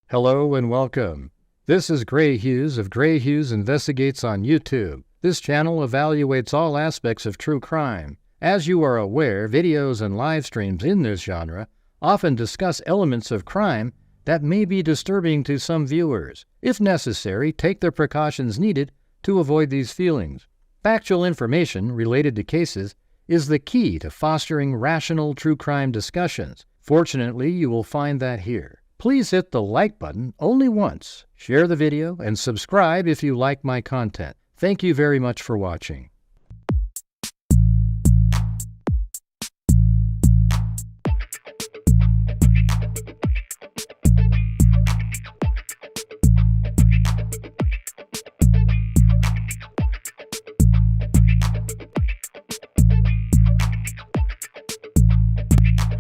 Hello and welcome. This is Grant Hughes of Grant Hughes Investigates on YouTube. This channel evaluates all aspects of true crime. As you are aware, videos and live streams in this genre often discuss elements of crime that may be disturbing to some viewers. If necessary, take the precautions needed to avoid these feelings. Factual information related to cases is the key to fostering rational true crime discussions. Fortunately, you will find that here. Please hit the like button only once, share the video, and subscribe if you like my content. Thank you very much for watching.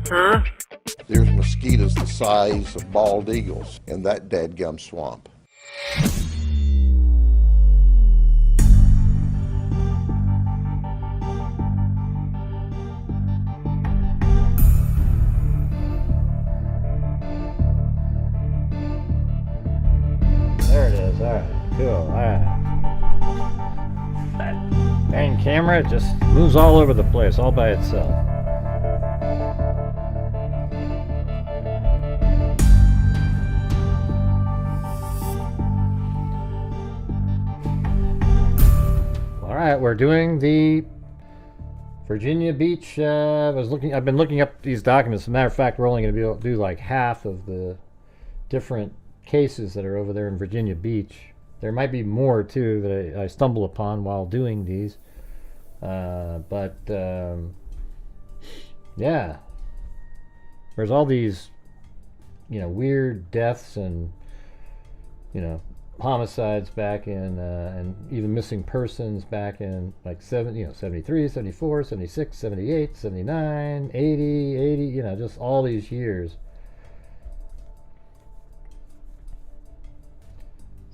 Huh? There's mosquitoes the size of bald eagles in that dadgum swamp. There it is. All right. Cool. All right. That dang camera just moves all over the place all by itself. Alright, we're doing the Virginia Beach. I've been looking up these documents. As a matter of fact, we're only going to be able to do like half of the different cases that are over there in Virginia Beach. There might be more too that I stumble upon while doing these. Yeah. There's all these, weird deaths and, homicides back in and even missing persons back in like 73, 74, 76, 78, 79, 80, just all these years.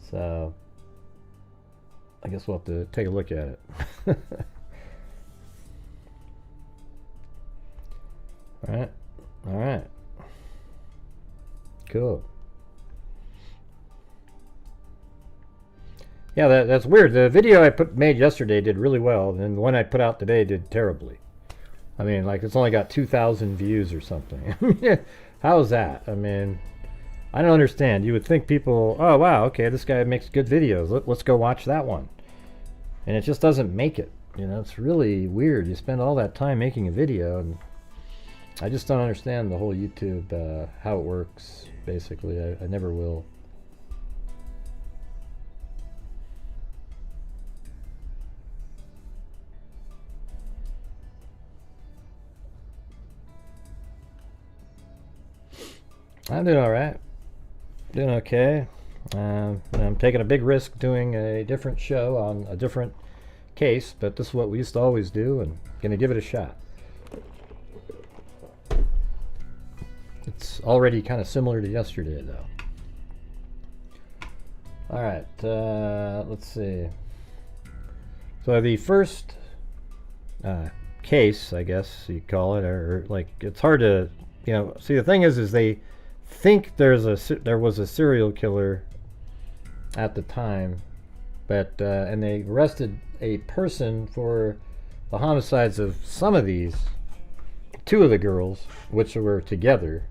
So I guess we'll have to take a look at it. All right, cool. Yeah, that's weird. The video I made yesterday did really well, and the one I put out today did terribly. I mean, like, it's only got 2,000 views or something. How is that? I mean, I don't understand. You would think people, oh, wow, okay, this guy makes good videos. Let's go watch that one. And it just doesn't make it. It's really weird. You spend all that time making a video, and I just don't understand the whole YouTube, how it works, basically. I never will. I'm doing all right. Doing okay. I'm taking a big risk doing a different show on a different case, but this is what we used to always do, and gonna give it a shot. It's already kind of similar to yesterday, though. All right, let's see. So the first case, I guess you call it, or like, it's hard to, see, the thing is they think there was a serial killer at the time, but and they arrested a person for the homicides of some of these, two of the girls, which were together,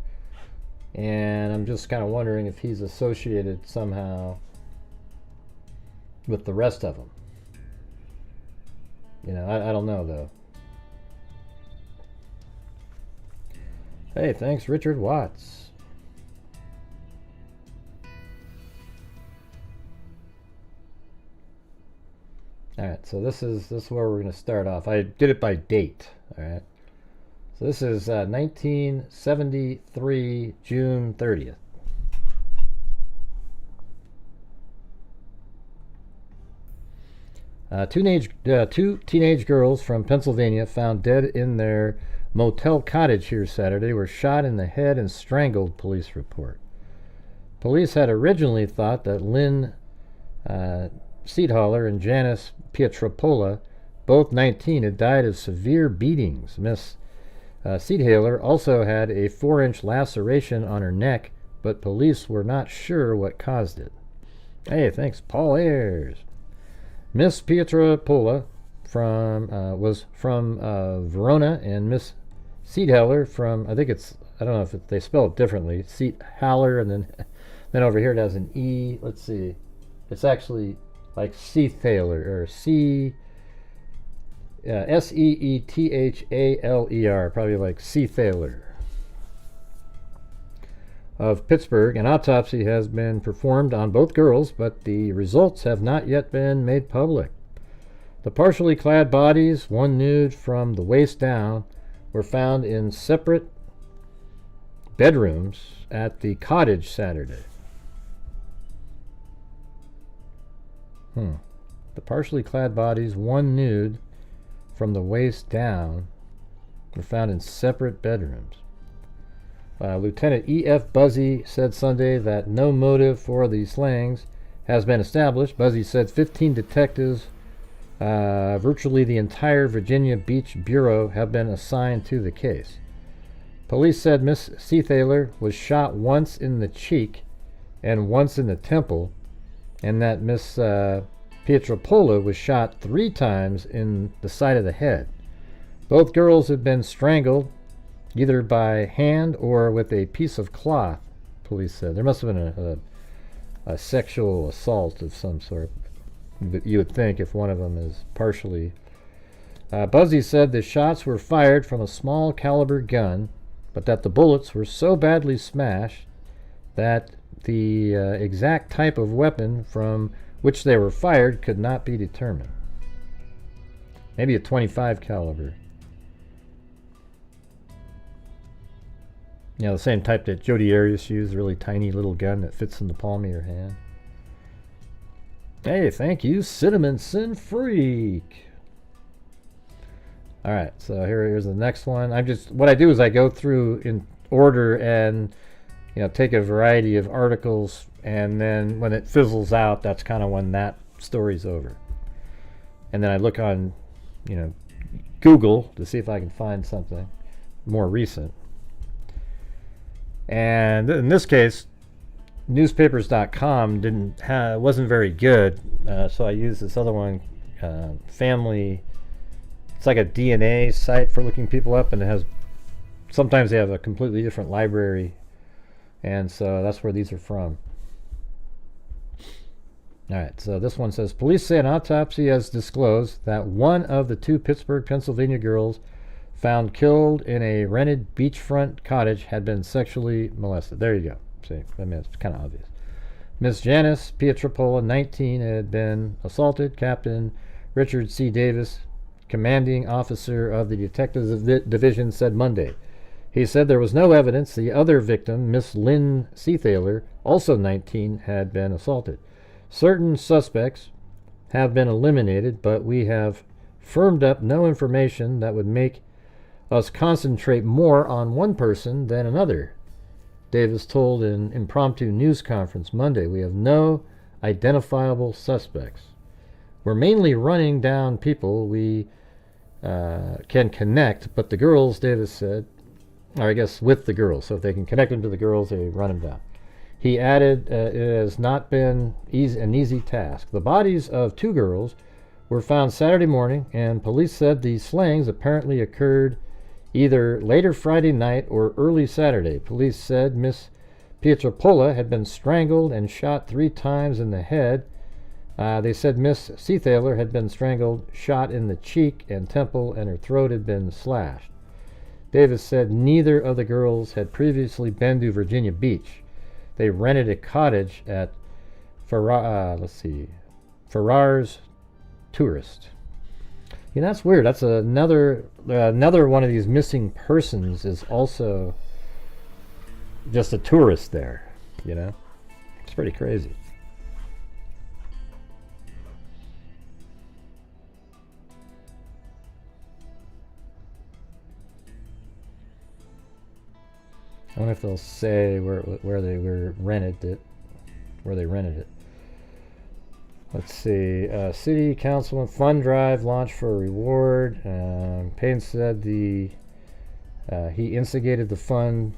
and I'm just kind of wondering if he's associated somehow with the rest of them. I don't know though. Hey, thanks, Richard Watts. Alright, so this is where we're going to start off. I did it by date. Alright. So this is 1973, June 30th. Two teenage girls from Pennsylvania found dead in their motel cottage here Saturday were shot in the head and strangled, police report. Police had originally thought that Lynn Seedhaler and Janice Pietropola, both 19, had died of severe beatings. Miss Seedhaler also had a 4-inch laceration on her neck but police were not sure what caused it. Hey, thanks, Paul Ayers. Miss Pietra Pola was from Verona, and Miss Seedhaller from, I don't know if they spell it differently, Seedhaller, and then over here it has an E. Let's see. It's actually like Seethaler, or Seethaler, probably like Seethaler, of Pittsburgh. An autopsy has been performed on both girls, but the results have not yet been made public. The partially clad bodies, one nude from the waist down, were found in separate bedrooms at the cottage Saturday. The partially clad bodies, one nude from the waist down, were found in separate bedrooms. Lieutenant E.F. Buzzy said Sunday that no motive for the slayings has been established. Buzzy said 15 detectives, virtually the entire Virginia Beach Bureau, have been assigned to the case. Police said Miss Seethaler was shot once in the cheek and once in the temple, and that Miss Pietropola was shot 3 times in the side of the head. Both girls had been strangled, either by hand or with a piece of cloth, police said. There must have been a sexual assault of some sort, but you would think, if one of them is partially. Buzzy said the shots were fired from a small caliber gun, but that the bullets were so badly smashed that the exact type of weapon from which they were fired could not be determined. Maybe a .25 caliber. You know, the same type that Jody Arias used, a really tiny little gun that fits in the palm of your hand. Hey, thank you, Cinnamon Sin Freak. All right, so here's the next one. What I do is I go through in order and, take a variety of articles, and then when it fizzles out, that's kind of when that story's over. And then I look on, Google to see if I can find something more recent. And in this case, newspapers.com wasn't very good, so I used this other one, Family. It's like a DNA site for looking people up, and sometimes they have a completely different library, and so that's where these are from. All right, so this one says, police say an autopsy has disclosed that one of the 2 Pittsburgh, Pennsylvania girls found killed in a rented beachfront cottage had been sexually molested. There you go. See, it's kind of obvious. Miss Janice Pietropola, 19, had been assaulted. Captain Richard C. Davis, commanding officer of the Detectives Division, said Monday. He said there was no evidence the other victim, Miss Lynn Seethaler, also 19, had been assaulted. Certain suspects have been eliminated, but we have firmed up no information that would make us concentrate more on one person than another, Davis told an impromptu news conference Monday. We have no identifiable suspects. We're mainly running down people we can connect, but the girls, Davis said, or I guess with the girls, so if they can connect them to the girls, they run them down. He added, it has not been an easy task. The bodies of 2 girls were found Saturday morning, and police said the slayings apparently occurred either later Friday night or early Saturday. Police said Miss Pietropola had been strangled and shot 3 times in the head. They said Miss Seethaler had been strangled, shot in the cheek and temple, and her throat had been slashed. Davis said neither of the girls had previously been to Virginia Beach. They rented a cottage at Farrar's Tourist. That's weird. That's another one of these missing persons is also just a tourist there. It's pretty crazy. I wonder if they'll say where they rented it. Let's see. City Council Fund Drive launched for a reward. Payne said he instigated the fund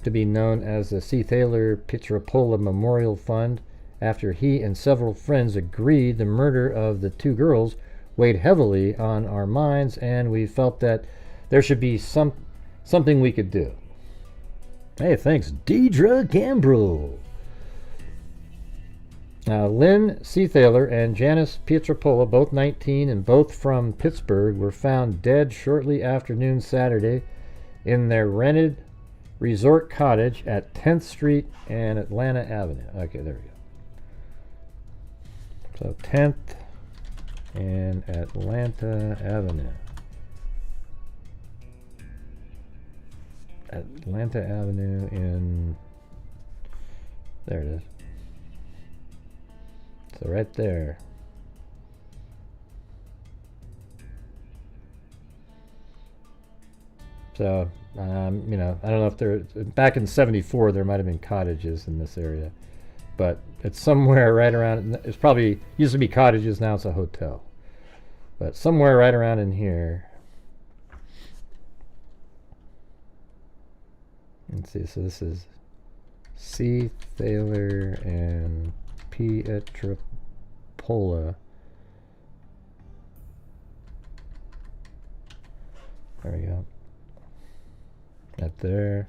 to be known as the C. Thaler Pietropola Memorial Fund after he and several friends agreed the murder of the two girls weighed heavily on our minds, and we felt that there should be something we could do. Hey, thanks, Deidre Gambrel. Lynn C. Thaler and Janice Pietropola, both 19 and both from Pittsburgh, were found dead shortly after noon Saturday in their rented resort cottage at 10th Street and Atlanta Avenue. Okay, there we go. So 10th and Atlanta Avenue. Atlanta Avenue in... There it is. So right there. So, you know, I don't know if there... Back in 74, there might have been cottages in this area. But it's somewhere right around... It's probably... Used to be cottages, now it's a hotel. But somewhere right around in here... Let's see, so this is C. Thaler and Pietropola. There we go. Right there.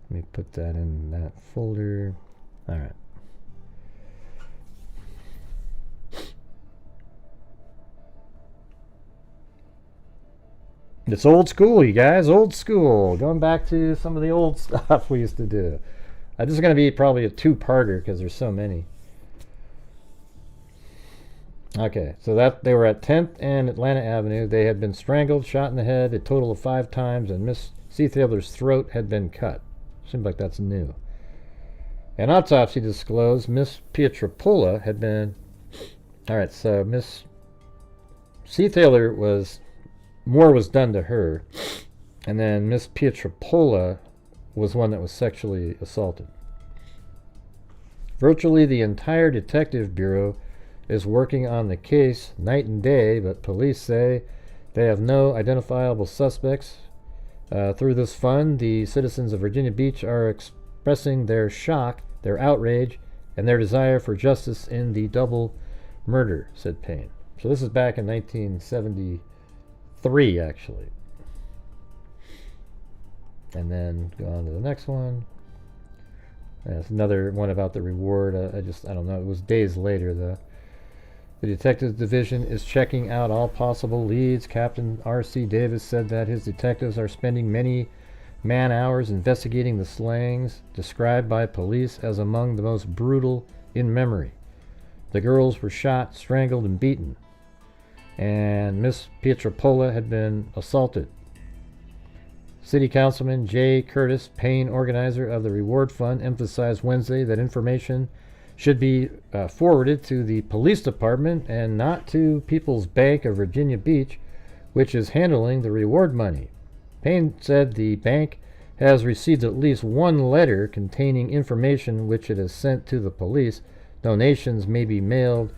Let me put that in that folder. Alright. It's old school, you guys. Old school. Going back to some of the old stuff we used to do. This is going to be probably a two-parter because there's so many. Okay, so that they were at 10th and Atlanta Avenue. They had been strangled, shot in the head a total of 5 times, and Miss C. Thaler's throat had been cut. Seems like that's new. An autopsy disclosed Miss Pietropola had been... Alright, so Miss C. Thaler was... More was done to her, and then Miss Pietropola was one that was sexually assaulted. Virtually the entire detective bureau is working on the case night and day, but police say they have no identifiable suspects. Through this fund, the citizens of Virginia Beach are expressing their shock, their outrage, and their desire for justice in the double murder, said Payne. So this is back in 1973, actually. And then go on to the next one. There's another one about the reward. I don't know. It was days later, though. The Detectives Division is checking out all possible leads. Captain R.C. Davis said that his detectives are spending many man-hours investigating the slayings, described by police as among the most brutal in memory. The girls were shot, strangled, and beaten. And Miss Pietropola had been assaulted. City Councilman J. Curtis, Payne, organizer of the Reward Fund, emphasized Wednesday that information should be forwarded to the police department and not to People's Bank of Virginia Beach, which is handling the reward money. Payne said the bank has received at least one letter containing information which it has sent to the police. Donations may be mailed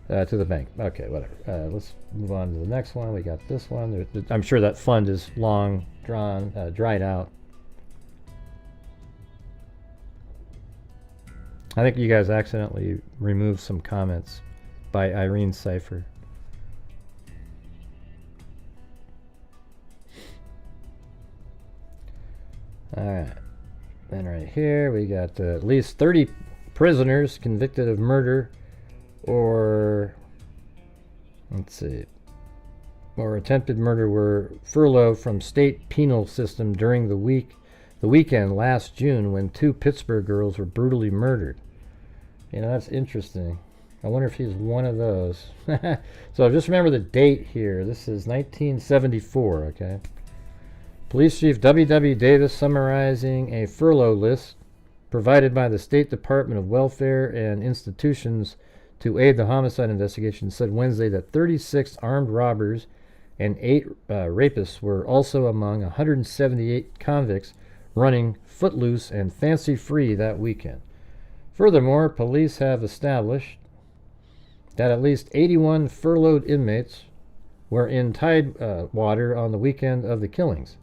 to the bank. Okay, whatever. Let's move on to the next one. We got this one. I'm sure that fund is long drawn, dried out. I think you guys accidentally removed some comments by Irene Cipher. Alright. Then right here we got at least 30 prisoners convicted of murder or, let's see, or attempted murder were furloughed from state penal system during the weekend last June when 2 Pittsburgh girls were brutally murdered. You know, that's interesting. I wonder if he's one of those. So just remember the date here. This is 1974, okay? Police Chief W.W. Davis summarizing a furlough list provided by the State Department of Welfare and Institutions to aid the homicide investigation said Wednesday that 36 armed robbers and 8 rapists were also among 178 convicts running footloose and fancy-free that weekend. Furthermore, police have established that at least 81 furloughed inmates were in tide water on the weekend of the killings.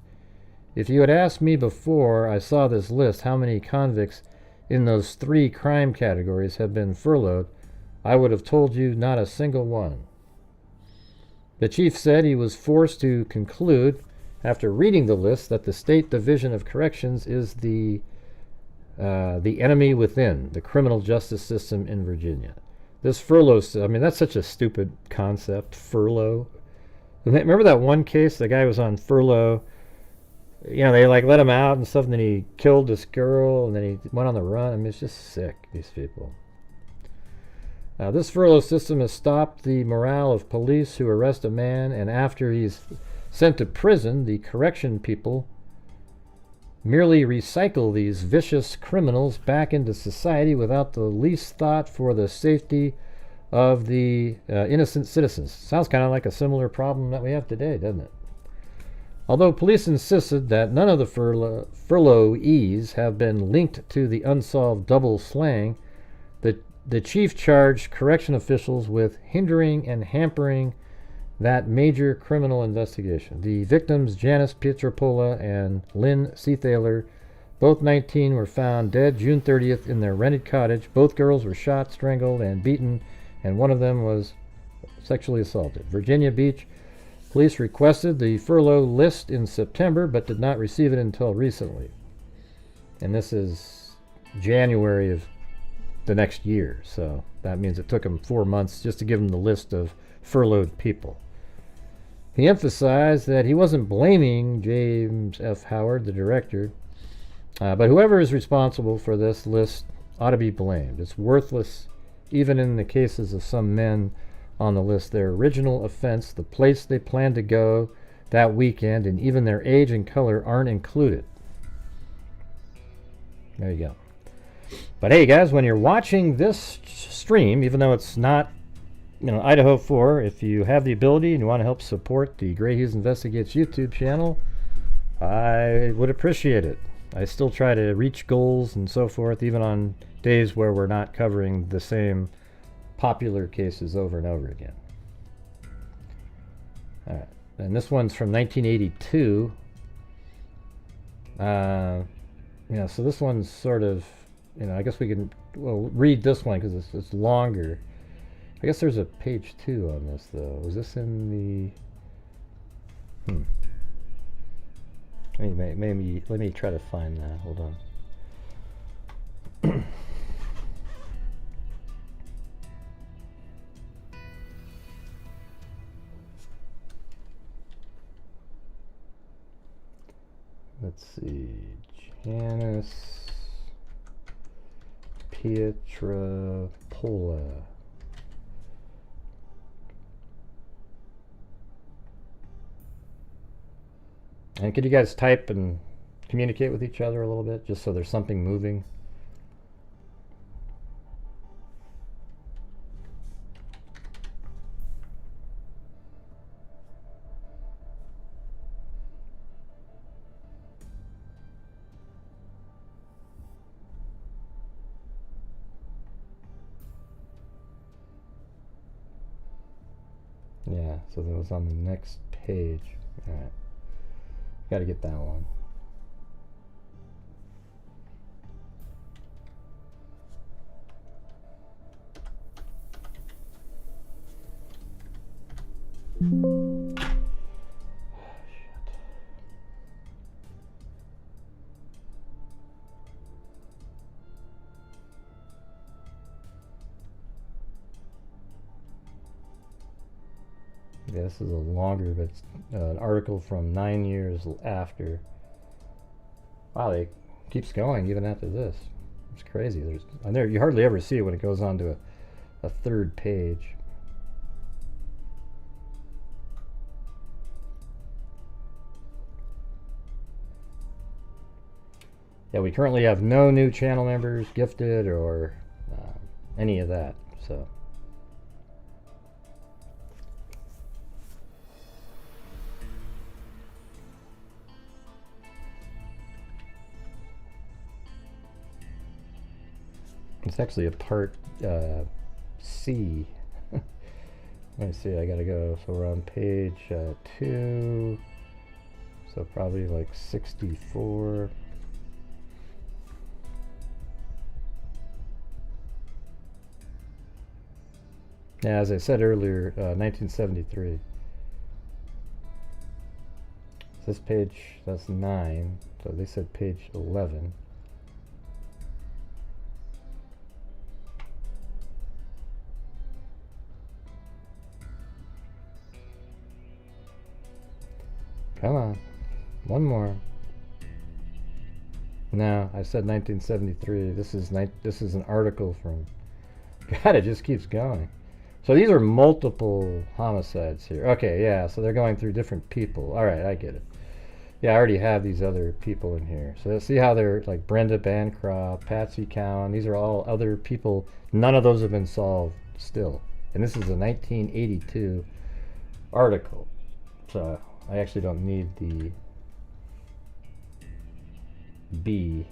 If you had asked me before I saw this list how many convicts in those 3 crime categories have been furloughed, I would have told you not a single one. The chief said he was forced to conclude, after reading the list, that the State Division of Corrections is the enemy within the criminal justice system in Virginia. This furlough, I mean, that's such a stupid concept, furlough. Remember that one case, the guy was on furlough, you know, they like let him out and stuff, and then he killed this girl, and then he went on the run. I mean, it's just sick, these people. This furlough system has stopped the morale of police who arrest a man, and after he's sent to prison, the correction people merely recycle these vicious criminals back into society without the least thought for the safety of the innocent citizens. Sounds kind of like a similar problem that we have today, doesn't it? Although police insisted that none of the furloughees have been linked to the unsolved double slaying, the chief charged correction officials with hindering and hampering that major criminal investigation. The victims, Janice Pietropola and Lynn Seathaler, both 19, were found dead June 30th in their rented cottage. Both girls were shot, strangled, and beaten, and one of them was sexually assaulted. Virginia Beach police requested the furlough list in September, but did not receive it until recently. And this is January of the next year, so that means it took them 4 months just to give them the list of furloughed people. He emphasized that he wasn't blaming James F. Howard, the director, but whoever is responsible for this list ought to be blamed. It's worthless, even in the cases of some men on the list. Their original offense, the place they planned to go that weekend, and even their age and color aren't included. There you go. But hey, guys, when you're watching this stream, even though it's not, Idaho 4, if you have the ability and you want to help support the Grant Hughes Investigates YouTube channel, I would appreciate it. I still try to reach goals and so forth, even on days where we're not covering the same popular cases over and over again. All right, and this one's from 1982. So this one's sort of, I guess we can read this one because it's longer. I guess there's a page 2 on this, though. Was this in the... Maybe let me try to find that. Hold on. Let's see. Janice Pietropola. And could you guys type and communicate with each other a little bit, just so there's something moving? Yeah, so that was on the next page. All right. Got to get that one. Yeah, this is a longer, but it's an article from 9 years after. Wow, it keeps going even after this. It's crazy. You hardly ever see it when it goes on to a third page. Yeah, we currently have no new channel members gifted or any of that, so. It's actually a part C. Let me see, I gotta go. So we're on page 2. So probably like 64. Yeah, as I said earlier, 1973. This page, that's 9, so they said page 11. Come on, one more. No, I said 1973. This is an article from. God, it just keeps going. So these are multiple homicides here. Okay, yeah, so they're going through different people. All right, I get it. Yeah, I already have these other people in here. So see how they're like Brenda Bancroft, Patsy Cowan. These are all other people. None of those have been solved still. And this is a 1982 article. So I actually don't need the B.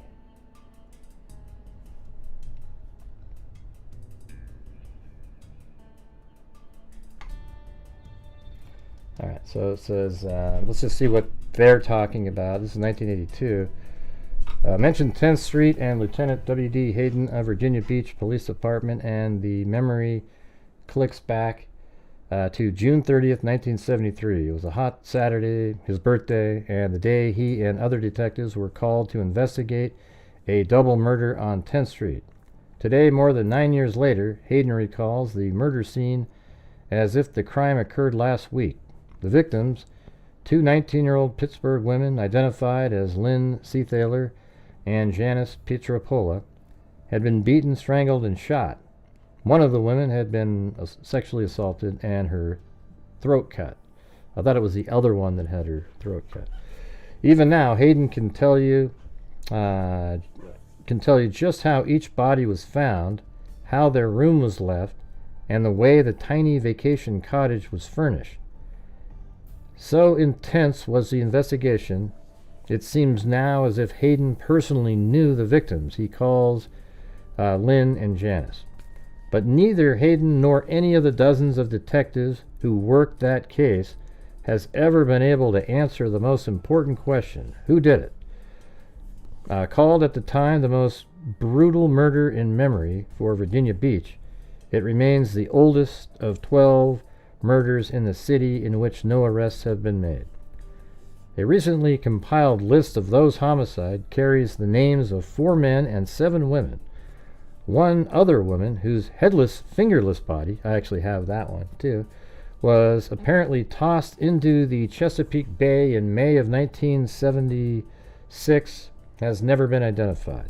All right, so it says, let's just see what they're talking about. This is 1982. Mentioned 10th Street and Lieutenant W.D. Hayden of Virginia Beach Police Department, and the memory clicks back to June 30th, 1973. It was a hot Saturday, his birthday, and the day he and other detectives were called to investigate a double murder on 10th Street. Today, more than 9 years later, Hayden recalls the murder scene as if the crime occurred last week. The victims, two 19-year-old Pittsburgh women identified as Lynn Seathaler and Janice Pietropola, had been beaten, strangled, and shot. One of the women had been sexually assaulted and her throat cut. I thought it was the other one that had her throat cut. Even now, Hayden can tell you just how each body was found, how their room was left, and the way the tiny vacation cottage was furnished. So intense was the investigation, it seems now as if Hayden personally knew the victims he calls Lynn and Janice. But neither Hayden nor any of the dozens of detectives who worked that case has ever been able to answer the most important question: who did it? Called at the time the most brutal murder in memory for Virginia Beach, it remains the oldest of 12 murders in the city in which no arrests have been made. A recently compiled list of those homicides carries the names of 4 men and 7 women. One other woman, whose headless, fingerless body, I actually have that one too, was apparently tossed into the Chesapeake Bay in May of 1976, has never been identified.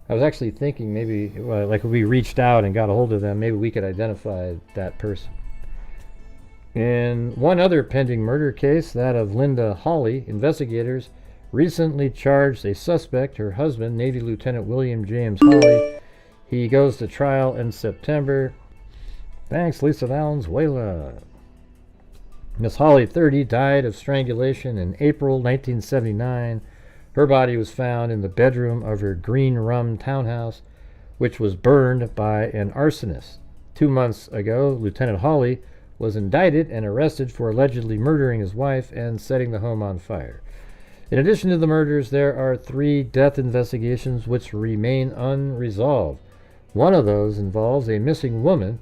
I was actually thinking maybe, like if we reached out and got a hold of them, maybe we could identify that person. In one other pending murder case, that of Linda Hawley, investigators recently charged a suspect, her husband, Navy Lieutenant William James Hawley. He goes to trial in September. Thanks, Lisa Valenzuela. Miss Hawley, 30, died of strangulation in April 1979. Her body was found in the bedroom of her Green Rum townhouse, which was burned by an arsonist. 2 months ago, Lieutenant Hawley was indicted and arrested for allegedly murdering his wife and setting the home on fire. In addition to the murders, there are 3 death investigations which remain unresolved. One of those involves a missing woman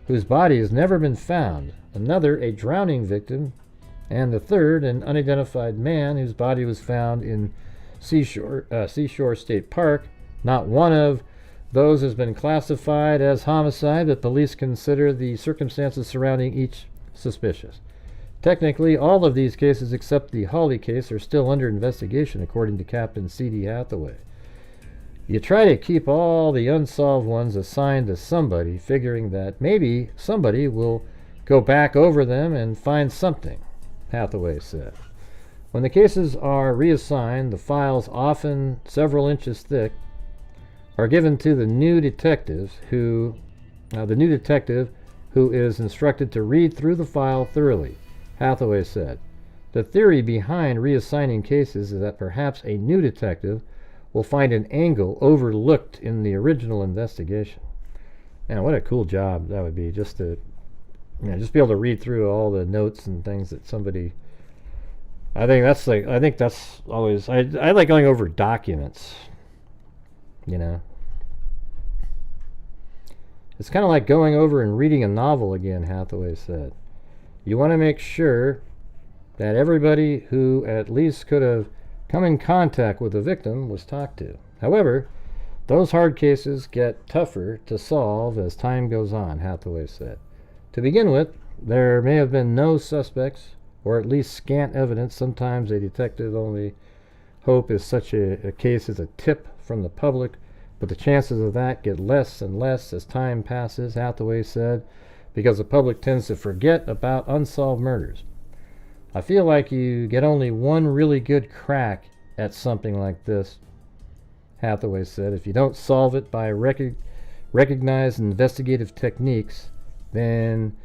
whose body has never been found, another a drowning victim, and the third an unidentified man whose body was found in Seashore State Park. Not one of those has been classified as homicide, but police consider the circumstances surrounding each suspicious. Technically, all of these cases except the Hawley case are still under investigation, according to Captain C.D. Hathaway. You try to keep all the unsolved ones assigned to somebody, figuring that maybe somebody will go back over them and find something, Hathaway said. When the cases are reassigned, the files, often several inches thick, are given to the new detective who is instructed to read through the file thoroughly, Hathaway said. The theory behind reassigning cases is that perhaps a new detective will find an angle overlooked in the original investigation. Man, what a cool job that would be, just to just be able to read through all the notes and things that somebody I think that's always, I like going over documents, you know. It's kind of like going over and reading a novel again, Hathaway said. You want to make sure that everybody who at least could have come in contact with the victim was talked to. However, those hard cases get tougher to solve as time goes on, Hathaway said. To begin with, there may have been no suspects, or at least scant evidence. Sometimes a detective only hope is such a case as a tip from the public, but the chances of that get less and less as time passes, Hathaway said, because the public tends to forget about unsolved murders. I feel like you get only one really good crack at something like this, Hathaway said. If you don't solve it by recognized investigative techniques, then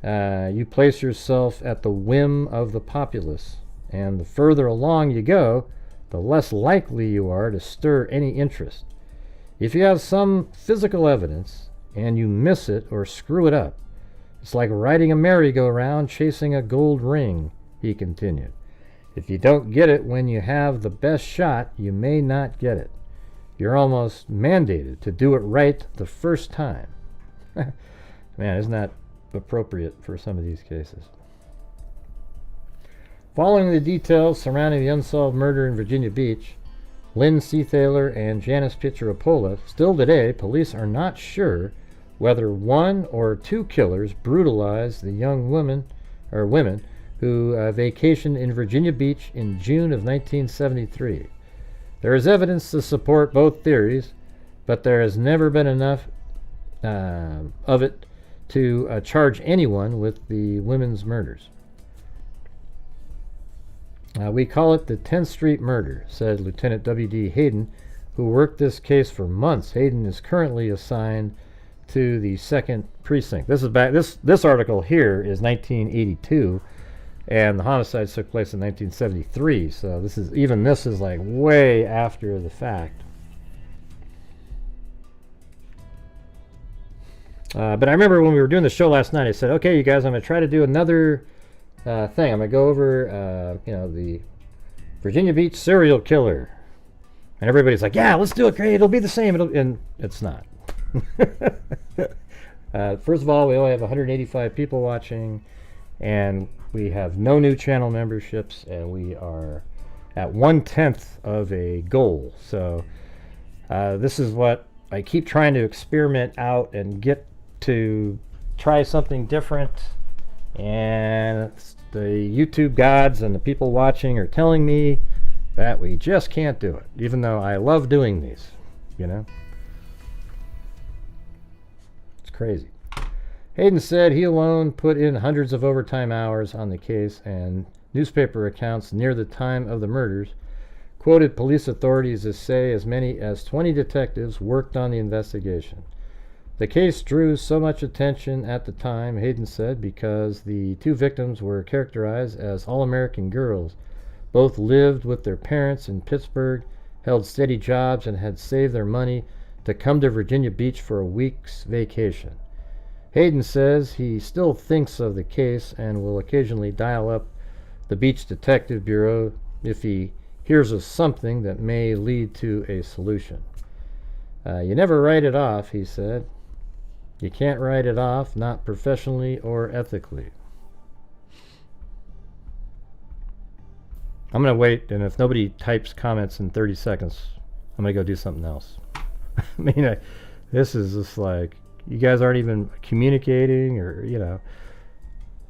you place yourself at the whim of the populace. And the further along you go, the less likely you are to stir any interest. If you have some physical evidence and you miss it or screw it up, it's like riding a merry-go-round chasing a gold ring, he continued. If you don't get it when you have the best shot, you may not get it. You're almost mandated to do it right the first time. Man, isn't that appropriate for some of these cases? Following the details surrounding the unsolved murder in Virginia Beach, Lynn Seathaler and Janice Pietropola, still today, police are not sure whether one or two killers brutalized the young women who vacationed in Virginia Beach in June of 1973. There is evidence to support both theories, but there has never been enough of it to charge anyone with the women's murders. We call it the 10th Street murder, said Lieutenant W.D. Hayden, who worked this case for months. Hayden is currently assigned to the 2nd Precinct. This is back. This article here is 1982, and the homicide took place in 1973. So this is like way after the fact. But I remember when we were doing the show last night, I said, "Okay, you guys, I'm going to try to do another thing. I'm going to go over, the Virginia Beach serial killer." And everybody's like, "Yeah, let's do it. Great. It'll be the same." And it's not. First of all, we only have 185 people watching, and we have no new channel memberships, and we are at 1/10 of a goal. So this is what I keep trying to experiment out and get to try something different. And the YouTube gods and the people watching are telling me that we just can't do it, even though I love doing these, It's crazy. Hayden said he alone put in hundreds of overtime hours on the case, and newspaper accounts near the time of the murders quoted police authorities as say as many as 20 detectives worked on the investigation. The case drew so much attention at the time, Hayden said, because the two victims were characterized as all-American girls. Both lived with their parents in Pittsburgh, held steady jobs, and had saved their money to come to Virginia Beach for a week's vacation. Hayden says he still thinks of the case and will occasionally dial up the Beach Detective Bureau if he hears of something that may lead to a solution. You never write it off, he said. You can't write it off, not professionally or ethically. I'm going to wait, and if nobody types comments in 30 seconds, I'm going to go do something else. This is just like, you guys aren't even communicating, or,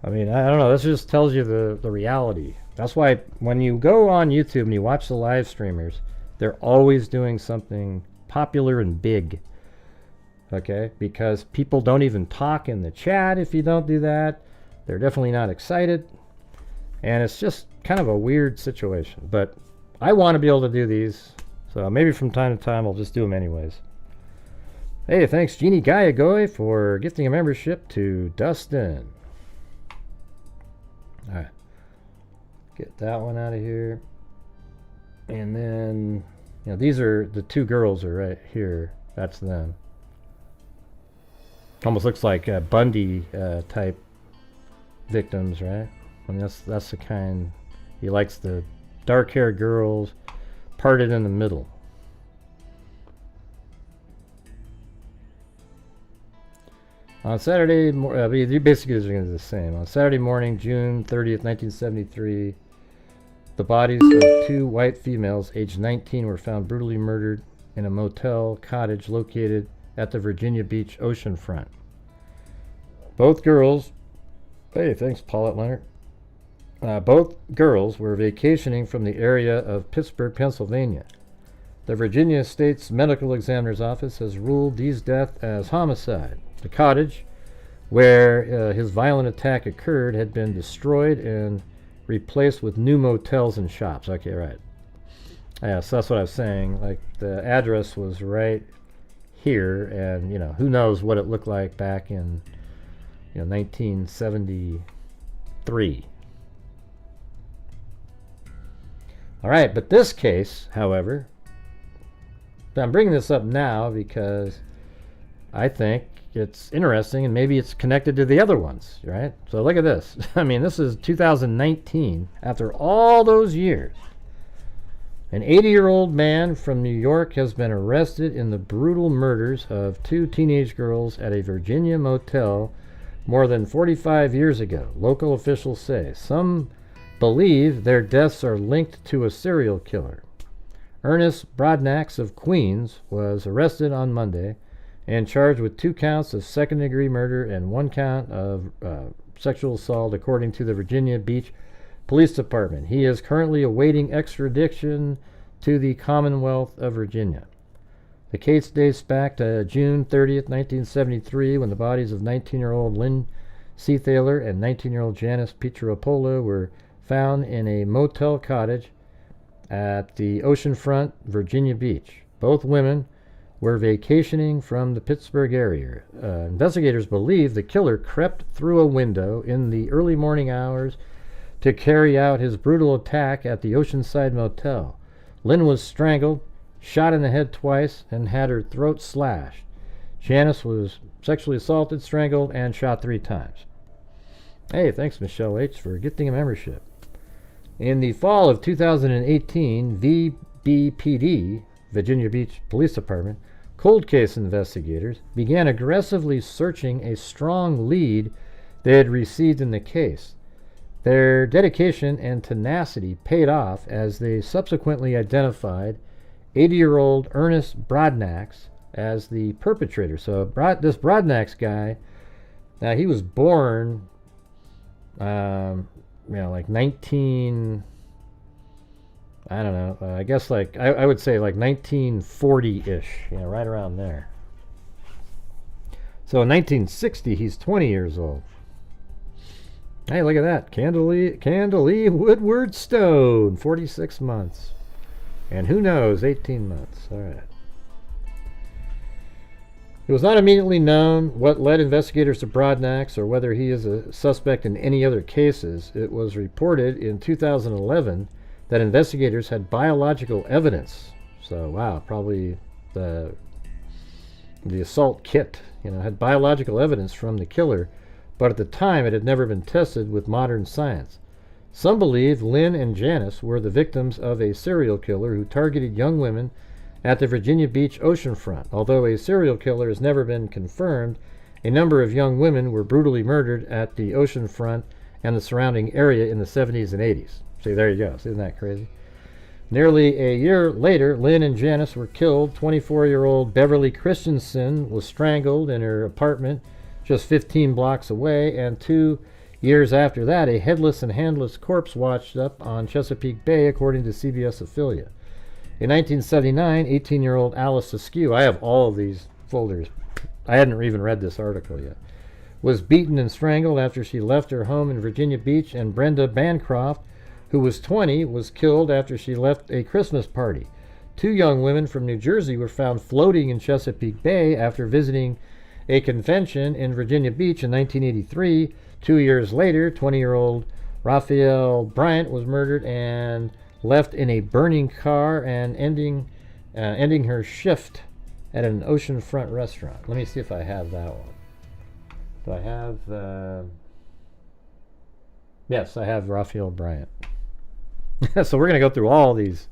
I don't know. This just tells you the reality. That's why when you go on YouTube and you watch the live streamers, they're always doing something popular and big. Okay, because people don't even talk in the chat if you don't do that. They're definitely not excited. And it's just kind of a weird situation. But I want to be able to do these. So maybe from time to time I'll just do them anyways. Hey, thanks Jeannie Gayagoy for gifting a membership to Dustin. Alright. Get that one out of here. And then, these are the two girls are right here. That's them. Almost looks like Bundy type victims, right? I mean, that's the kind He likes the dark-haired girls parted in the middle. On Saturday, basically it's going to be the same. On Saturday morning, June 30th, 1973, the bodies of 2 white females, aged 19, were found brutally murdered in a motel cottage located at the Virginia Beach oceanfront. Both girls, hey, thanks, Paulette Leonard. Both girls were vacationing from the area of Pittsburgh, Pennsylvania. The Virginia State's Medical Examiner's Office has ruled these deaths as homicide. The cottage where his violent attack occurred had been destroyed and replaced with new motels and shops. Okay, right. Yeah, so that's what I was saying. Like, the address was right here, and, you know, who knows what it looked like back in, 1973. All right, but this case, however, I'm bringing this up now because I think it's interesting, and maybe it's connected to the other ones, right? So look at this. I mean, this is 2019. After all those years, an 80-year-old man from New York has been arrested in the brutal murders of 2 teenage girls at a Virginia motel more than 45 years ago, local officials say. Some believe their deaths are linked to a serial killer. Ernest Brodnax of Queens was arrested on Monday and charged with 2 counts of second-degree murder and 1 count of sexual assault, according to the Virginia Beach Police Department. He is currently awaiting extradition to the Commonwealth of Virginia. The case dates back to June 30th, 1973, when the bodies of 19-year-old Lynn Seathaler and 19-year-old Janice Pietropola were found in a motel cottage at the oceanfront Virginia Beach. Both women were vacationing from the Pittsburgh area. Investigators believe the killer crept through a window in the early morning hours to carry out his brutal attack at the Oceanside Motel. Lynn was strangled, shot in the head twice, and had her throat slashed. Janice was sexually assaulted, strangled, and shot 3 times. Hey, thanks, Michelle H., for getting a membership. In the fall of 2018, VBPD, Virginia Beach Police Department, cold case investigators began aggressively searching a strong lead they had received in the case. Their dedication and tenacity paid off as they subsequently identified 80-year-old Ernest Brodnax as the perpetrator. So this Brodnax guy, now he was born, like 19... I don't know, I guess like, I would say like 1940-ish, right around there. So in 1960, he's 20 years old. Hey, look at that. Candeleve Woodward Stone, 46 months. And who knows, 18 months. All right. It was not immediately known what led investigators to Brodnax or whether he is a suspect in any other cases. It was reported in 2011 that investigators had biological evidence. So, wow, probably the assault kit, had biological evidence from the killer, but at the time it had never been tested with modern science. Some believe Lynn and Janice were the victims of a serial killer who targeted young women at the Virginia Beach oceanfront. Although a serial killer has never been confirmed, a number of young women were brutally murdered at the oceanfront and the surrounding area in the 70s and 80s. See, there you go. Isn't that crazy? Nearly a year later, Lynn and Janice were killed. 24-year-old Beverly Christensen was strangled in her apartment just 15 blocks away, and 2 years after that, a headless and handless corpse washed up on Chesapeake Bay, according to CBS affiliate. In 1979, 18-year-old Alice Askew, I have all of these folders. I hadn't even read this article yet, was beaten and strangled after she left her home in Virginia Beach, and Brenda Bancroft, who was 20, was killed after she left a Christmas party. 2 young women from New Jersey were found floating in Chesapeake Bay after visiting a convention in Virginia Beach in 1983. 2 years later, 20-year-old Raphael Bryant was murdered and left in a burning car and ending her shift at an oceanfront restaurant. Let me see if I have that one. Do I have... Yes, I have Raphael Bryant. So we're going to go through all these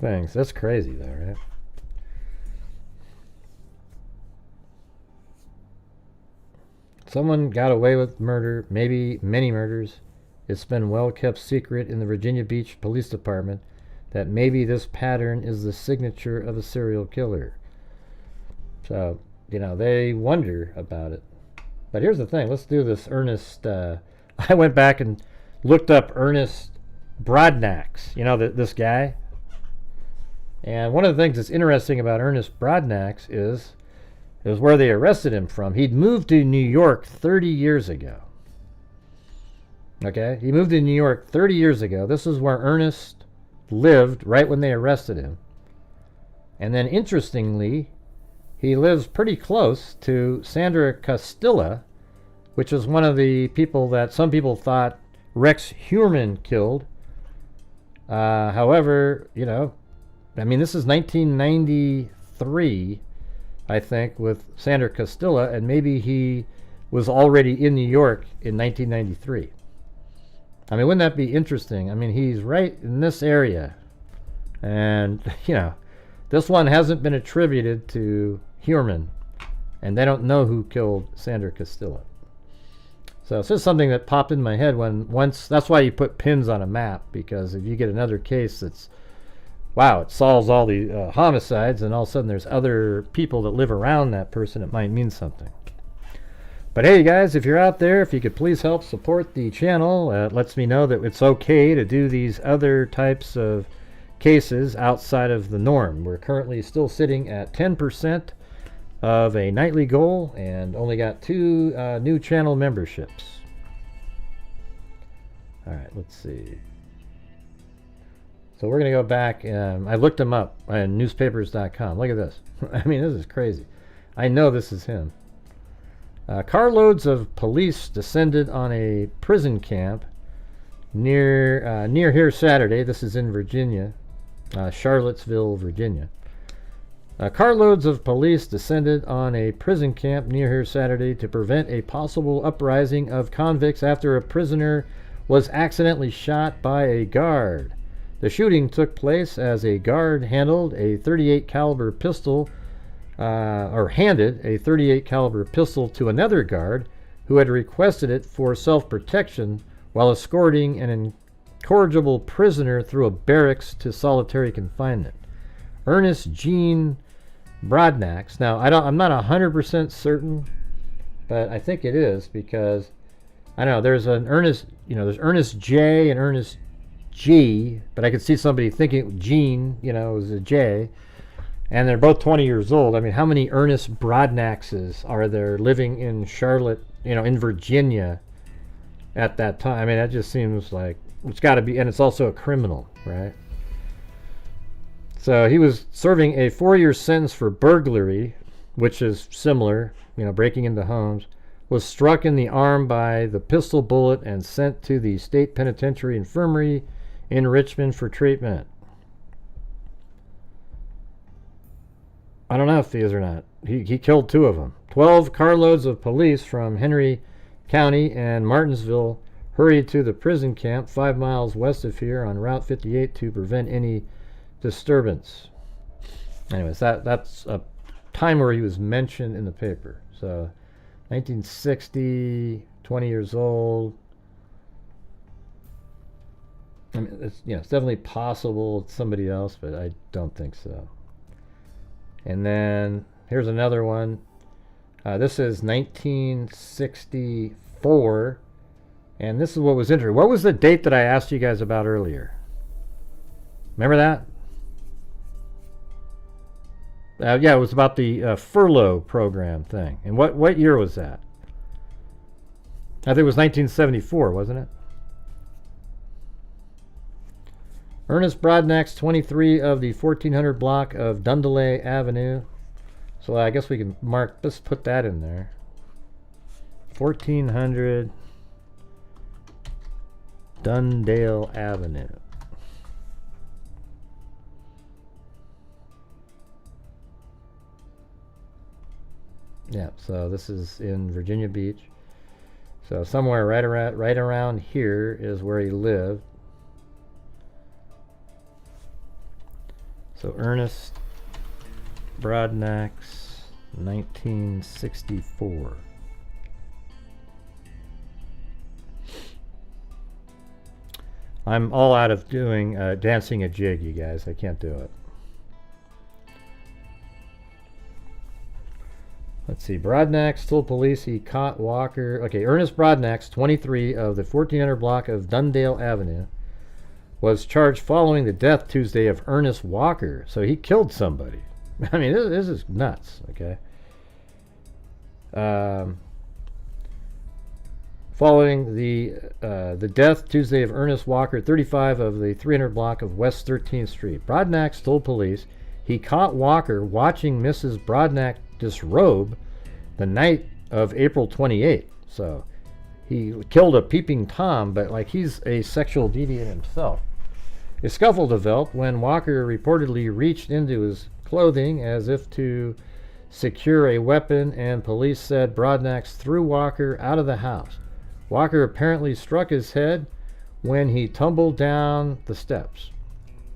things. That's crazy, though, right? Someone got away with murder, maybe many murders. It's been well kept secret in the Virginia Beach Police Department that maybe this pattern is the signature of a serial killer. So, you know, they wonder about it. But here's the thing. Let's do this Ernest. I went back and looked up Ernest Broadnax. You know, this guy. And one of the things that's interesting about Ernest Broadnax is where they arrested him from. He'd moved to New York 30 years ago. Okay? He moved to New York 30 years ago. This is where Ernest lived right when they arrested him. And then, interestingly, he lives pretty close to Sandra Castilla, which is one of the people that some people thought Rex Heuermann killed. However, you know, I mean, this is 1993, I think, with Sandra Castilla, and maybe he was already in New York in 1993. I mean, wouldn't that be interesting? I mean, he's right in this area. And, you know, this one hasn't been attributed to Heuermann, and they don't know who killed Sandra Castilla. So it's just something that popped in my head that's why you put pins on a map, because if you get another case that's, wow, it solves all the homicides, and all of a sudden there's other people that live around that person, it might mean something. But hey, guys, if you're out there, if you could please help support the channel, it lets me know that it's okay to do these other types of cases outside of the norm. We're currently still sitting at 10% of a nightly goal and only got 2 new channel memberships. All right, let's see. So we're going to go back. I looked him up on newspapers.com. Look at this. I mean, this is crazy. I know this is him. Carloads of police descended on a prison camp near here Saturday. This is in Virginia, Charlottesville, Virginia. Carloads of police descended on a prison camp near here Saturday to prevent a possible uprising of convicts after a prisoner was accidentally shot by a guard. The shooting took place as a guard handled a .38 caliber pistol, handed a .38 caliber pistol to another guard who had requested it for self-protection while escorting an incorrigible prisoner through a barracks to solitary confinement. Ernest Gene Broadnax. Now, I'm not 100% certain, but I think it is, because I don't know. There's an Ernest, there's Ernest J and Ernest G, but I could see somebody thinking Gene, was a J, and they're both 20 years old. I mean, how many Ernest Broadnaxes are there living in Charlotte, in Virginia at that time? I mean, that just seems like it's got to be, and it's also a criminal, right? So he was serving a 4-year sentence for burglary, which is similar, breaking into homes, was struck in the arm by the pistol bullet and sent to the State Penitentiary Infirmary in Richmond for treatment. I don't know if he is or not. He killed 2 of them. 12 carloads of police from Henry County and Martinsville hurried to the prison camp 5 miles west of here on Route 58 to prevent any disturbance. Anyways, that's a time where he was mentioned in the paper. So 1960, 20 years old. I mean, it's definitely possible it's somebody else, but I don't think so. And then here's another one. This is 1964, and this is what was interesting. What was the date that I asked you guys about earlier? Remember that? Yeah, it was about the furlough program thing. And what year was that? I think it was 1974, wasn't it? Ernest Broadnax, 23 of the 1400 block of Dundalay Avenue. So I guess we can let's put that in there. 1400 Dundale Avenue. Yeah, so this is in Virginia Beach. So somewhere right around here is where he lived. So Ernest Broadnax, 1964. I'm all out of doing dancing a jig, you guys. I can't do it. Let's see. Broadnax told police he caught Walker. Okay, Ernest Broadnax, 23, of the 1400 block of Dundale Avenue, was charged following the death Tuesday of Ernest Walker. So he killed somebody. I mean, this is nuts, okay? Following the death Tuesday of Ernest Walker, 35, of the 300 block of West 13th Street, Broadnax told police he caught Walker watching Mrs. Broadnax disrobe the night of April 28th. So he killed a peeping Tom, but like he's a sexual deviant himself. A scuffle developed when Walker reportedly reached into his clothing as if to secure a weapon, and police said Broadnax threw Walker out of the house. Walker apparently struck his head when he tumbled down the steps.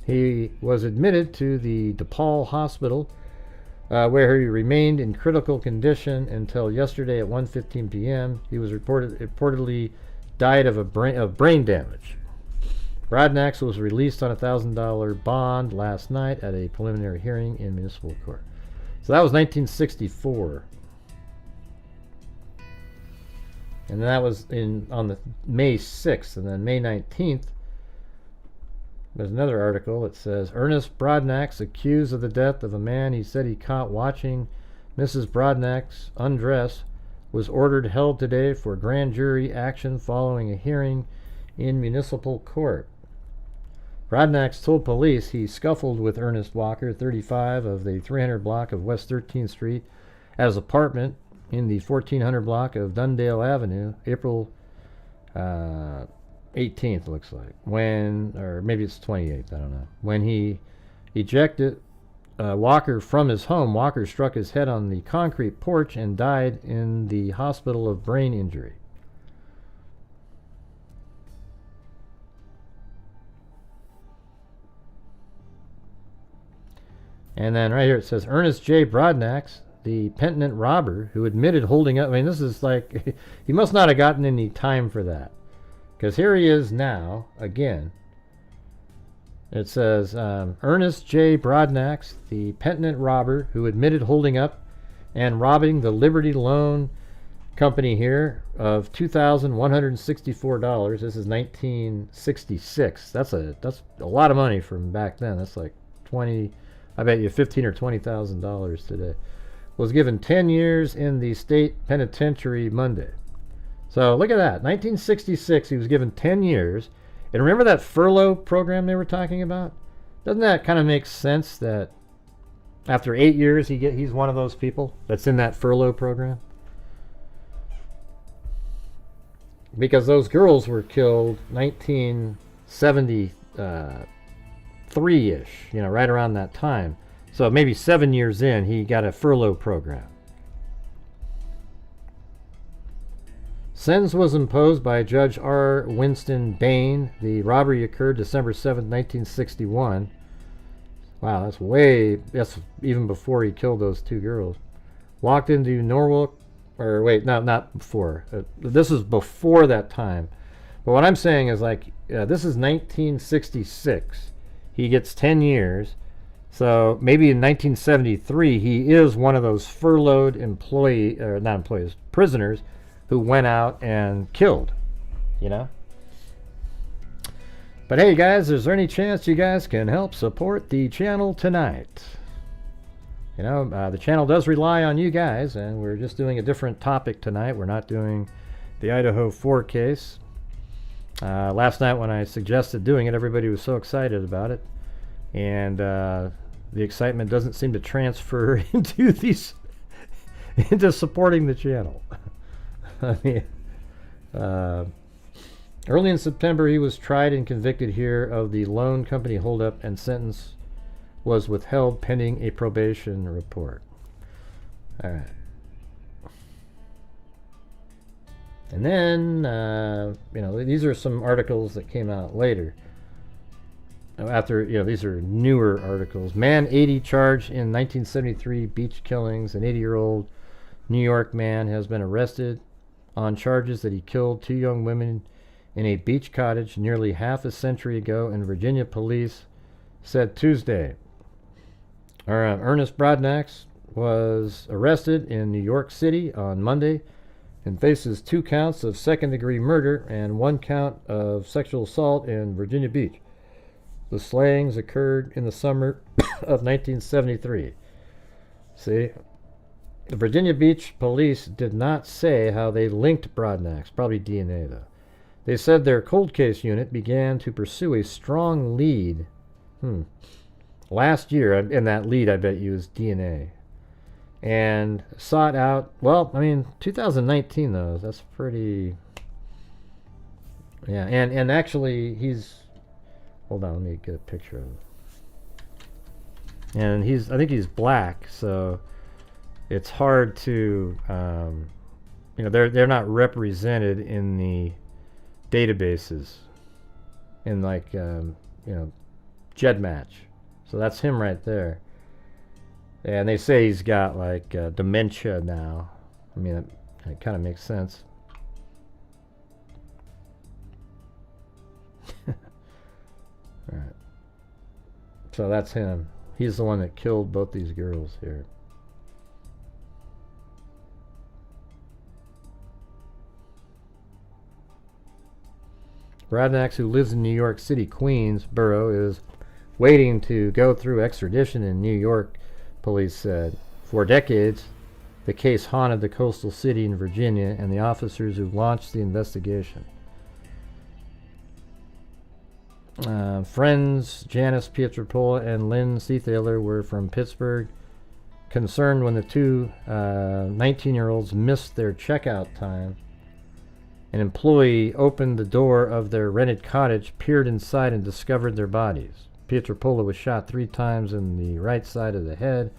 He was admitted to the DePaul Hospital, where he remained in critical condition until yesterday at 1:15 p.m. He was reportedly died of brain damage. Broadnax was released on a $1,000 bond last night at a preliminary hearing in municipal court. So that was 1964. And that was on the May 6th. And then May 19th, there's another article that says, Ernest Broadnax accused of the death of a man he said he caught watching Mrs. Broadnax undress was ordered held today for grand jury action following a hearing in municipal court. Broadnax told police he scuffled with Ernest Walker, 35, of the 300 block of West 13th Street at his apartment in the 1400 block of Dundale Avenue, April 18th, looks like. Or maybe it's 28th, I don't know. When he ejected Walker from his home, Walker struck his head on the concrete porch and died in the hospital of brain injury. And then right here it says, Ernest J. Broadnax, the penitent robber who admitted holding up. I mean, this is like, he must not have gotten any time for that. Because here he is now, again. It says, Ernest J. Broadnax, the penitent robber who admitted holding up and robbing the Liberty Loan Company here of $2,164. This is 1966. That's a lot of money from back then. That's like 20, I bet you $15,000 or $20,000 today. Was given 10 years in the state penitentiary Monday. So look at that. 1966, he was given 10 years. And remember that furlough program they were talking about? Doesn't that kind of make sense that after 8 years he's one of those people that's in that furlough program? Because those girls were killed 1973-ish, right around that time. So maybe 7 years in, he got a furlough program. Sentence was imposed by Judge R. Winston Bain. The robbery occurred December 7, 1961. Wow, that's even before he killed those two girls. Walked into Norwalk, or wait, no, not before. This is before that time. But what I'm saying is this is 1966. He gets 10 years. So maybe in 1973, he is one of those furloughed prisoners who went out and killed, But hey, guys, is there any chance you guys can help support the channel tonight? The channel does rely on you guys, and we're just doing a different topic tonight. We're not doing the Idaho 4 case. Last night when I suggested doing it, everybody was so excited about it. And the excitement doesn't seem to transfer into supporting the channel. I mean, early in September, he was tried and convicted here of the loan company holdup, and sentence was withheld pending a probation report. All right. And then, these are some articles that came out later. after, these are newer articles. Man 80 charged in 1973 beach killings. An 80-year-old New York man has been arrested on charges that he killed 2 young women in a beach cottage nearly half a century ago, and Virginia police said Tuesday. Ernest Broadnax was arrested in New York City on Monday and faces 2 counts of second-degree murder and 1 count of sexual assault in Virginia Beach. The slayings occurred in the summer of 1973. See, the Virginia Beach police did not say how they linked Broadnax, probably DNA though. They said their cold case unit began to pursue a strong lead last year, and that lead I bet you is DNA, and sought out, 2019 though, that's pretty, and actually he's, hold on, let me get a picture of him. And I think he's black, so it's hard to, they're not represented in the databases in like, GEDmatch. So that's him right there. And they say he's got like dementia now. I mean, it kind of makes sense. Alright. So that's him. He's the one that killed both these girls here. Broadnax, who lives in New York City, Queens borough, is waiting to go through extradition in New York, police said. For decades, the case haunted the coastal city in Virginia and the officers who launched the investigation. Friends Janice Pietropola and Lynn Seathaler were from Pittsburgh, concerned when the 2 19-year-olds missed their checkout time. An employee opened the door of their rented cottage, peered inside, and discovered their bodies. Pietropola was shot 3 times in the right side of the head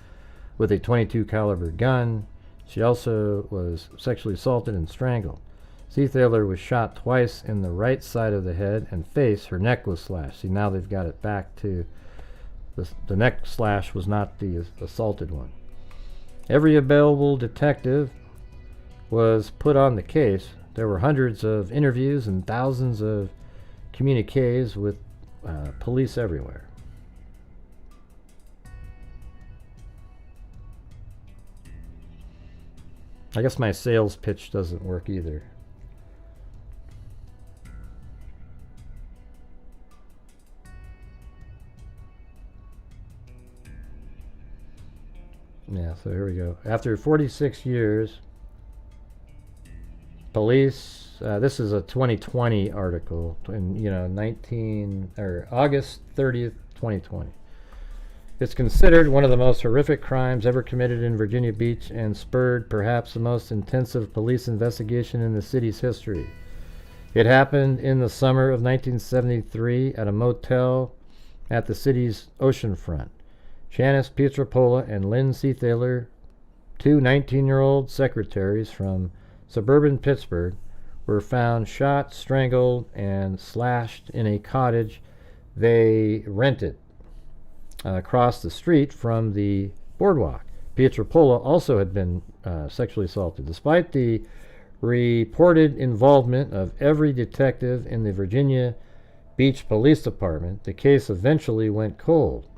with a .22 caliber gun. She also was sexually assaulted and strangled. Seathaler was shot twice in the right side of the head and face. Her neck was slashed. See, now they've got it back to the neck slash was not the assaulted one. Every available detective was put on the case. There were hundreds of interviews and thousands of communiques with police everywhere. I guess my sales pitch doesn't work either. Yeah, so here we go. After 46 years, police, this is a 2020 article, in August 30th, 2020. It's considered one of the most horrific crimes ever committed in Virginia Beach and spurred perhaps the most intensive police investigation in the city's history. It happened in the summer of 1973 at a motel at the city's oceanfront. Janice Pietropola and Lynn Seathaler, 2 19-year-old secretaries from suburban Pittsburgh, were found shot, strangled, and slashed in a cottage they rented across the street from the boardwalk. Pietropola also had been sexually assaulted. Despite the reported involvement of every detective in the Virginia Beach Police Department, the case eventually went cold.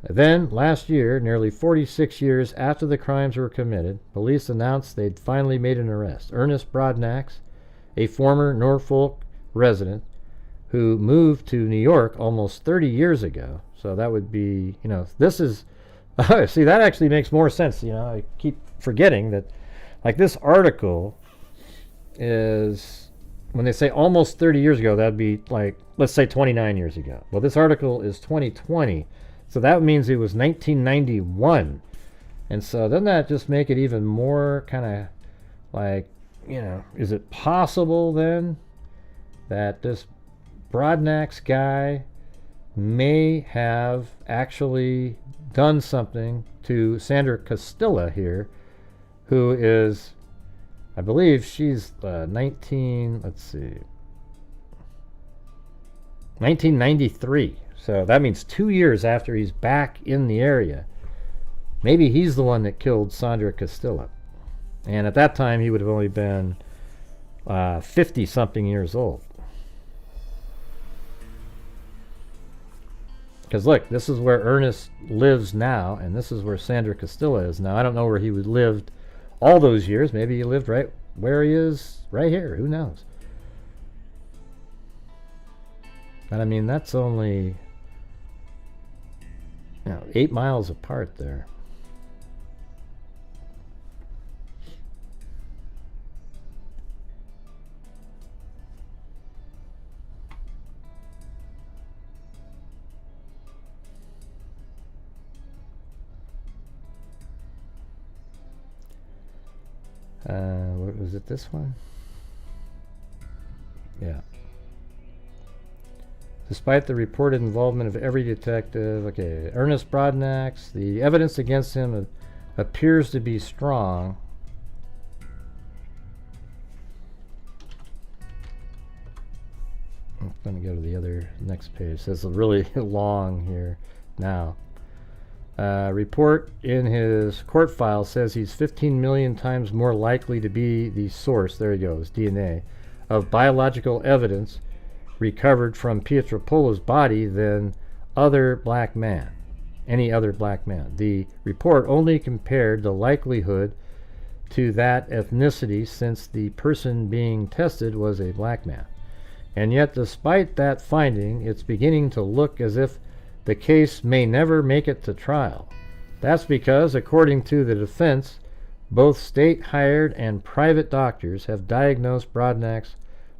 Then, last year, nearly 46 years after the crimes were committed, police announced they'd finally made an arrest. Ernest Broadnax, a former Norfolk resident who moved to New York almost 30 years ago. So that would be, this is, see, that actually makes more sense. I keep forgetting that, like, this article is, when they say almost 30 years ago, that'd be like, let's say 29 years ago. Well, this article is 2020. So that means it was 1991. And so doesn't that just make it even more kind of like, is it possible then that this Broadnax guy may have actually done something to Sandra Castilla here, who is, I believe she's 1993. So that means 2 years after he's back in the area. Maybe he's the one that killed Sandra Castilla. And at that time, he would have only been 50-something years old. Because look, this is where Ernest lives now, and this is where Sandra Castilla is now. I don't know where he would lived all those years. Maybe he lived right where he is right here. Who knows? But I mean, that's only 8 miles apart there. What was it, this one? Yeah. Despite the reported involvement of every detective, okay, Ernest Broadnax, the evidence against him appears to be strong. I'm going to go to the other next page. It's really long here now. Report in his court file says he's 15 million times more likely to be the source, there he goes, DNA, of biological evidence recovered from Pietropoula's body than other black man, any other black man. The report only compared the likelihood to that ethnicity since the person being tested was a black man. And yet, despite that finding, it's beginning to look as if the case may never make it to trial. That's because, according to the defense, both state-hired and private doctors have diagnosed Broadnax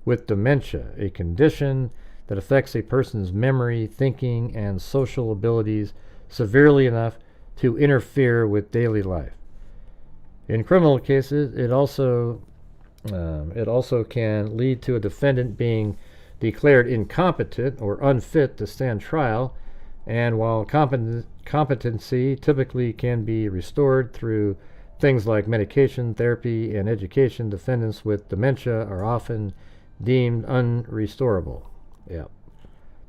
with dementia, a condition that affects a person's memory, thinking, and social abilities severely enough to interfere with daily life. In criminal cases, it also can lead to a defendant being declared incompetent or unfit to stand trial, and while competency typically can be restored through things like medication, therapy, and education, defendants with dementia are often deemed unrestorable. Yeah.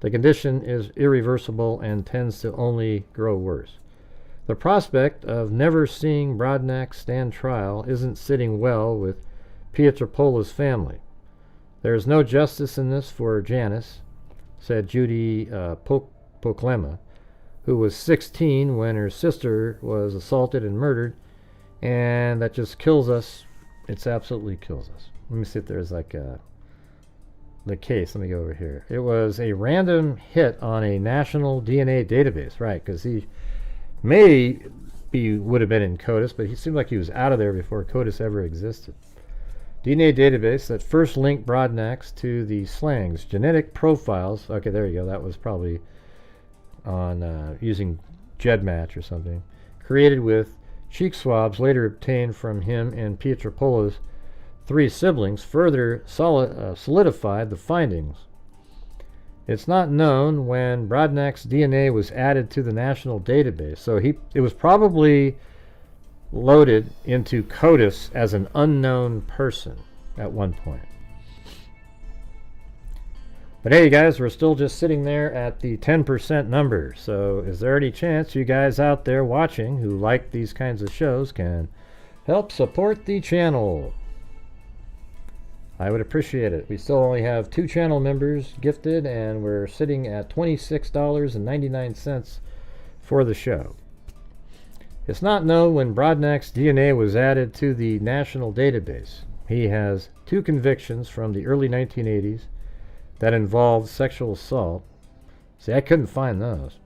The condition is irreversible and tends to only grow worse. The prospect of never seeing Broadnax stand trial isn't sitting well with Pietropoula's family. There is no justice in this for Janice, said Judy Poklema, who was 16 when her sister was assaulted and murdered, and that just kills us. It's absolutely kills us. Let me see if there's like the case. Let me go over here. It was a random hit on a national DNA database, right? Because he would have been in CODIS, but he seemed like he was out of there before CODIS ever existed. DNA database that first linked Broadnax to the slangs, genetic profiles. Okay, there you go. That was probably on using GEDmatch or something. Created with cheek swabs later obtained from him and Pietropoula's 3 siblings further solidified the findings. It's not known when Broadnax's DNA was added to the national database, so it was probably loaded into CODIS as an unknown person at one point. But hey, guys, we're still just sitting there at the 10% number. So is there any chance you guys out there watching who like these kinds of shows can help support the channel? I would appreciate it. We still only have 2 channel members gifted, and we're sitting at $26.99 for the show. It's not known when Broadnax's DNA was added to the national database. He has 2 convictions from the early 1980s that involved sexual assault. See, I couldn't find those.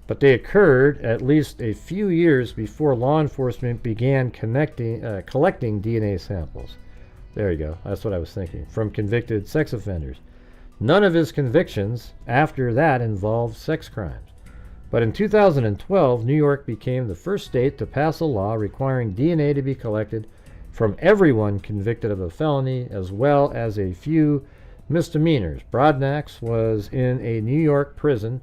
But they occurred at least a few years before law enforcement began collecting DNA samples. There you go. That's what I was thinking. From convicted sex offenders. None of his convictions after that involved sex crimes. But in 2012, New York became the first state to pass a law requiring DNA to be collected from everyone convicted of a felony, as well as a few misdemeanors. Broadnax was in a New York prison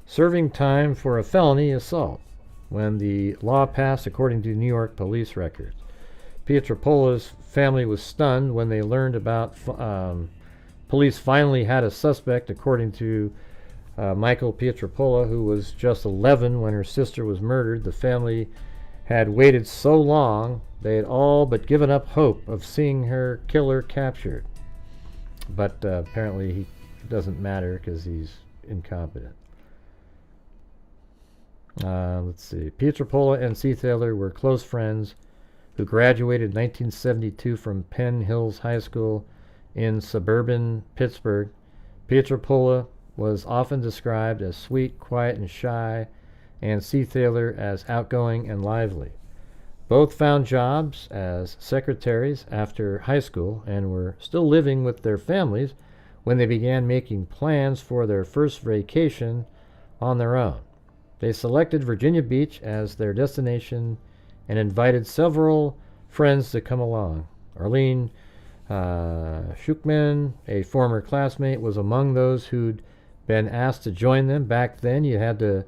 serving time for a felony assault when the law passed, according to New York police records. Pietropoula's family was stunned when they learned about police finally had a suspect, according to Michael Pietropola, who was just 11 when her sister was murdered. The family had waited so long they had all but given up hope of seeing her killer captured. But apparently it doesn't matter because he's incompetent. Let's see. Pietropola and Seathaler were close friends who graduated in 1972 from Penn Hills High School in suburban Pittsburgh. Pietropola was often described as sweet, quiet, and shy, and Seathaler as outgoing and lively. Both found jobs as secretaries after high school and were still living with their families when they began making plans for their first vacation on their own. They selected Virginia Beach as their destination and invited several friends to come along. Arlene Schuchman, a former classmate, was among those who'd been asked to join them. Back then, you had to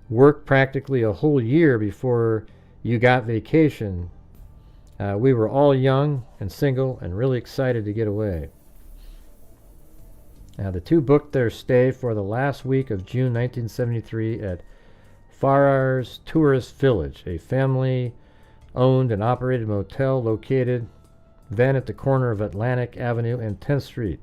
work practically a whole year before you got vacation. We were all young and single and really excited to get away. Now, the two booked their stay for the last week of June 1973 at Farrar's Tourist Village, a family-owned and operated motel located then at the corner of Atlantic Avenue and 10th Street.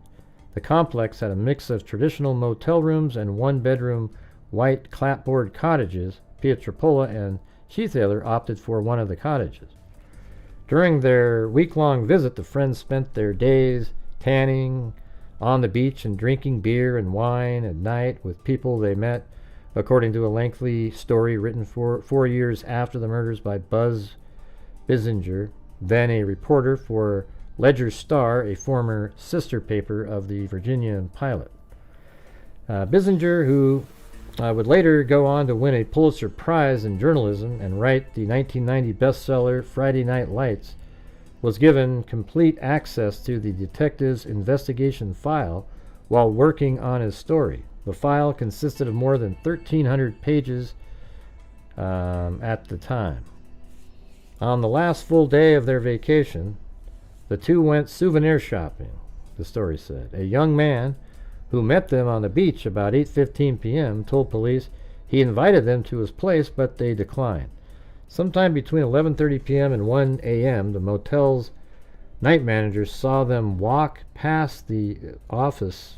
The complex had a mix of traditional motel rooms and one-bedroom white clapboard cottages. Pietropola and Seathaler opted for one of the cottages. During their week-long visit, the friends spent their days tanning on the beach and drinking beer and wine at night with people they met, according to a lengthy story written 4 years after the murders by Buzz Bissinger, then a reporter for Ledger Star, a former sister paper of the Virginia Pilot. Bissinger, who would later go on to win a Pulitzer Prize in journalism and write the 1990 bestseller Friday Night Lights, was given complete access to the detective's investigation file while working on his story. The file consisted of more than 1,300 pages at the time. On the last full day of their vacation, the two went souvenir shopping, the story said. A young man who met them on the beach about 8:15 p.m. told police he invited them to his place, but they declined. Sometime between 11:30 p.m. and 1 a.m., the motel's night manager saw them walk past the office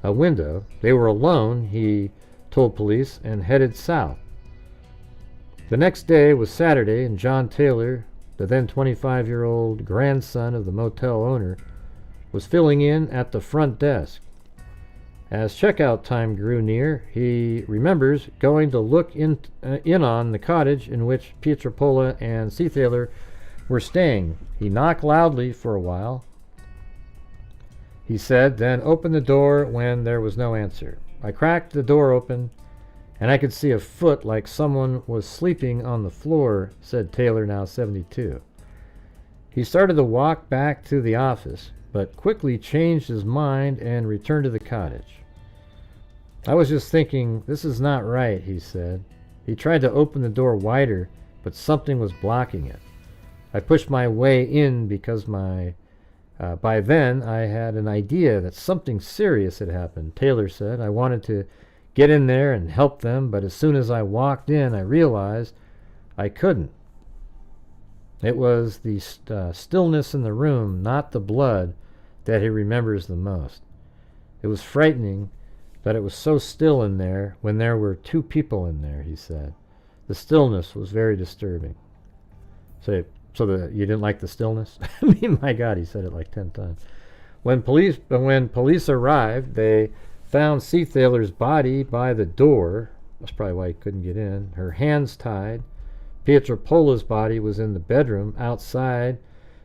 window. They were alone, he told police, and headed south. The next day was Saturday, and John Taylor, the then 25-year-old grandson of the motel owner, was filling in at the front desk. As checkout time grew near, he remembers going to look in on the cottage in which Pietropola and Seathaler were staying. He knocked loudly for a while, he said, then opened the door when there was no answer. I cracked the door open, and I could see a foot like someone was sleeping on the floor, said Taylor, now 72. He started to walk back to the office, but quickly changed his mind and returned to the cottage. I was just thinking, this is not right, he said. He tried to open the door wider, but something was blocking it. I pushed my way in because by then I had an idea that something serious had happened, Taylor said. I wanted to get in there and help them, but as soon as I walked in, I realized I couldn't. It was the stillness in the room, not the blood, that he remembers the most. It was frightening that it was so still in there when there were two people in there, he said. The stillness was very disturbing. So you didn't like the stillness? I mean, my God, he said it like 10 times. When police arrived, they found Seathaler's body by the door. That's probably why he couldn't get in. Her hands tied. Pietropola's body was in the bedroom. Outside,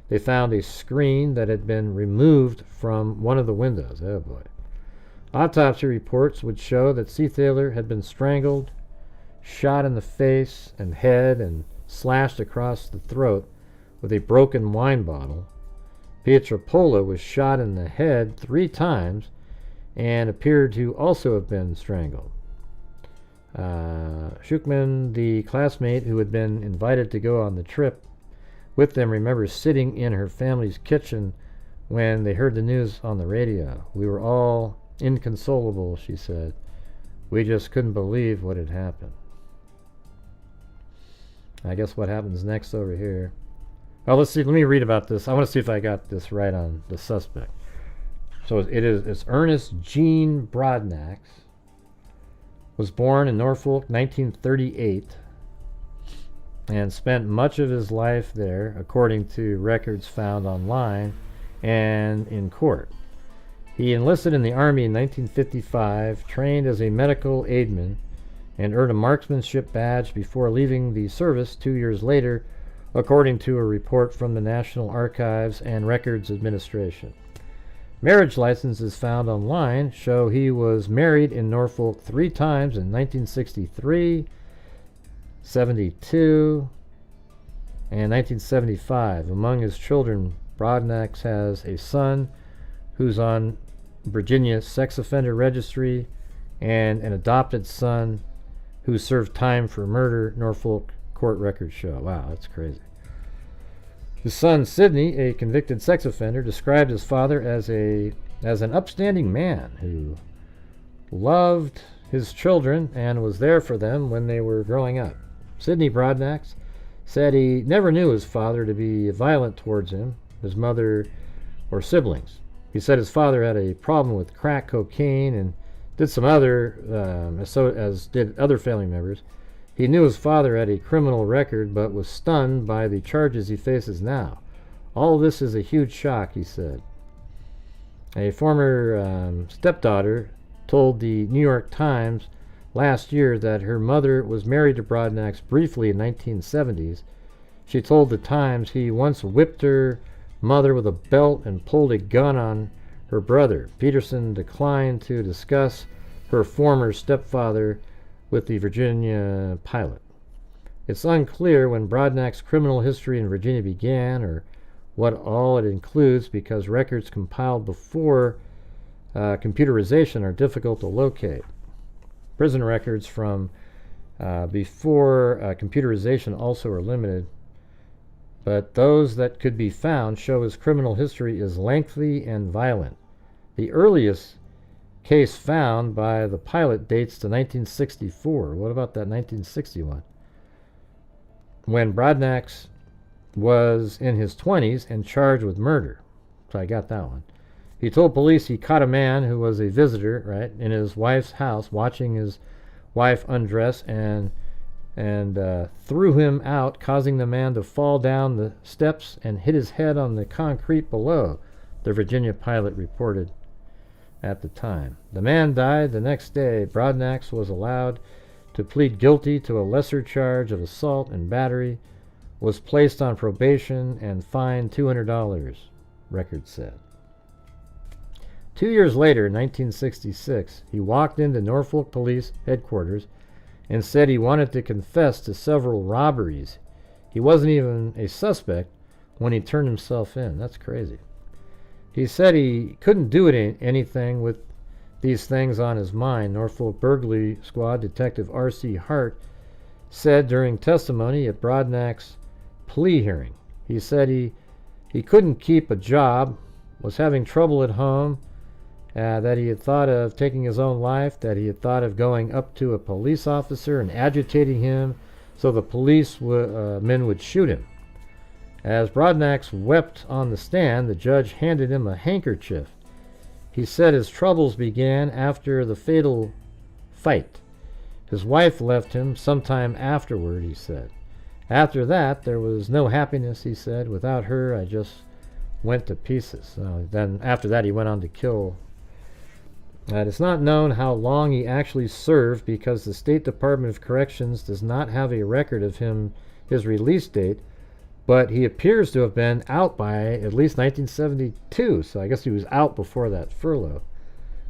they found a screen that had been removed from one of the windows. Oh, boy. Autopsy reports would show that Seathaler had been strangled, shot in the face and head, and slashed across the throat with a broken wine bottle. Pietropola was shot in the head 3 times and appeared to also have been strangled. Schuchman, the classmate who had been invited to go on the trip with them, remembers sitting in her family's kitchen when they heard the news on the radio. We were all inconsolable, she said. We just couldn't believe what had happened. I guess what happens next over here. Oh, let's see. Let me read about this. I want to see if I got this right on the suspect. So it's Ernest Jean Broadnax. Was born in Norfolk, 1938, and spent much of his life there, according to records found online and in court. He enlisted in the Army in 1955, trained as a medical aidman, and earned a marksmanship badge before leaving the service 2 years later, according to a report from the National Archives and Records Administration. Marriage licenses found online show he was married in Norfolk 3 times in 1963, 72, and 1975. Among his children, Broadnax has a son who's on Virginia sex offender registry and an adopted son who served time for murder, Norfolk court records show. Wow, that's crazy. His son, Sidney, a convicted sex offender, described his father as an upstanding man who loved his children and was there for them when they were growing up. Sidney Broadnax said he never knew his father to be violent towards him, his mother, or siblings. He said his father had a problem with crack cocaine and did some other, as did other family members. He knew his father had a criminal record, but was stunned by the charges he faces now. All this is a huge shock, he said. A former stepdaughter told the New York Times last year that her mother was married to Broadnax briefly in 1970s. She told the Times he once whipped her mother with a belt and pulled a gun on her brother. Peterson declined to discuss her former stepfather with the Virginia pilot. It's unclear when Broadnax's criminal history in Virginia began or what all it includes because records compiled before computerization are difficult to locate. Prison records from before computerization also are limited, but those that could be found show his criminal history is lengthy and violent. The earliest case found by the pilot dates to 1964. What about that 1961? When Broadnax was in his 20s and charged with murder. So I got that one. He told police he caught a man who was a visitor, right, in his wife's house, watching his wife undress and threw him out, causing the man to fall down the steps and hit his head on the concrete below, the Virginia pilot reported at the time. The man died the next day. Broadnax was allowed to plead guilty to a lesser charge of assault and battery, was placed on probation, and fined $200, records said. 2 years later, in 1966, he walked into Norfolk Police headquarters and said he wanted to confess to several robberies. He wasn't even a suspect when he turned himself in. That's crazy. He said he couldn't do anything with these things on his mind. Norfolk Burglary Squad Detective R.C. Hart said during testimony at Broadnax's plea hearing. He said he couldn't keep a job, was having trouble at home, that he had thought of taking his own life, that he had thought of going up to a police officer and agitating him so the policemen would shoot him. As Broadnax wept on the stand, the judge handed him a handkerchief. He said his troubles began after the fatal fight. His wife left him sometime afterward, he said. After that, there was no happiness, he said. Without her, I just went to pieces. Then after that, he went on to kill. It's not known how long he actually served because the State Department of Corrections does not have a record of his release date, but he appears to have been out by at least 1972, so I guess he was out before that furlough,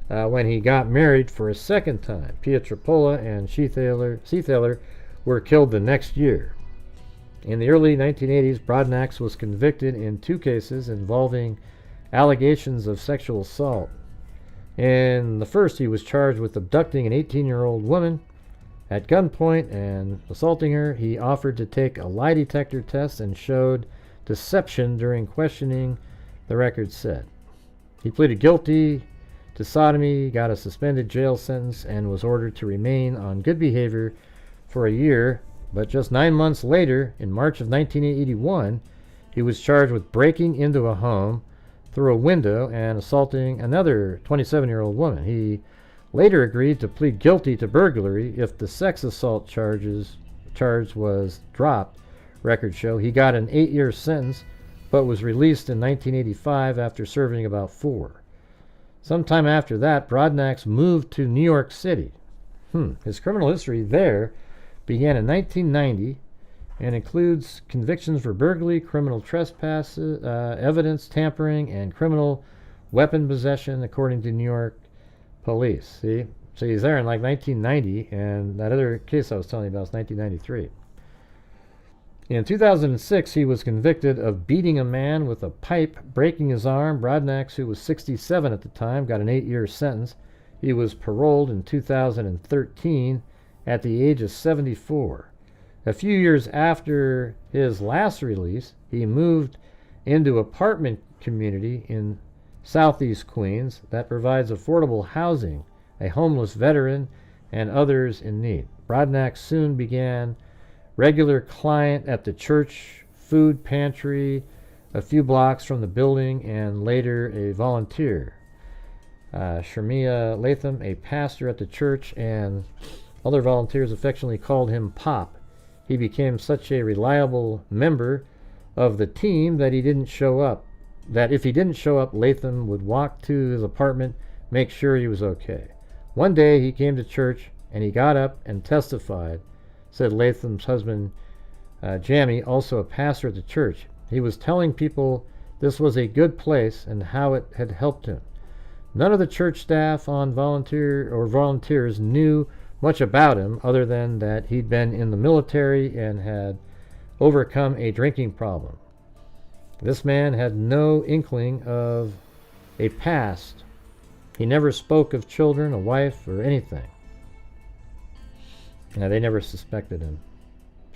when he got married for a second time. Pietropola and Seathaler were killed the next year. In the early 1980s, Broadnax was convicted in 2 cases involving allegations of sexual assault. In the first, he was charged with abducting an 18-year-old woman at gunpoint and assaulting her. He offered to take a lie detector test and showed deception during questioning, the record said. He pleaded guilty to sodomy, got a suspended jail sentence, and was ordered to remain on good behavior for a year. But just 9 months later, in March of 1981, he was charged with breaking into a home through a window and assaulting another 27-year-old woman. He later agreed to plead guilty to burglary if the sex assault charge was dropped, records show. He got an 8-year sentence, but was released in 1985 after serving about 4. Sometime after that, Brodnax moved to New York City. His criminal history there began in 1990 and includes convictions for burglary, criminal trespass, evidence tampering, and criminal weapon possession, according to New York police. See? So he's there in like 1990, and that other case I was telling you about is 1993. In 2006, he was convicted of beating a man with a pipe, breaking his arm. Brodnax, who was 67 at the time, got an 8-year sentence. He was paroled in 2013 at the age of 74. A few years after his last release, he moved into an apartment community in Southeast Queens that provides affordable housing, a homeless veteran, and others in need. Brodnax soon began regular client at the church food pantry a few blocks from the building, and later a volunteer. Shermia Latham, a pastor at the church, and other volunteers affectionately called him Pop. He became such a reliable member of the team that if he didn't show up, Latham would walk to his apartment, make sure he was okay. One day he came to church and he got up and testified, said Latham's husband, Jamie, also a pastor at the church. He was telling people this was a good place and how it had helped him. None of the church staff volunteers knew much about him other than that he'd been in the military and had overcome a drinking problem. This man had no inkling of a past. He never spoke of children, a wife, or anything. Now, they never suspected him.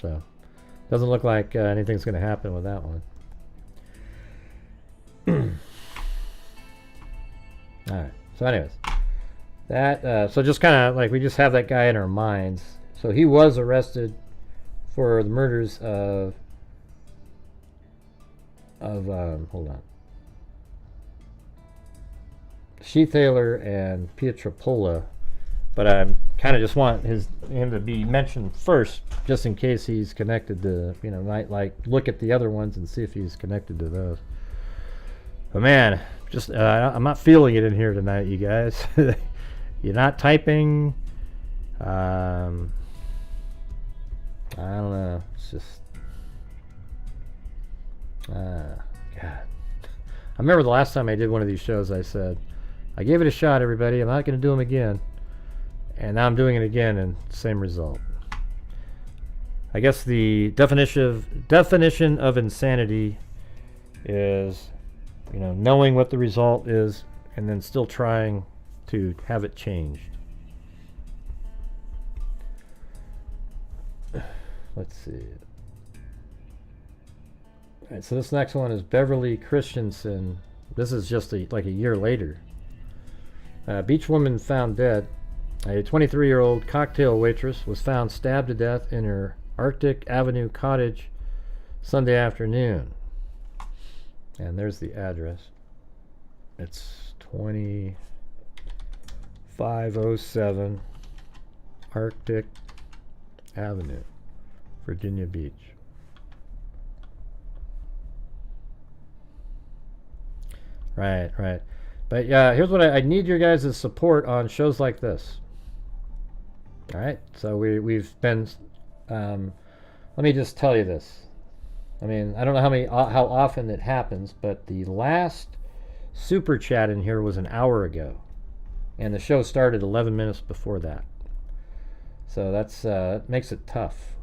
So, doesn't look like anything's going to happen with that one. Alright, so anyways. So just kind of like we just have that guy in our minds. So he was arrested for the murders of hold on, Sheathaler and Pietropola, but I kind of just want him to be mentioned first, just in case he's connected to, might like look at the other ones and see if he's connected to those. But man, just I'm not feeling it in here tonight, you guys. You're not typing. I don't know. It's just, God. I remember the last time I did one of these shows, I said, I gave it a shot, everybody. I'm not going to do them again. And now I'm doing it again, and same result. I guess the definition of insanity is, knowing what the result is and then still trying to have it changed. Let's see. All right, so this next one is Beverly Christensen. This is just like a year later. Beach woman found dead. A 23-year-old cocktail waitress was found stabbed to death in her Arctic Avenue cottage Sunday afternoon. And there's the address. It's 2507 Arctic Avenue, Virginia Beach. Right. But yeah, here's what I need your guys' support on shows like this. All right, so we've been. Let me just tell you this. I mean, I don't know how often it happens, but the last super chat in here was an hour ago, and the show started 11 minutes before that. So that's makes it tough.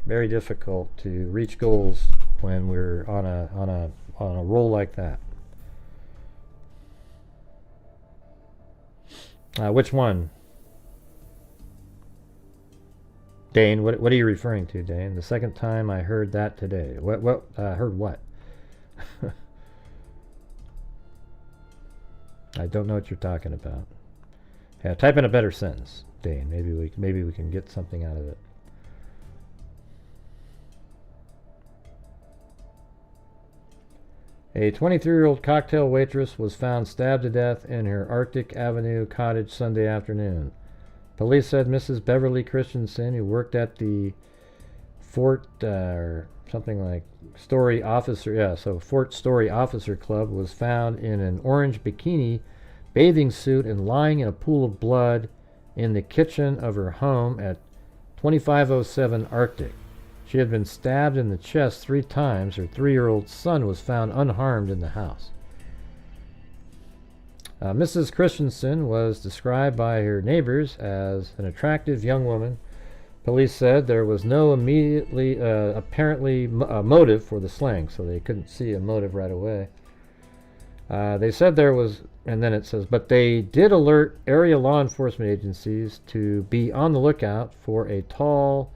Very difficult to reach goals when we're on a roll like that. Which one? Dane, what are you referring to, Dane? The second time I heard that today. What heard what? I don't know what you're talking about. Yeah, type in a better sentence, Dane. Maybe we can get something out of it. A 23-year-old cocktail waitress was found stabbed to death in her Arctic Avenue cottage Sunday afternoon. Police said Mrs. Beverly Christensen, who worked at the Fort Story Officer Club, was found in an orange bikini, bathing suit, and lying in a pool of blood in the kitchen of her home at 2507 Arctic. She had been stabbed in the chest 3 times. Her 3-year-old son was found unharmed in the house. Mrs. Christensen was described by her neighbors as an attractive young woman. Police said there was no apparently motive for the slaying, so they couldn't see a motive right away. They said there was, and then it says, but they did alert area law enforcement agencies to be on the lookout for a tall,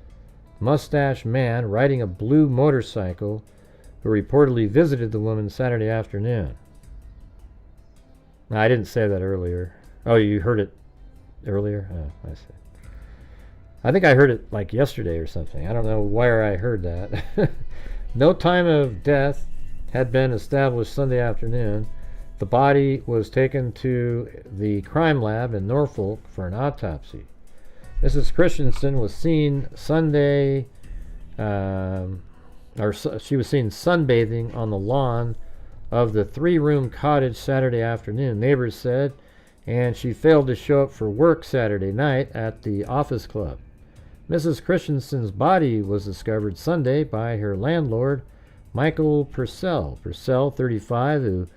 mustached man riding a blue motorcycle who reportedly visited the woman Saturday afternoon. Now, I didn't say that earlier. Oh, you heard it earlier? Oh, I see. I think I heard it like yesterday or something. I don't know where I heard that. No time of death had been established Sunday afternoon. The body was taken to the crime lab in Norfolk for an autopsy. Mrs. Christensen was seen she was seen sunbathing on the lawn of the 3-room cottage Saturday afternoon, neighbors said, and she failed to show up for work Saturday night at the office club. Mrs. Christensen's body was discovered Sunday by her landlord, Michael Purcell, 35, who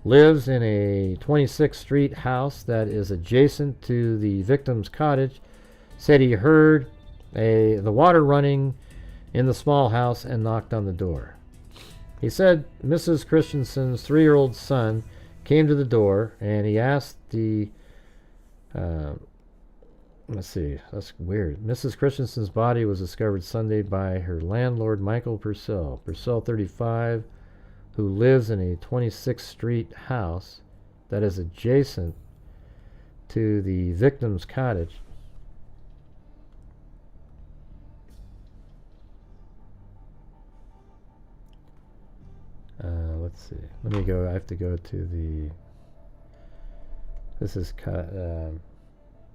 lives in a 26th Street house that is adjacent to the victim's cottage, said he heard the water running in the small house and knocked on the door. He said Mrs. Christensen's 3-year-old son came to the door and he asked the let's see, that's weird. Mrs. Christensen's body was discovered Sunday by her landlord, Michael Purcell, 35, who lives in a 26th Street house that is adjacent to the victim's cottage. Let's see. Let me go. I have to go to the. This is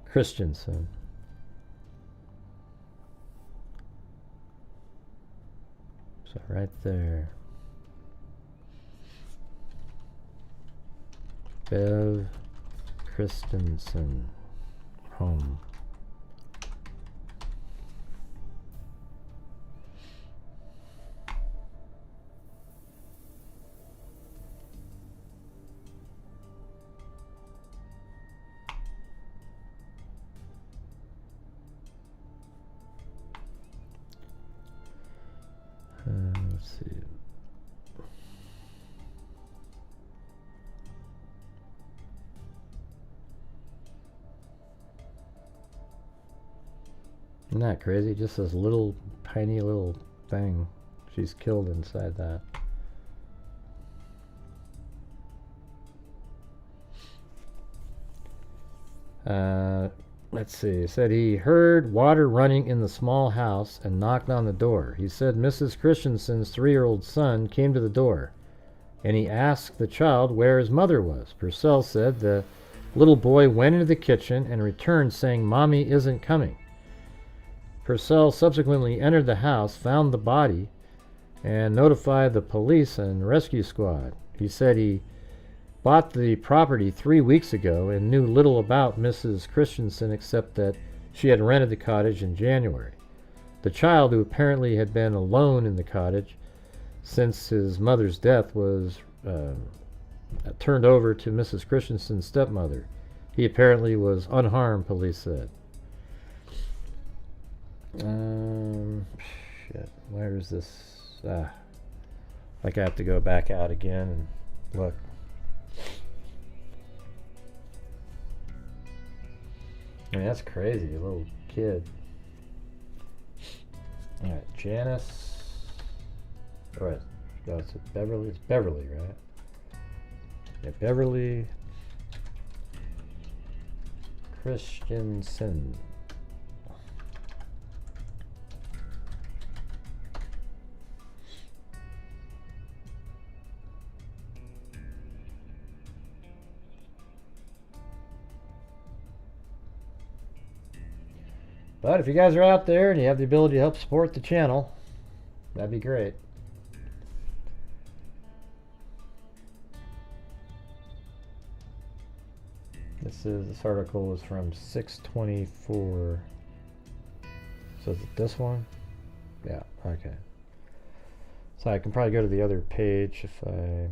Christensen. So right there. Bev Christensen home. Let's see. Isn't that crazy? Just this little, tiny little thing. She's killed inside that. Let's see. He said he heard water running in the small house and knocked on the door. He said Mrs. Christensen's 3-year-old son came to the door and he asked the child where his mother was. Purcell said the little boy went into the kitchen and returned saying, "Mommy isn't coming." Purcell subsequently entered the house, found the body, and notified the police and rescue squad. He said he bought the property 3 weeks ago and knew little about Mrs. Christensen except that she had rented the cottage in January. The child, who apparently had been alone in the cottage since his mother's death, was turned over to Mrs. Christensen's stepmother. He apparently was unharmed, police said. Shit, where is this? Like I have to go back out again and look. I mean, that's crazy, a little kid. Alright, Janice. Alright, no, it's Beverly. It's Beverly, right? Yeah, Beverly Christensen. But if you guys are out there and you have the ability to help support the channel, that'd be great. This article was from 6/24. So is it this one? Yeah, okay. So I can probably go to the other page if I...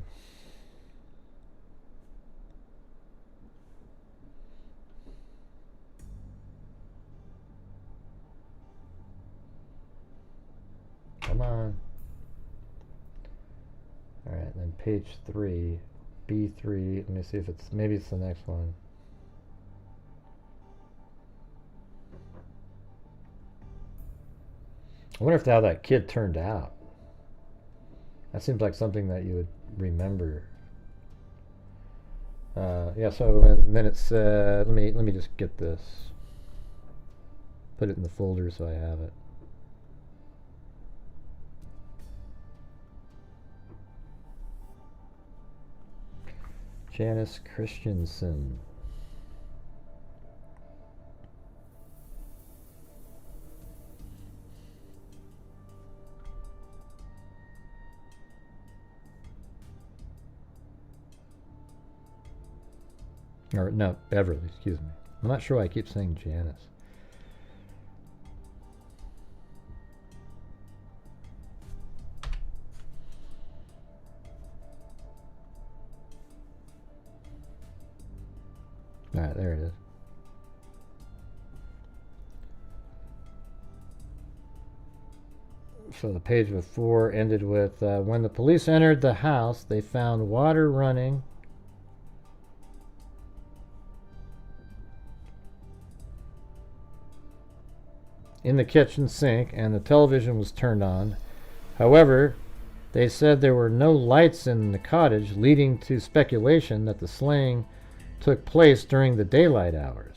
Come on. Alright, then page 3, B3. Let me see if it's, maybe it's the next one. I wonder if how that kid turned out. That seems like something that you would remember. Yeah, so and then it's let me just get this. Put it in the folder so I have it. Janice Christensen. Or no, Beverly, excuse me. I'm not sure why I keep saying Janice. Alright, there it is. So the page before ended with, when the police entered the house, they found water running in the kitchen sink and the television was turned on. However, they said there were no lights in the cottage, leading to speculation that the slaying took place during the daylight hours.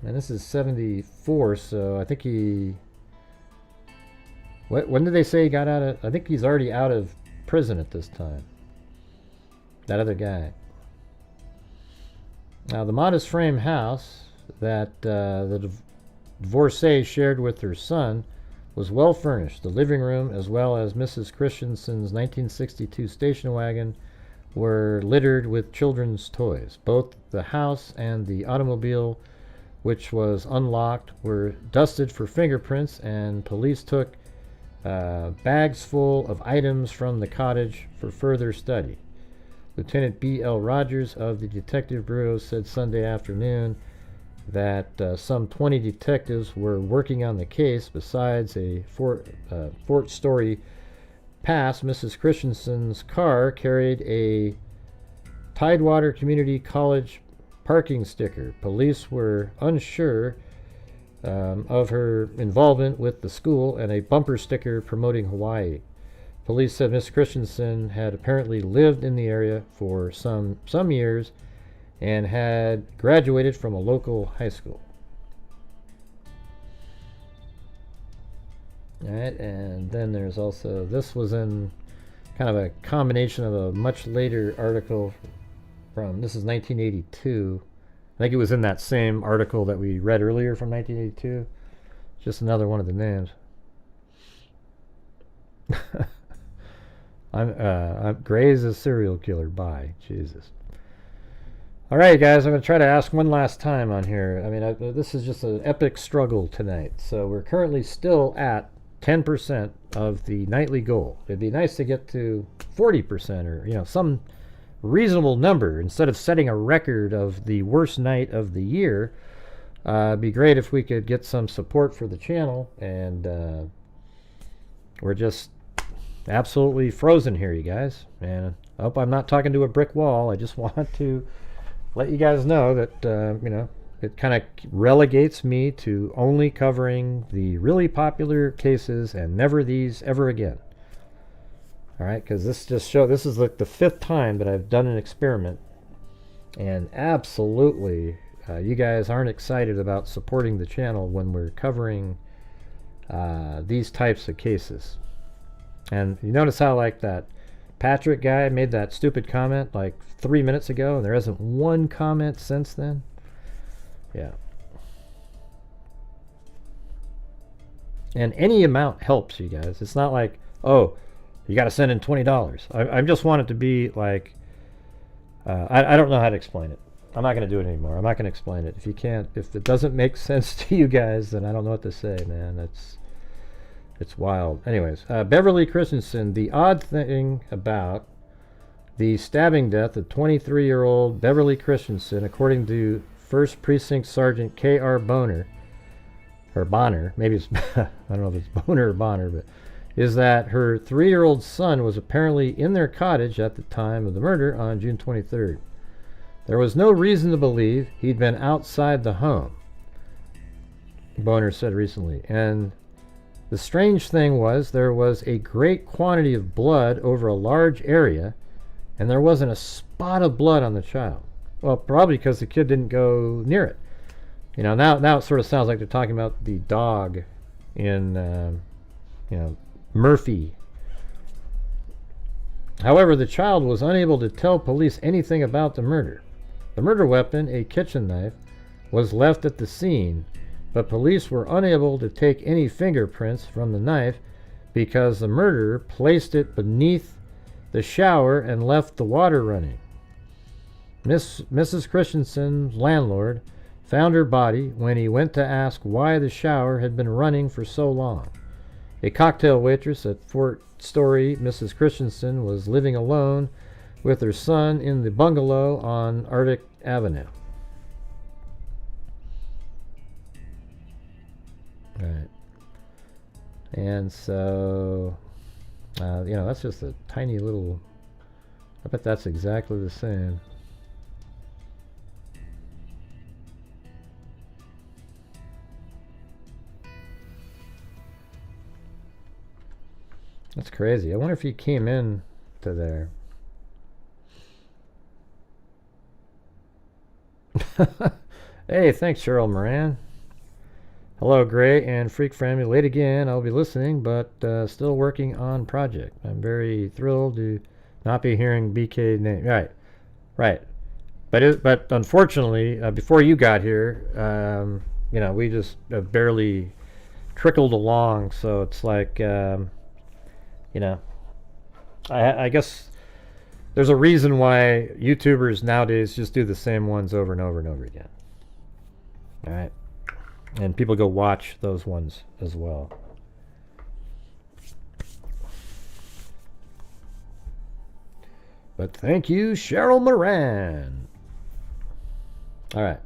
And this is 74, so I think he... when did they say he got out of... I think he's already out of prison at this time. That other guy. Now, the modest frame house that the divorcee shared with her son was well furnished. The living room, as well as Mrs. Christensen's 1962 station wagon, were littered with children's toys. Both the house and the automobile, which was unlocked, were dusted for fingerprints, and police took bags full of items from the cottage for further study. Lieutenant B.L. Rogers of the Detective Bureau said Sunday afternoon that some 20 detectives were working on the case. Besides a Fort Story pass, Mrs. Christensen's car carried a Tidewater Community College parking sticker. Police were unsure of her involvement with the school, and a bumper sticker promoting Hawaii. Police said Miss Christensen had apparently lived in the area for some years and had graduated from a local high school. All right, and then there's also, this was in kind of a combination of a much later article from, this is 1982. I think it was in that same article that we read earlier from 1982. Just another one of the names. I'm Gray's a serial killer. Bye. Jesus. All right, guys, I'm going to try to ask one last time on here. I mean, this is just an epic struggle tonight. So we're currently still at 10% of the nightly goal. It'd be nice to get to 40% or, you know, some reasonable number instead of setting a record of the worst night of the year. It'd be great if we could get some support for the channel, and we're just absolutely frozen here, you guys. And I hope I'm not talking to a brick wall. I just want to let you guys know that, you know, it kind of relegates me to only covering the really popular cases and never these ever again. All right, because this just shows, this is like the 5th time that I've done an experiment And absolutely, you guys aren't excited about supporting the channel when we're covering these types of cases. And you notice how, like, that Patrick guy made that stupid comment like 3 minutes ago, and there hasn't one comment since then? Yeah. And any amount helps, you guys. It's not like, oh, you got to send in $20. I just want it to be like, I don't know how to explain it. I'm not going to do it anymore. I'm not going to explain it. If it doesn't make sense to you guys, then I don't know what to say, man. It's wild. Anyways, Beverly Christensen, the odd thing about the stabbing death of 23-year-old Beverly Christensen, according to 1st Precinct Sergeant K.R. Bonner, or Bonner, maybe it's, I don't know if it's Bonner or Bonner, but is that her 3-year-old son was apparently in their cottage at the time of the murder on June 23rd. There was no reason to believe he'd been outside the home, Bonner said recently. And the strange thing was there was a great quantity of blood over a large area, and there wasn't a spot of blood on the child. Well, probably because the kid didn't go near it. You know, now it sort of sounds like they're talking about the dog in, Murphy. However, the child was unable to tell police anything about the murder. The murder weapon, a kitchen knife, was left at the scene, but police were unable to take any fingerprints from the knife because the murderer placed it beneath the shower and left the water running. Mrs. Christensen's landlord found her body when he went to ask why the shower had been running for so long. A cocktail waitress at Fort Story, Mrs. Christensen was living alone with her son in the bungalow on Arctic Avenue. Right. And so, that's just a tiny little, I bet that's exactly the same. That's crazy. I wonder if he came in to there. Hey, thanks, Cheryl Moran. Hello, Gray and Freak family. Late again. I'll be listening, but still working on project. I'm very thrilled to not be hearing BK name. Right. But unfortunately, before you got here, we just barely trickled along. So it's like, I guess there's a reason why YouTubers nowadays just do the same ones over and over and over again. All right. And people go watch those ones as well. But thank you, Cheryl Moran. All right.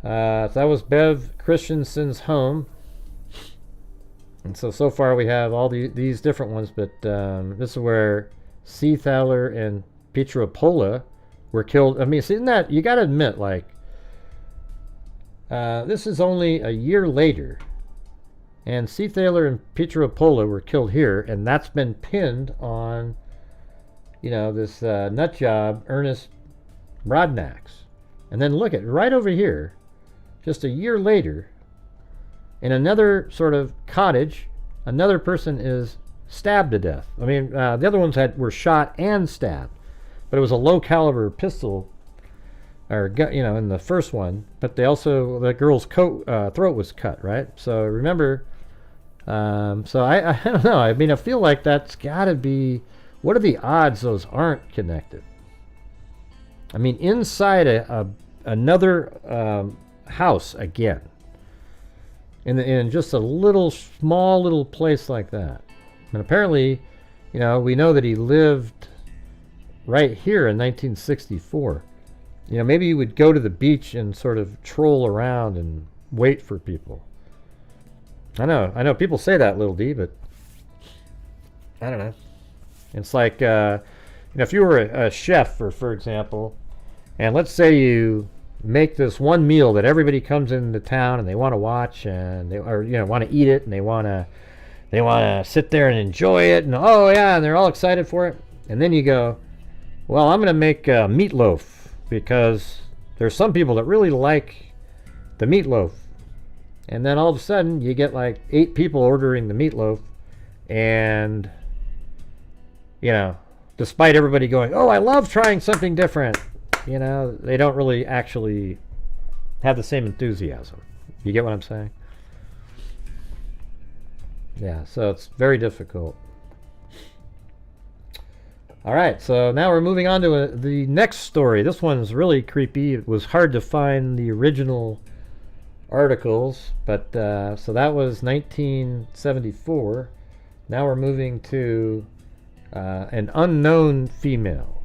So that was Bev Christensen's home. And so far we have all these different ones, but this is where C. Thaler and Petra Pola were killed. I mean, isn't that, you got to admit, like, this is only a year later, and C. Thaler and Petra Pola were killed here, and that's been pinned on, this nut job, Ernest Rodnax. And then look at right over here, just a year later, in another sort of cottage, another person is stabbed to death. I mean, the other ones were shot and stabbed, but it was a low caliber pistol, or in the first one. But the girl's throat was cut, right? So remember, so I don't know. I mean, I feel like that's got to be. What are the odds those aren't connected? I mean, inside another house again. In just a small little place like that. And apparently, we know that he lived right here in 1964. Maybe he would go to the beach and sort of troll around and wait for people. I know people say that, Little D, but I don't know. It's like, if you were a chef, for example, and let's say you make this one meal that everybody comes into town and they want to watch, and they want to eat it, and they want to sit there and enjoy it, and and they're all excited for it. And then you go, well, I'm going to make meatloaf because there's some people that really like the meatloaf. And then all of a sudden, you get like 8 people ordering the meatloaf. And, you know, despite everybody going, oh, I love trying something different, you know, they don't really actually have the same enthusiasm. You get what I'm saying? Yeah, so it's very difficult. All right, so now we're moving on to the next story. This one's really creepy. It was hard to find the original articles, but so that was 1974. Now we're moving to an unknown female.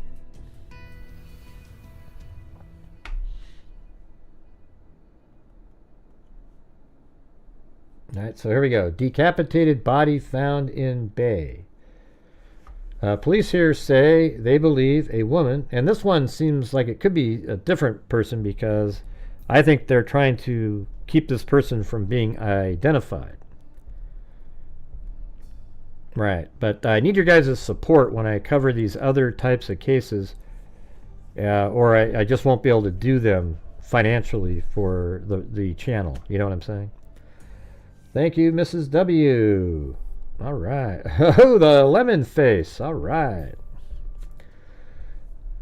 All right, so here we go. Decapitated body found in Bay. Police here say they believe a woman, and this one seems like it could be a different person because I think they're trying to keep this person from being identified. Right, but I need your guys' support when I cover these other types of cases, or I just won't be able to do them financially for the channel. You know what I'm saying? Thank you, Mrs. W. All right. Oh, the lemon face. All right.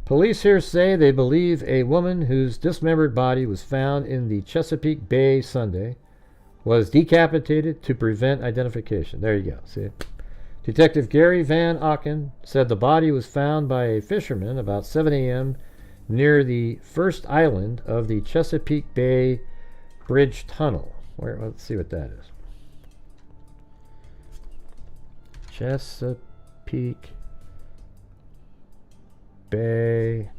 Police here say they believe a woman whose dismembered body was found in the Chesapeake Bay Sunday was decapitated to prevent identification. There you go. See? Detective Gary Van Auken said the body was found by a fisherman about 7 a.m. near the first island of the Chesapeake Bay Bridge Tunnel. Let's see what that is. Chesapeake Bay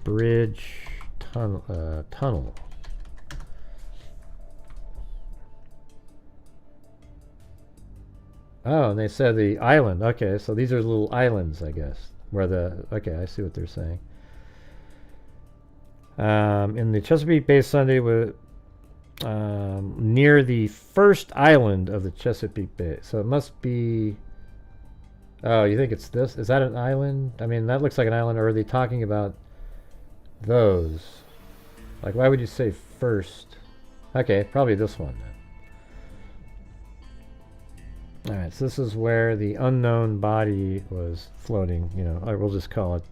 Bridge Tunnel. Oh, and they said the island. Okay, so these are little islands, I guess. Okay, I see what they're saying. In the Chesapeake Bay Sunday, near the first island of the Chesapeake Bay. So it must be... Oh, you think it's this? Is that an island? I mean, that looks like an island. Or are they talking about those? Like, why would you say first? Okay, probably this one then. Alright, so this is where the unknown body was floating. You know, or we'll just call it...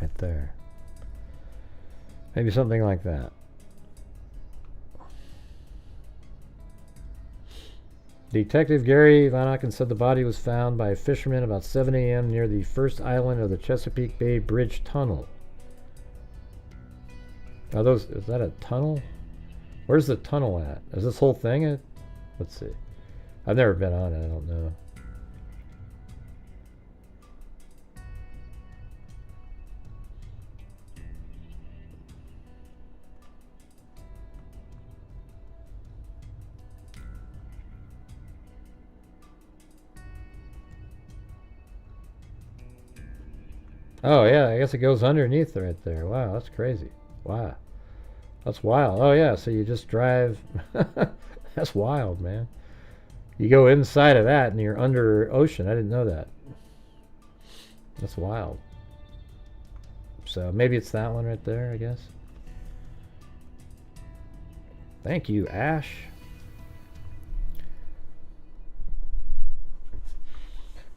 right there. Maybe something like that. Detective Gary Van Auken said the body was found by a fisherman about 7 a.m. near the first island of the Chesapeake Bay Bridge Tunnel. Is that a tunnel? Where's the tunnel at? Is this whole thing at? Let's see. I've never been on it, I don't know. Oh, yeah, I guess it goes underneath right there. Wow, that's crazy. Wow. That's wild. Oh, yeah, so you just drive. That's wild, man. You go inside of that and you're under ocean. I didn't know that. That's wild. So maybe it's that one right there, I guess. Thank you, Ash.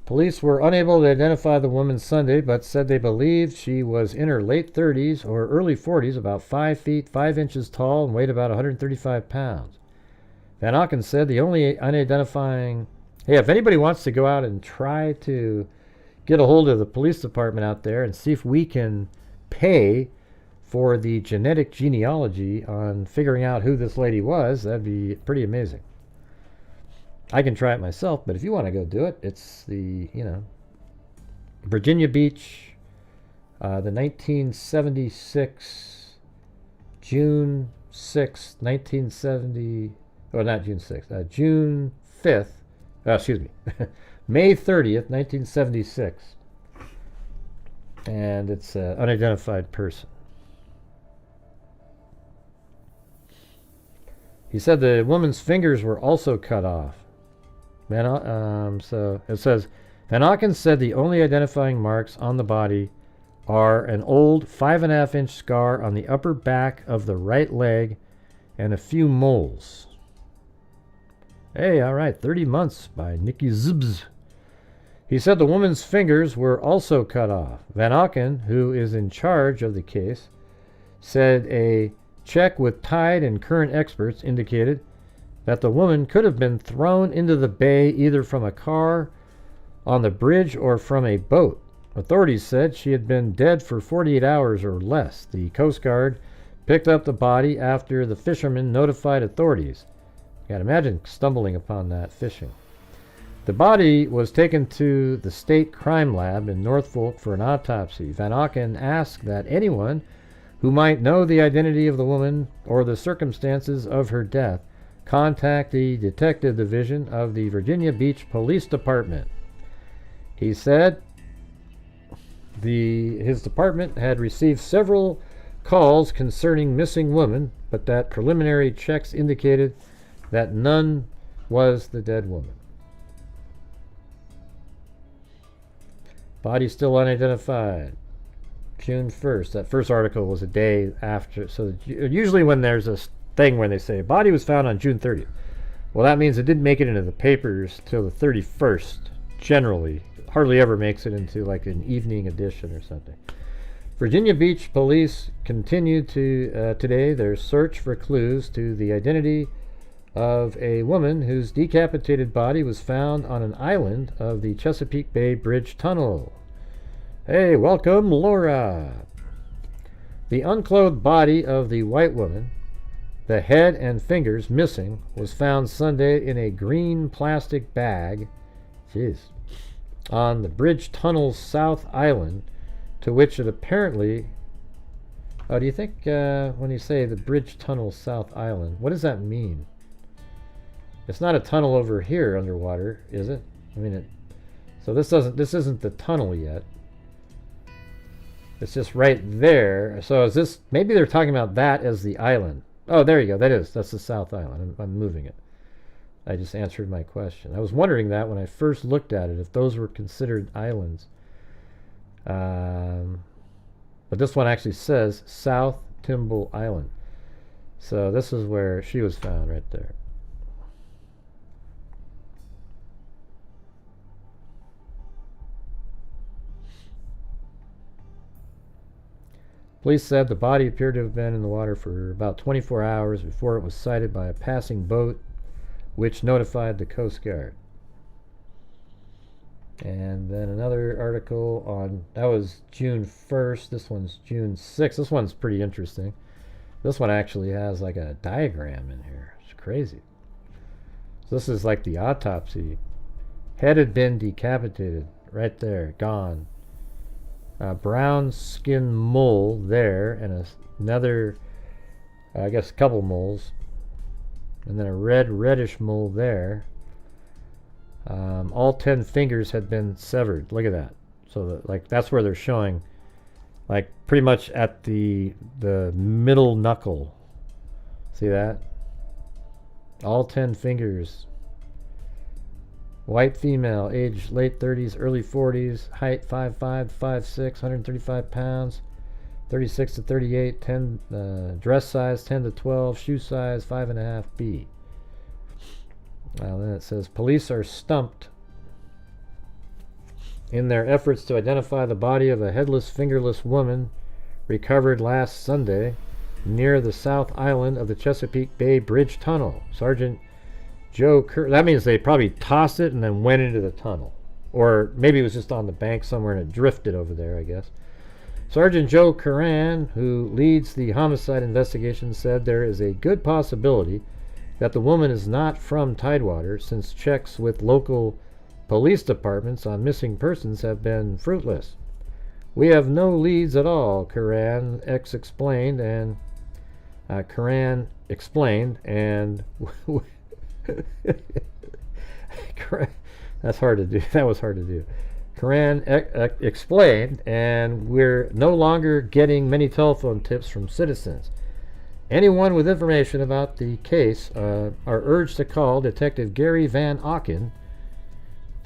Police were unable to identify the woman Sunday, but said they believed she was in her late 30s or early 40s, about 5 feet 5 inches tall, and weighed about 135 pounds. Van Auken said the only unidentifying... Hey, if anybody wants to go out and try to get a hold of the police department out there and see if we can pay for the genetic genealogy on figuring out who this lady was, that'd be pretty amazing. I can try it myself, but if you want to go do it, it's the, Virginia Beach, the 1976, June 6th, 1970, or not June 6th, June 5th, excuse me, May 30th, 1976. And it's an unidentified person. He said the woman's fingers were also cut off. So it says, Van Auken said the only identifying marks on the body are an old 5.5-inch scar on the upper back of the right leg and a few moles. Hey, all right, 30 Months by Nikki Zibs. He said the woman's fingers were also cut off. Van Auken, who is in charge of the case, said a check with Tide and current experts indicated that the woman could have been thrown into the bay either from a car on the bridge or from a boat. Authorities said she had been dead for 48 hours or less. The Coast Guard picked up the body after the fishermen notified authorities. You gotta imagine stumbling upon that fishing. The body was taken to the state crime lab in Norfolk for an autopsy. Van Auken asked that anyone who might know the identity of the woman or the circumstances of her death contact the Detective Division of the Virginia Beach Police Department. He said his department had received several calls concerning missing women, but that preliminary checks indicated that none was the dead woman. Body still unidentified. June 1st. That first article was a day after. So usually when there's a thing where they say body was found on June 30th, well, that means it didn't make it into the papers till the 31st. Generally, hardly ever makes it into like an evening edition or something. Virginia Beach police continued to today their search for clues to the identity of a woman whose decapitated body was found on an island of the Chesapeake Bay Bridge Tunnel. Hey, welcome, Laura. The unclothed body of the white woman, the head and fingers missing, was found Sunday in a green plastic bag, on the Bridge Tunnel's South Island, to which it apparently... Oh, do you think when you say the Bridge Tunnel South Island, what does that mean? It's not a tunnel over here underwater, is it? I mean, so this isn't the tunnel yet. It's just right there. So is this, maybe they're talking about that as the island. Oh, there you go. That's the South Island. I'm moving it. I just answered my question. I was wondering that when I first looked at it, if those were considered islands. But this one actually says South Timble Island. So this is where she was found, right there. Police said the body appeared to have been in the water for about 24 hours before it was sighted by a passing boat, which notified the Coast Guard. And then another article on, that was June 1st. This one's June 6th. This one's pretty interesting. This one actually has like a diagram in here. It's crazy. So this is like the autopsy. Head had been decapitated. Right there. Gone. Brown skin mole there, and another, I guess, a couple moles, and then a reddish mole there. All 10 fingers had been severed. Look at that. So that's where they're showing, like pretty much at the middle knuckle. See that? All 10 fingers. White female, age late 30s, early 40s, height 5'5", 5'6", 135 pounds, 36 to 38, 10 dress size 10 to 12, shoe size 5.5 B. Then it says police are stumped in their efforts to identify the body of a headless, fingerless woman recovered last Sunday near the South Island of the Chesapeake Bay Bridge Tunnel. Sergeant Joe that means they probably tossed it and then went into the tunnel. Or maybe it was just on the bank somewhere and it drifted over there, I guess. Sergeant Joe Curran, who leads the homicide investigation, said there is a good possibility that the woman is not from Tidewater, since checks with local police departments on missing persons have been fruitless. We have no leads at all, Curran explained, and that's hard to do. That was hard to do. Karan explained, and we're no longer getting many telephone tips from citizens. Anyone with information about the case are urged to call Detective Gary Van Auken.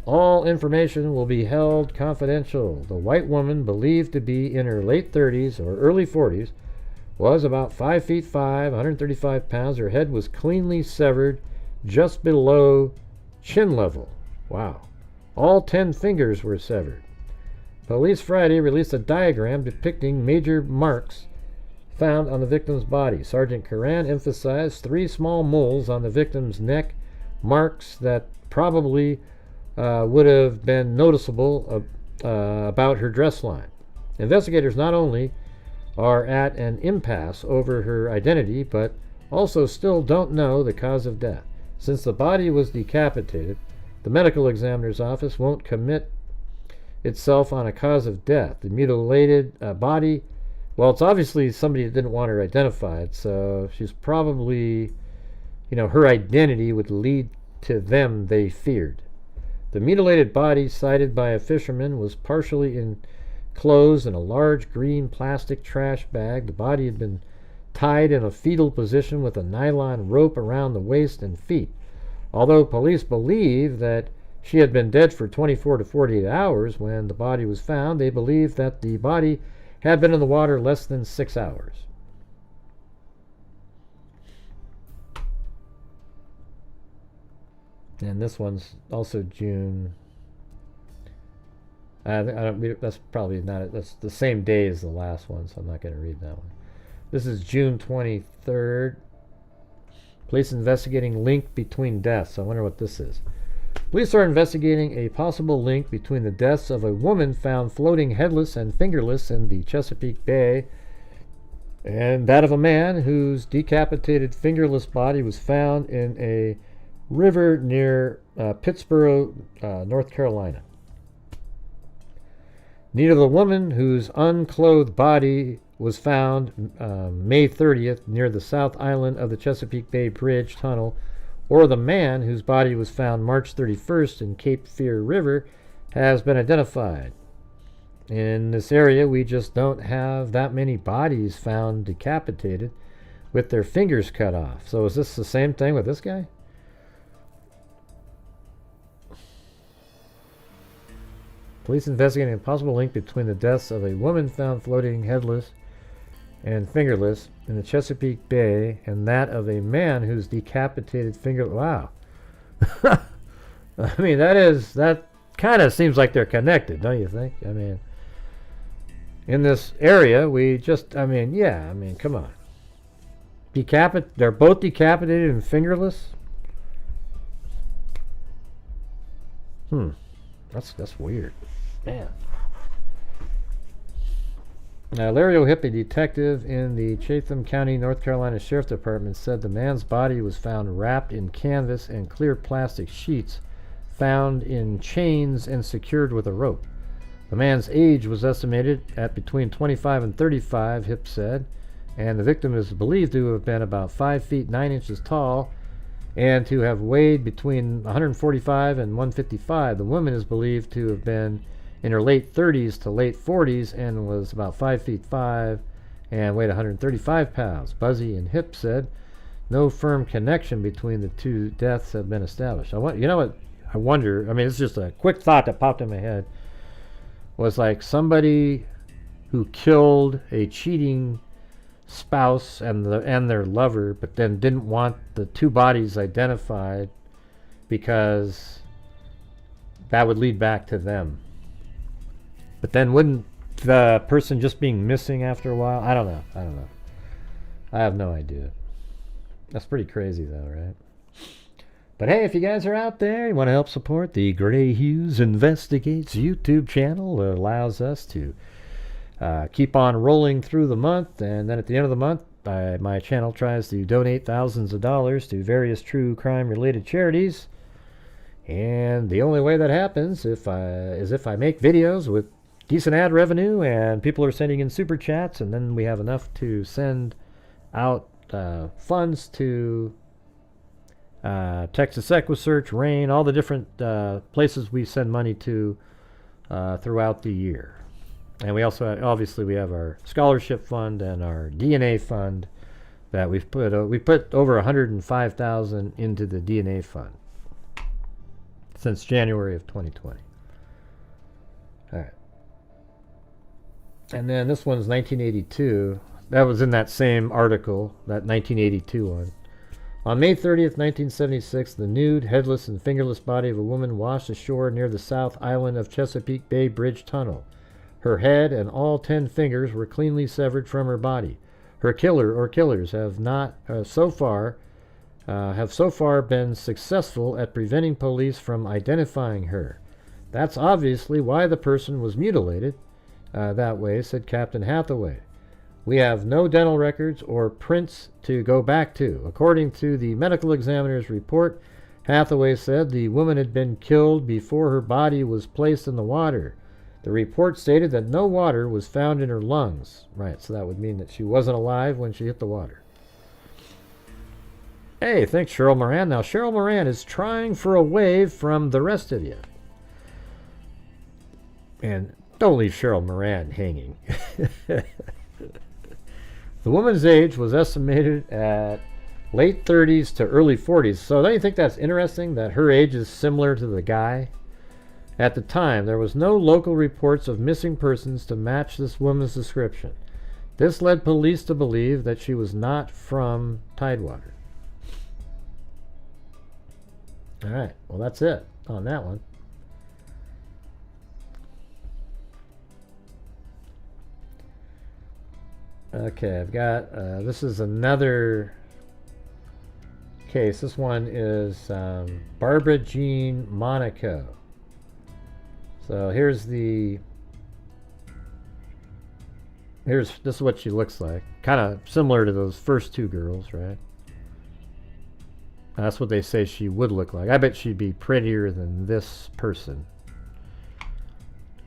All information will be held confidential. The white woman, believed to be in her late 30s or early 40s, was about 5 feet 5, 135 pounds. Her head was cleanly severed just below chin level. Wow. All 10 fingers were severed. Police Friday released a diagram depicting major marks found on the victim's body. Sergeant Karan emphasized 3 small moles on the victim's neck, marks that probably would have been noticeable about her dress line. Investigators not only are at an impasse over her identity, but also still don't know the cause of death. Since the body was decapitated, the medical examiner's office won't commit itself on a cause of death. The mutilated body, well, it's obviously somebody that didn't want her identified, so she's probably, her identity would lead to them they feared. The mutilated body, sighted by a fisherman, was partially enclosed in a large green plastic trash bag. The body had been tied in a fetal position with a nylon rope around the waist and feet. Although police believe that she had been dead for 24 to 48 hours when the body was found, they believe that the body had been in the water less than 6 hours. And this one's also June. That's probably not. That's the same day as the last one, so I'm not going to read that one. This is June 23rd. Police investigating link between deaths. I wonder what this is. Police are investigating a possible link between the deaths of a woman found floating headless and fingerless in the Chesapeake Bay and that of a man whose decapitated fingerless body was found in a river near Pittsboro, North Carolina. Neither the woman whose unclothed body was found May 30th near the south island of the Chesapeake Bay Bridge Tunnel, or the man whose body was found March 31st in Cape Fear River has been identified. In this area, we just don't have that many bodies found decapitated with their fingers cut off. So is this the same thing with this guy? Police investigating a possible link between the deaths of a woman found floating headless and fingerless in the Chesapeake Bay and that of a man whose decapitated finger. Wow. I mean, that kind of seems like they're connected, don't you think? I mean, in this area, we just, come on. They're both decapitated and fingerless? That's weird. Man. Larry O'Hippie, detective in the Chatham County, North Carolina Sheriff's Department, said the man's body was found wrapped in canvas and clear plastic sheets found in chains and secured with a rope. The man's age was estimated at between 25 and 35, Hipp said, and the victim is believed to have been about 5 feet 9 inches tall and to have weighed between 145 and 155. The woman is believed to have been in her late 30s to late 40s and was about 5 feet 5 and weighed 135 pounds. Buzzy and Hipp said no firm connection between the two deaths have been established. I wonder, it's just a quick thought that popped in my head, was like somebody who killed a cheating spouse and their lover, but then didn't want the two bodies identified because that would lead back to them. But then wouldn't the person just being missing after a while? I don't know. I have no idea. That's pretty crazy though, right? But hey, if you guys are out there, you want to help support the Gray Hughes Investigates YouTube channel, it allows us to keep on rolling through the month, and then at the end of the month, my channel tries to donate thousands of dollars to various true crime-related charities. And the only way that happens is if I make videos with decent ad revenue and people are sending in super chats, and then we have enough to send out funds to Texas Equisearch, RAIN, all the different places we send money to throughout the year. And we also, obviously, we have our scholarship fund and our DNA fund that we put over 105,000 into the DNA fund since January of 2020. All right. And then this one's 1982. That was in that same article, that 1982 one. On May 30th, 1976, the nude, headless, and fingerless body of a woman washed ashore near the South Island of Chesapeake Bay Bridge Tunnel. Her head and all 10 fingers were cleanly severed from her body. Her killer or killers have so far been successful at preventing police from identifying her. That's obviously why the person was mutilated that way, said Captain Hathaway. We have no dental records or prints to go back to. According to the medical examiner's report, Hathaway said the woman had been killed before her body was placed in the water. The report stated that no water was found in her lungs. Right, so that would mean that she wasn't alive when she hit the water. Hey, thanks, Cheryl Moran. Now, Cheryl Moran is trying for a wave from the rest of you. And don't leave Cheryl Moran hanging. The woman's age was estimated at late 30s to early 40s. So don't you think that's interesting that her age is similar to the guy? At the time, there was no local reports of missing persons to match this woman's description. This led police to believe that she was not from Tidewater. All right, well, that's it on that one. Okay, I've got, this is another case. This one is Barbara Jean Monaco. So this is what she looks like. Kind of similar to those first two girls, right? That's what they say she would look like. I bet she'd be prettier than this person.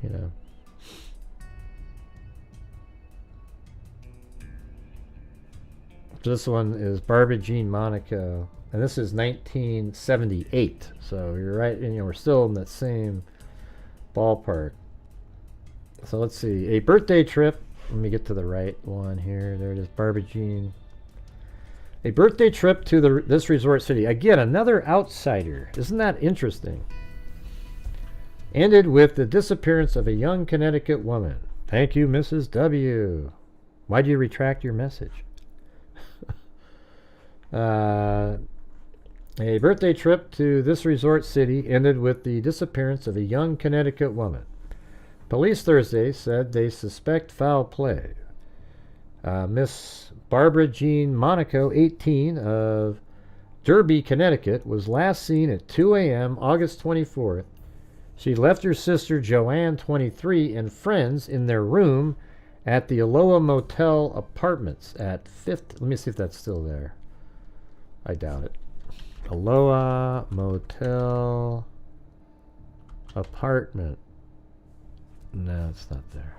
You know. So this one is Barbara Jean Monaco, and this is 1978. So you're right, and we're still in that same ballpark. So let's see, a birthday trip. Let me get to the right one here. There it is, Barbara Jean. A birthday trip to this resort city. Again, another outsider. Isn't that interesting? Ended with the disappearance of a young Connecticut woman. Thank you, Mrs. W. Why do you retract your message? A birthday trip to this resort city ended with the disappearance of a young Connecticut woman. Police Thursday said they suspect foul play. Miss Barbara Jean Monaco, 18, of Derby, Connecticut, was last seen at 2 a.m. August 24th. She left her sister Joanne, 23, and friends in their room at the Aloha Motel Apartments at 5th. Let me see if that's still there. I doubt it. Aloha Motel Apartment. No, it's not there.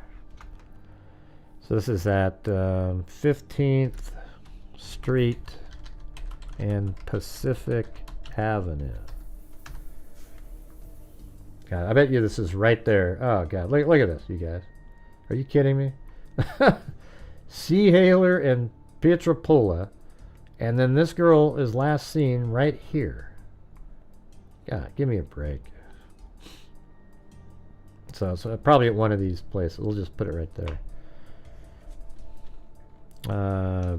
So this is at 15th Street and Pacific Avenue. God, I bet you this is right there. Oh, God. Look at this, you guys. Are you kidding me? Seahaler and Pietropola. And then this girl is last seen right here. God, give me a break. So probably at one of these places. We'll just put it right there.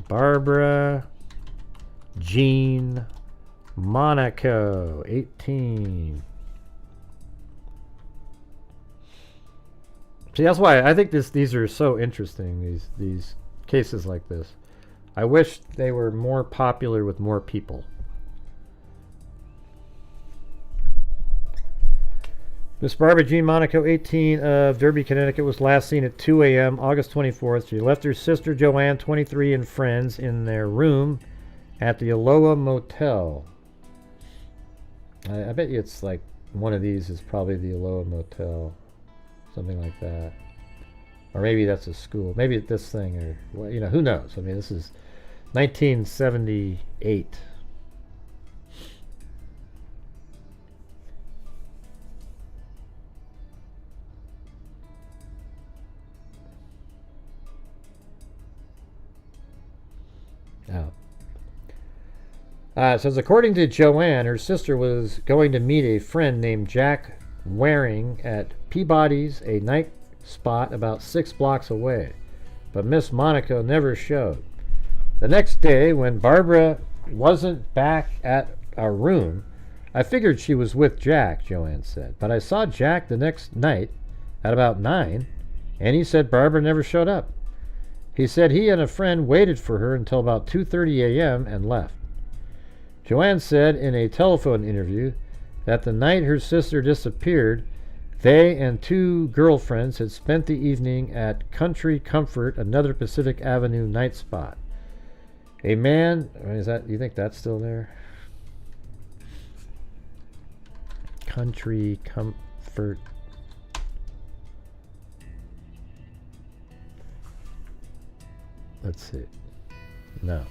Barbara Jean Monaco, 18. See, that's why I think these are so interesting, these cases like this. I wish they were more popular with more people. Miss Barbara Jean Monaco, 18, of Derby, Connecticut, was last seen at 2 a.m. August 24th. She left her sister Joanne, 23, and friends in their room at the Aloha Motel. I bet you it's like one of these is probably the Aloha Motel. Something like that. Or maybe that's a school. Maybe this thing, or, well, who knows? I mean, this is 1978. Oh. It says, according to Joanne, her sister was going to meet a friend named Jack Waring at Peabody's, a night spot about 6 blocks away. But Miss Monaco never showed. The next day, when Barbara wasn't back at our room, I figured she was with Jack, Joanne said. But I saw Jack the next night at about 9, and he said Barbara never showed up. He said he and a friend waited for her until about 2:30 a.m. and left. Joanne said in a telephone interview that the night her sister disappeared, they and 2 girlfriends had spent the evening at Country Comfort, another Pacific Avenue night spot. A man, you think that's still there? Country Comfort. Let's see. No.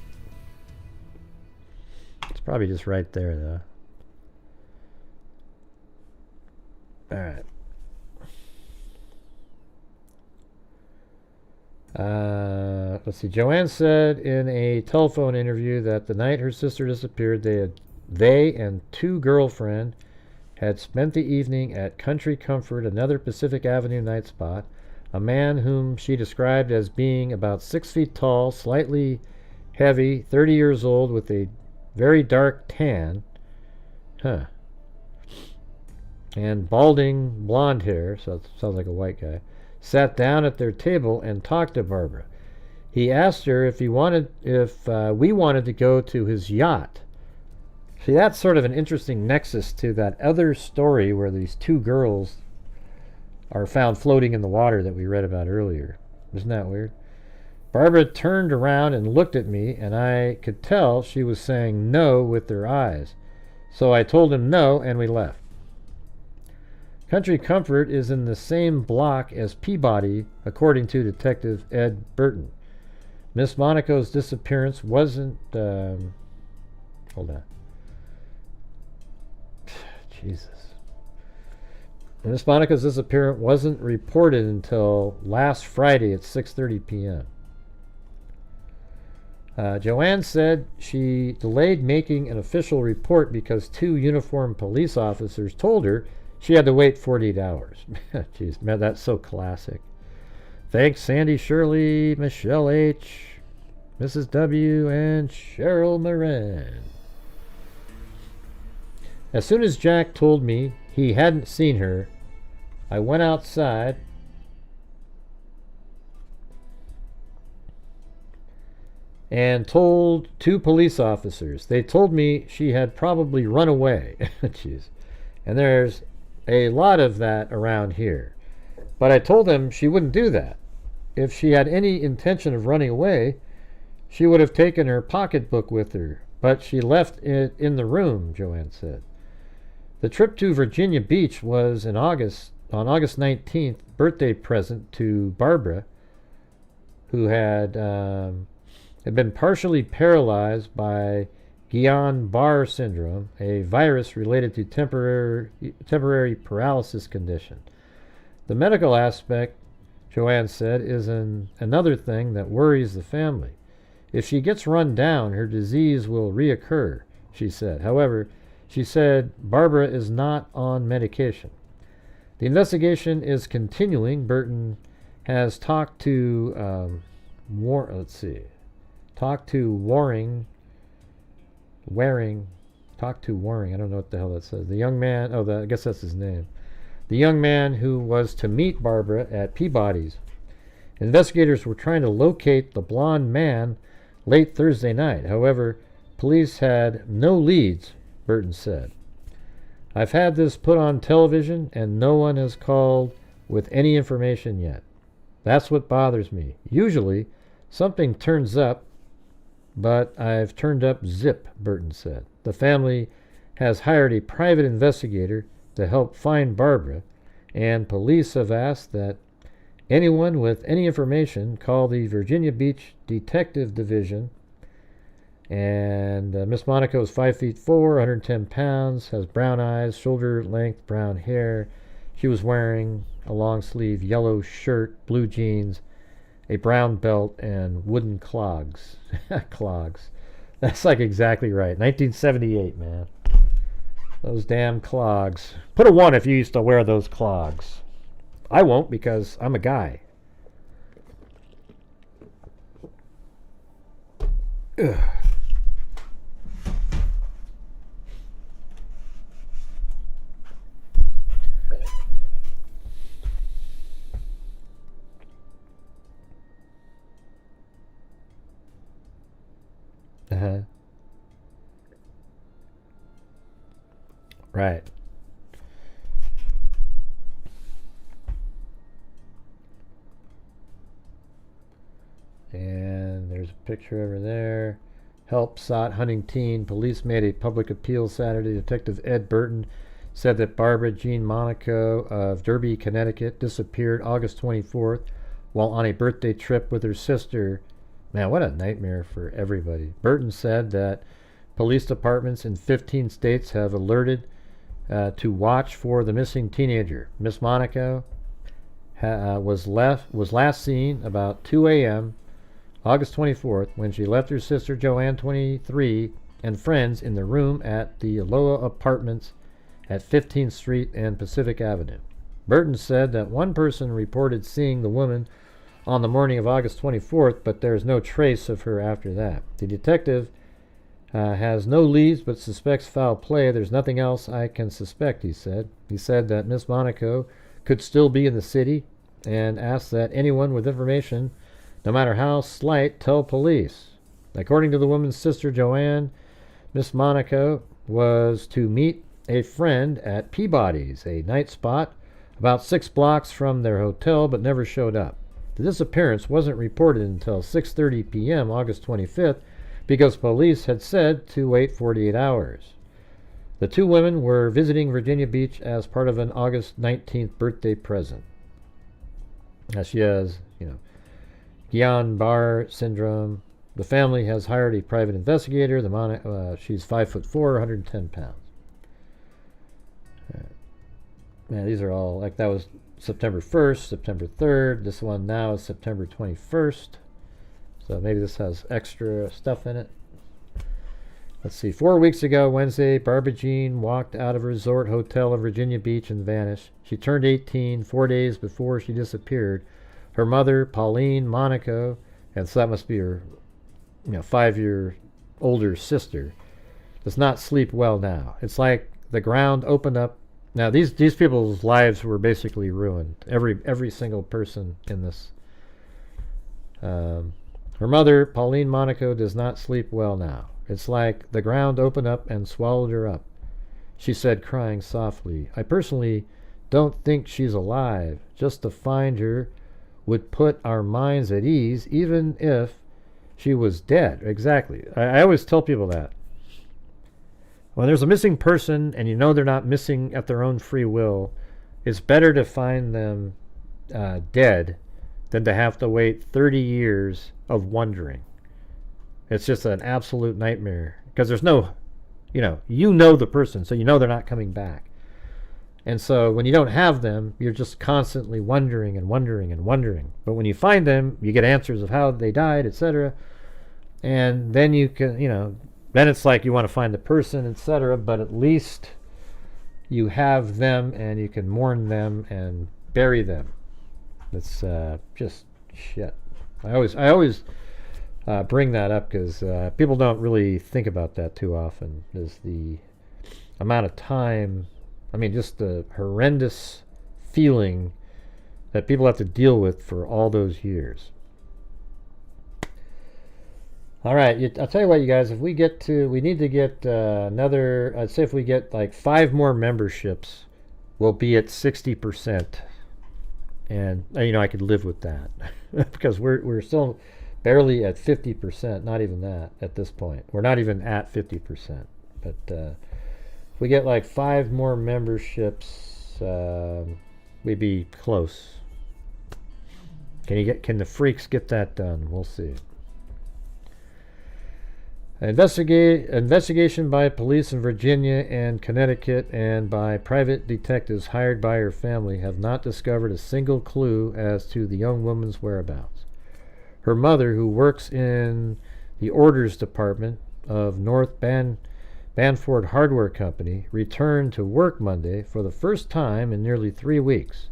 It's probably just right there, though. All right. Let's see. Joanne said in a telephone interview that the night her sister disappeared, they and 2 girlfriends had spent the evening at Country Comfort, another Pacific Avenue night spot. A man whom she described as being about 6 feet tall, slightly heavy, 30 years old, with a very dark tan, and balding blonde hair, so it sounds like a white guy, sat down at their table and talked to Barbara. He asked her if we wanted to go to his yacht. See, that's sort of an interesting nexus to that other story where these 2 girls are found floating in the water that we read about earlier. Isn't that weird? Barbara turned around and looked at me, and I could tell she was saying no with her eyes. So I told him no, and we left. Country Comfort is in the same block as Peabody, according to Detective Ed Burton. Miss Monaco's disappearance wasn't... hold on. Jesus. Miss Monica's disappearance wasn't reported until last Friday at 6:30 p.m. Joanne said she delayed making an official report because 2 uniformed police officers told her she had to wait 48 hours. Jeez, man, that's so classic. Thanks, Sandy Shirley, Michelle H., Mrs. W., and Cheryl Moran. As soon as Jack told me he hadn't seen her, I went outside and told 2 police officers. They told me she had probably run away. Jeez. And there's a lot of that around here. But I told them she wouldn't do that. If she had any intention of running away, she would have taken her pocketbook with her. But she left it in the room, Joanne said. The trip to Virginia Beach was on August 19th, birthday present to Barbara, who had been partially paralyzed by Guillain-Barré syndrome, a virus related to temporary paralysis condition. The medical aspect, Joanne said, is another thing that worries the family. If she gets run down, her disease will reoccur, she said. However, she said Barbara is not on medication. The investigation is continuing. Burton has talked to Waring. I don't know what the hell that says. The young man. I guess that's his name. The young man who was to meet Barbara at Peabody's. Investigators were trying to locate the blonde man late Thursday night. However, police had no leads, Burton said. I've had this put on television and no one has called with any information yet. That's what bothers me. Usually, something turns up, but I've turned up zip, Burton said. The family has hired a private investigator to help find Barbara, and police have asked that anyone with any information call the Virginia Beach Detective Division. And Miss Monaco is 5 feet 4, 110 pounds, has brown eyes, shoulder-length brown hair. She was wearing a long-sleeve yellow shirt, blue jeans, a brown belt, and wooden clogs. Clogs. That's like exactly right. 1978, man. Those damn clogs. Put a 1 if you used to wear those clogs. I won't because I'm a guy. Ugh. Right. And there's a picture over there. Help sought hunting teen. Police made a public appeal Saturday. Detective Ed Burton said that Barbara Jean Monaco of Derby, Connecticut, disappeared August 24th while on a birthday trip with her sister. Man, what a nightmare for everybody. Burton said that police departments in 15 states have alerted to watch for the missing teenager. Miss Monaco was last seen about 2 a.m. August 24th when she left her sister Joanne, 23, and friends in the room at the Aloha Apartments at 15th Street and Pacific Avenue. Burton said that one person reported seeing the woman on the morning of August 24th, but there's no trace of her after that. The detective has no leads but suspects foul play. There's nothing else I can suspect, he said. He said that Miss Monaco could still be in the city and asked that anyone with information, no matter how slight, tell police. According to the woman's sister, Joanne, Miss Monaco was to meet a friend at Peabody's, a night spot about 6 blocks from their hotel, but never showed up. The disappearance wasn't reported until 6:30 p.m. August 25th because police had said to wait 48 hours. The two women were visiting Virginia Beach as part of an August 19th birthday present. Now she has, Guillain-Barré syndrome. The family has hired a private investigator. She's 5'4", 110 pounds. Man, these are all, like that was September 1st, September 3rd. This one now is September 21st. So maybe this has extra stuff in it. Let's see. 4 weeks ago, Wednesday, Barbara Jean walked out of a resort hotel in Virginia Beach and vanished. She turned 18 4 days before she disappeared. Her mother, Pauline Monaco, and so that must be her 5-year older sister, does not sleep well now. It's like the ground opened up. Now, these people's lives were basically ruined. Every single person in this. Her mother, Pauline Monaco, does not sleep well now. It's like the ground opened up and swallowed her up. She said, crying softly. I personally don't think she's alive. Just to find her would put our minds at ease, even if she was dead. Exactly. I always tell people that. When there's a missing person and you know they're not missing at their own free will, it's better to find them dead than to have to wait 30 years of wondering. It's just an absolute nightmare because there's no, you know the person, so you know they're not coming back. And so when you don't have them, you're just constantly wondering and wondering and wondering. But when you find them, you get answers of how they died, etc. And then you can, then it's like you want to find the person, etc. But at least you have them and you can mourn them and bury them. It's just shit. I always bring that up because people don't really think about that too often. Is the amount of time, just the horrendous feeling that people have to deal with for all those years. All right, I'll tell you what, you guys, if we need to get another, I'd say if we get like 5 more memberships, we'll be at 60%. And, I could live with that because we're still barely at 50%, not even that at this point. We're not even at 50%. But if we get like 5 more memberships, we'd be close. Can the freaks get that done? We'll see. Investigation by police in Virginia and Connecticut and by private detectives hired by her family have not discovered a single clue as to the young woman's whereabouts. Her mother, who works in the orders department of North Banford Hardware Company, returned to work Monday for the first time in nearly 3 weeks.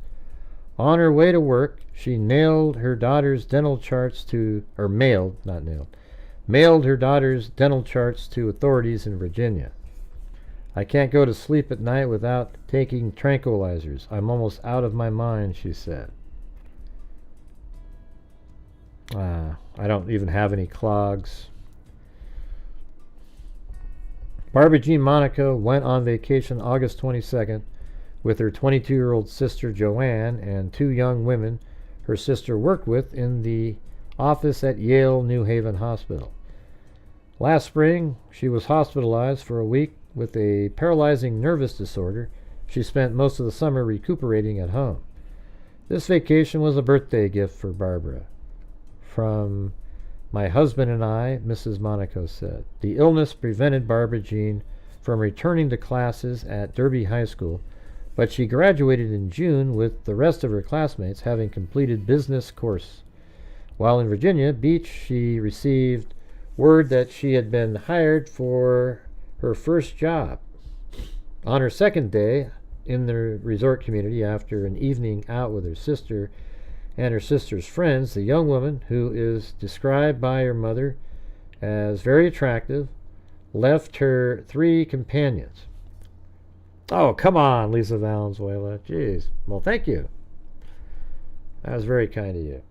On her way to work, she nailed her daughter's dental charts to, or mailed, not nailed, mailed her daughter's dental charts to authorities in Virginia. I can't go to sleep at night without taking tranquilizers. I'm almost out of my mind, she said. I don't even have any clogs. Barbara Jean Monaco went on vacation August 22nd with her 22-year-old sister Joanne and 2 young women her sister worked with in the office at Yale New Haven Hospital. Last spring, she was hospitalized for a week with a paralyzing nervous disorder. She spent most of the summer recuperating at home. This vacation was a birthday gift for Barbara. From my husband and I, Mrs. Monaco said. The illness prevented Barbara Jean from returning to classes at Derby High School, but she graduated in June with the rest of her classmates having completed business course. While in Virginia Beach, she received word that she had been hired for her first job. On her second day in the resort community, after an evening out with her sister and her sister's friends, the young woman, who is described by her mother as very attractive, left her 3 companions. Oh, come on, Lisa Valenzuela. Jeez. Well, thank you. That was very kind of you.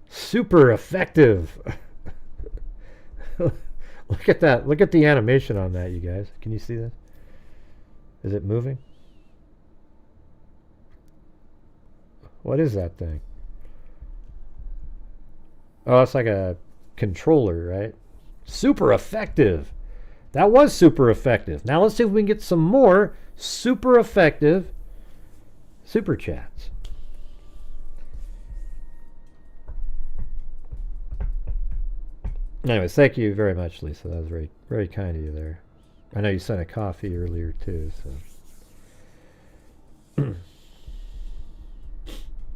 Super effective. Look at that. Look at the animation on that, you guys. Can you see that? Is it moving? What is that thing? Oh, it's like a controller, right? Super effective. That was super effective. Now let's see if we can get some more super effective super chats. Anyways, thank you very much, Lisa. That was very, very kind of you there. I know you sent a coffee earlier too, so.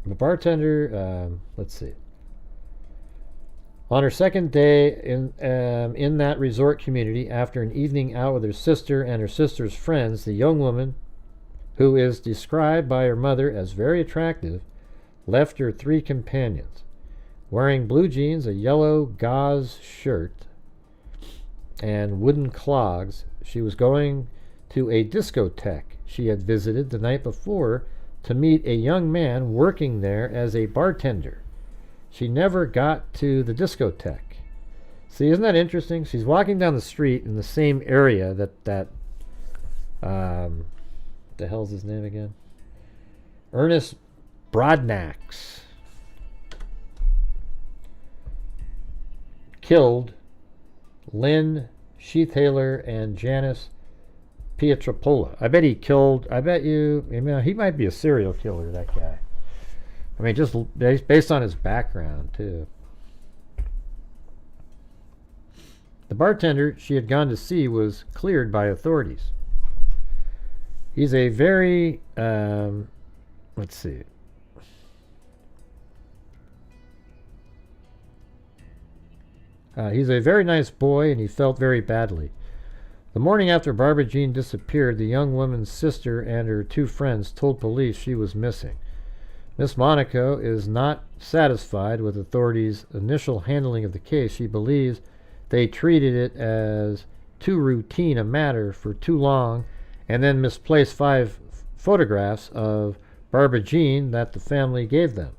The bartender, let's see. On her second day in that resort community, after an evening out with her sister and her sister's friends, the young woman, who is described by her mother as very attractive, left her 3 companions. Wearing blue jeans, a yellow gauze shirt, and wooden clogs, she was going to a discotheque she had visited the night before to meet a young man working there as a bartender. She never got to the discotheque. See, isn't that interesting? She's walking down the street in the same area that the hell's his name again? Ernest Brodnax killed Lynn Sheathaler and Janice Pietropola. I bet he might be a serial killer, that guy. I mean, just based on his background, too. The bartender she had gone to see was cleared by authorities. He's a very, let's see. He's a very nice boy, and he felt very badly. The morning after Barbara Jean disappeared, the young woman's sister and her 2 friends told police she was missing. Miss Monaco is not satisfied with authorities' initial handling of the case. She believes they treated it as too routine a matter for too long and then misplaced 5 photographs of Barbara Jean that the family gave them.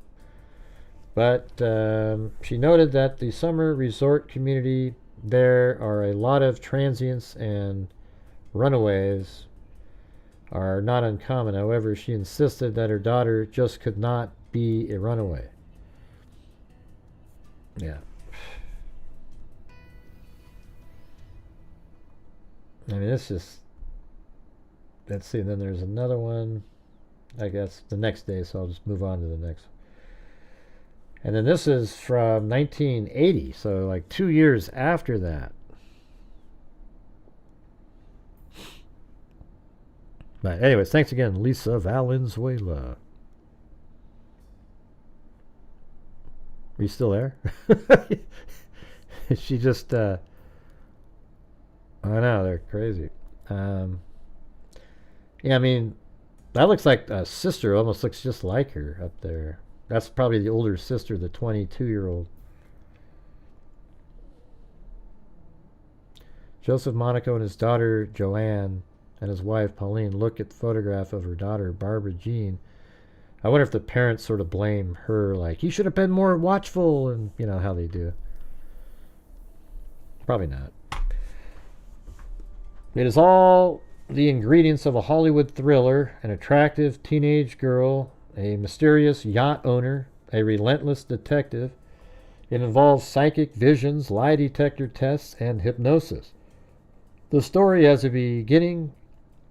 But she noted that the summer resort community, there are a lot of transients and runaways are not uncommon. However, she insisted that her daughter just could not be a runaway. Yeah. I mean, it's just... Let's see, then there's another one. I guess the next day, so I'll just move on to the next one. And then this is from 1980, so like 2 years after that. But anyways, thanks again, Lisa Valenzuela. Are you still there? She just, I know, they're crazy. Yeah, I mean, that looks like a sister, almost looks just like her up there. That's probably the older sister, the 22-year-old. Joseph Monaco and his daughter, Joanne, and his wife, Pauline, look at the photograph of her daughter, Barbara Jean. I wonder if the parents sort of blame her, like, you should have been more watchful, and you know how they do. Probably not. It is all the ingredients of a Hollywood thriller: an attractive teenage girl, a mysterious yacht owner, a relentless detective. It involves psychic visions, lie detector tests, and hypnosis. The story has a beginning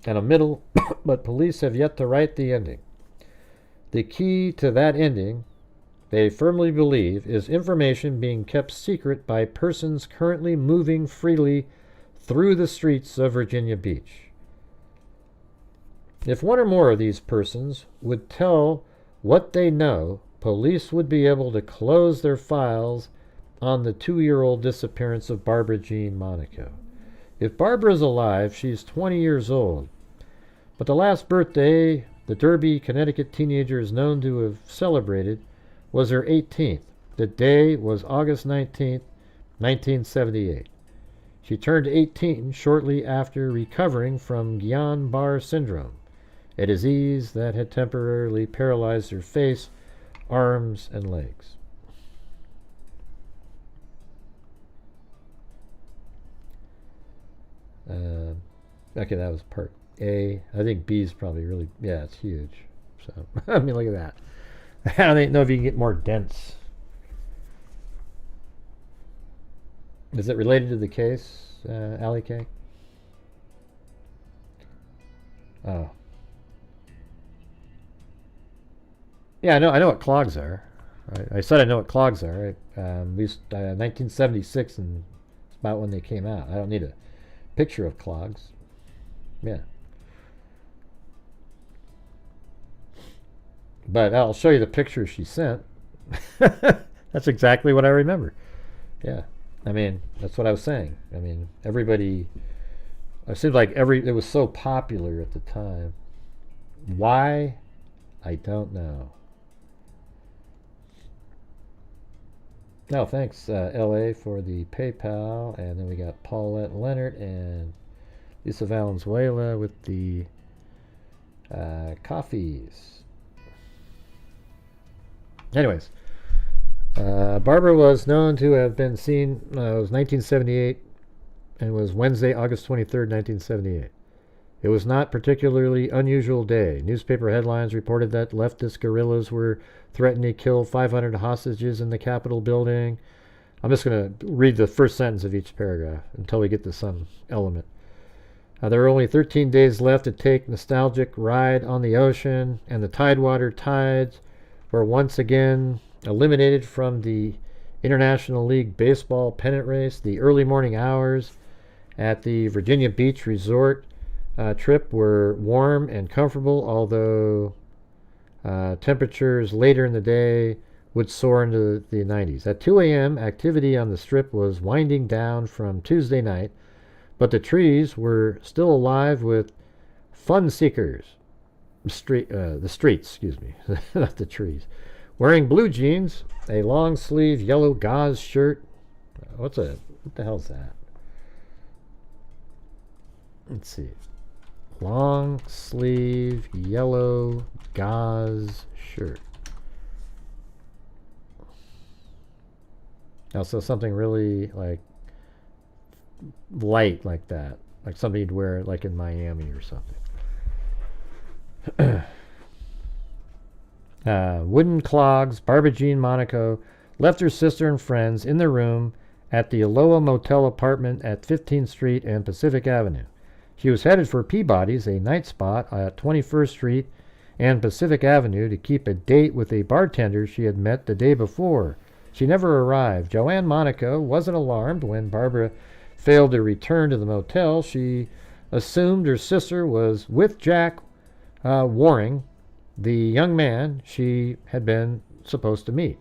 and a middle, but police have yet to write the ending. The key to that ending, they firmly believe, is information being kept secret by persons currently moving freely through the streets of Virginia Beach. If one or more of these persons would tell what they know, police would be able to close their files on the 2-year-old disappearance of Barbara Jean Monaco. If Barbara is alive, she's 20 years old. But the last birthday the Derby, Connecticut teenager is known to have celebrated was her 18th. The day was August 19th, 1978. She turned 18 shortly after recovering from Guillain-Barré syndrome, a disease that had temporarily paralyzed her face, arms, and legs. Okay, that was part A. I think B is probably really, yeah, it's huge. So, I mean, look at that. I don't know if you can get more dense. Is it related to the case, Allie K? Oh. Yeah, I know what clogs are. I said I know what clogs are. 1976, and it's about when they came out. I don't need a picture of clogs. Yeah. But I'll show you the picture she sent. That's exactly what I remember. Yeah. I mean, that's what I was saying. I mean, everybody, it seemed like it was so popular at the time. Why? I don't know. No, thanks, LA, for the PayPal. And then we got Paulette Leonard and Lisa Valenzuela with the coffees. Anyways, Barbara was known to have been seen, it was 1978, and it was Wednesday, August 23rd, 1978. It was not particularly unusual day. Newspaper headlines reported that leftist guerrillas were threatening to kill 500 hostages in the Capitol building. I'm just going to read the first sentence of each paragraph until we get to some element. There are only 13 days left to take nostalgic ride on the ocean, and the Tidewater Tides were once again eliminated from the International League Baseball pennant race. The early morning hours at the Virginia Beach Resort trip were warm and comfortable, although temperatures later in the day would soar into the 90s. At 2 a.m., activity on the strip was winding down from Tuesday night, but the trees were still alive with fun seekers. The streets, excuse me, not the trees. Wearing blue jeans, a long sleeve yellow gauze shirt. What the hell's that? Let's see. Long sleeve yellow gauze shirt. Also something really like light like that. Like something you'd wear like in Miami or something. Wooden clogs. Barbara Jean Monaco left her sister and friends in the room at the Aloha Motel apartment at 15th Street and Pacific Avenue. She was headed for Peabody's, a night spot at 21st Street and Pacific Avenue, to keep a date with a bartender she had met the day before. She never arrived. Joanne Monaco wasn't alarmed when Barbara failed to return to the motel. She assumed her sister was with Jack Waring, the young man she had been supposed to meet.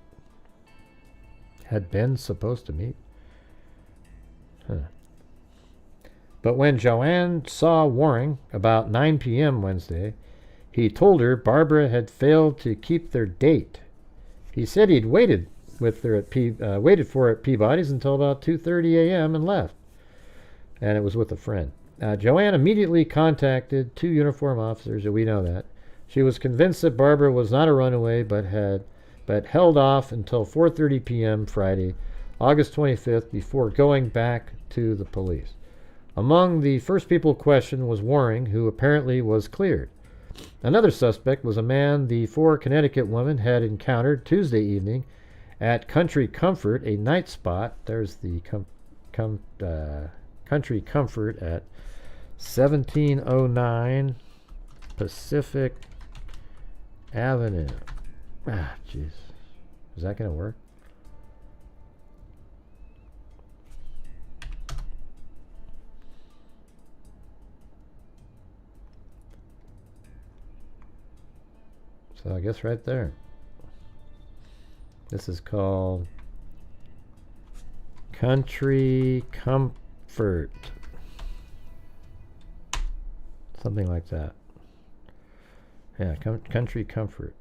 had been supposed to meet. Huh. But when Joanne saw Waring about 9 p.m. Wednesday, he told her Barbara had failed to keep their date. He said he'd waited for her at Peabody's until about 2:30 a.m. and left. And it was with a friend. Joanne immediately contacted 2 uniformed officers, and we know that. She was convinced that Barbara was not a runaway, but held off until 4:30 p.m. Friday, August 25th, before going back to the police. Among the first people questioned was Waring, who apparently was cleared. Another suspect was a man the 4 Connecticut women had encountered Tuesday evening at Country Comfort, a night spot. There's the Country Comfort at 1709 Pacific Avenue. Ah, jeez. Is that going to work? So I guess right there. This is called Country Comfort. Something like that. Yeah, Country Comfort.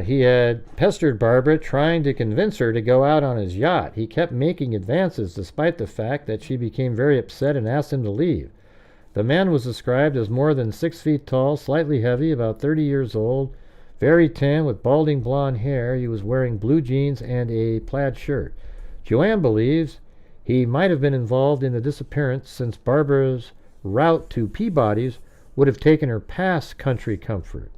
He had pestered Barbara, trying to convince her to go out on his yacht. He kept making advances despite the fact that she became very upset and asked him to leave. The man was described as more than 6 feet tall, slightly heavy, about 30 years old, very tan with balding blonde hair. He was wearing blue jeans and a plaid shirt. Joanne believes he might have been involved in the disappearance, since Barbara's route to Peabody's would have taken her past Country Comfort.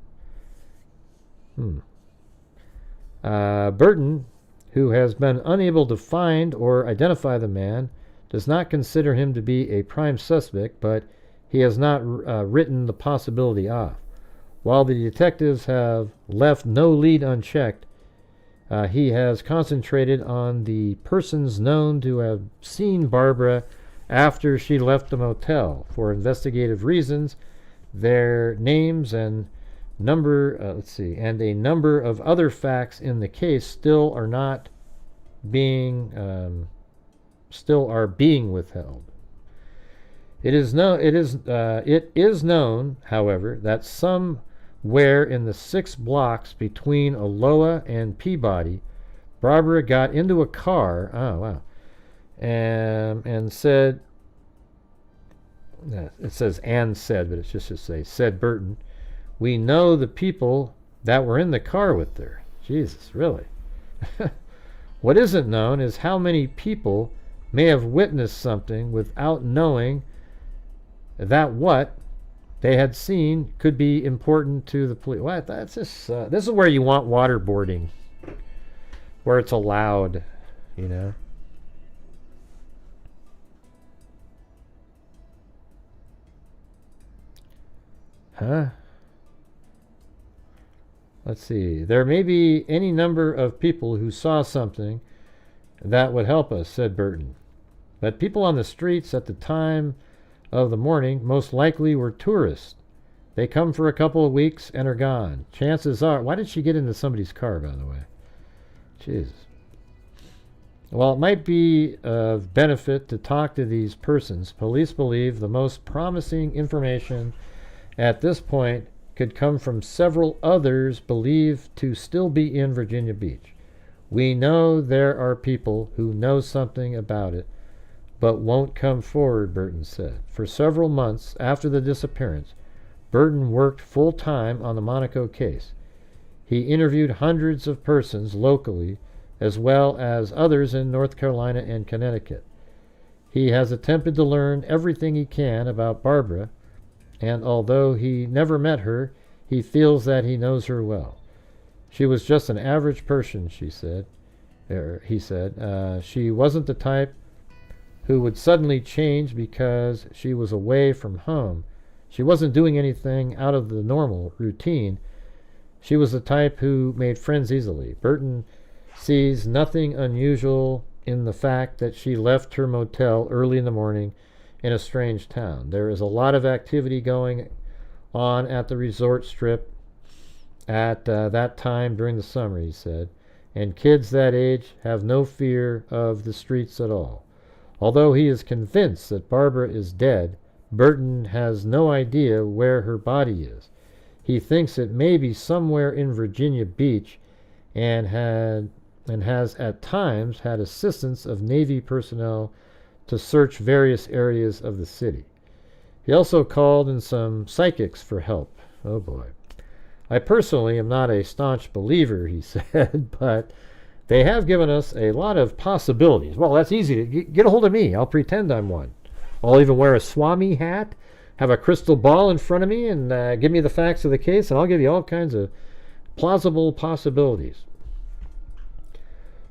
Burton, who has been unable to find or identify the man, does not consider him to be a prime suspect, but he has not written the possibility off. While the detectives have left no lead unchecked, he has concentrated on the persons known to have seen Barbara after she left the motel. For investigative reasons, their names and a number of other facts in the case still are being withheld. It is known, however, that somewhere in the 6 blocks between Aloha and Peabody, Barbara got into a car. Oh wow! And said. It says "and said," but it's just to say said Burton. We know the people that were in the car with her. Jesus, really? What isn't known is how many people may have witnessed something without knowing that what they had seen could be important to the police. What? That's just, this is where you want waterboarding, where it's allowed, you know. Huh? Let's see. There may be any number of people who saw something that would help us, said Burton. But people on the streets at the time of the morning most likely were tourists. They come for a couple of weeks and are gone. Chances are... Why did she get into somebody's car, by the way? Jesus. While it might be of benefit to talk to these persons, police believe the most promising information at this point could come from several others believed to still be in Virginia Beach. We know there are people who know something about it, but won't come forward, Burton said. For several months after the disappearance, Burton worked full-time on the Monaco case. He interviewed hundreds of persons locally, as well as others in North Carolina and Connecticut. He has attempted to learn everything he can about Barbara, and although he never met her, he feels that he knows her well. She was just an average person, he said. She wasn't the type who would suddenly change because she was away from home. She wasn't doing anything out of the normal routine. She was the type who made friends easily. Burton sees nothing unusual in the fact that she left her motel early in the morning in a strange town. There is a lot of activity going on at the resort strip at that time during the summer, he said, and kids that age have no fear of the streets at all. Although he is convinced that Barbara is dead, Burton has no idea where her body is. He thinks it may be somewhere in Virginia Beach and has at times had assistance of Navy personnel to search various areas of the city. He also called in some psychics for help. Oh boy. I personally am not a staunch believer, he said, but they have given us a lot of possibilities. Well, that's easy. To get a hold of me. I'll pretend I'm one. I'll even wear a Swami hat, have a crystal ball in front of me, and give me the facts of the case, and I'll give you all kinds of plausible possibilities.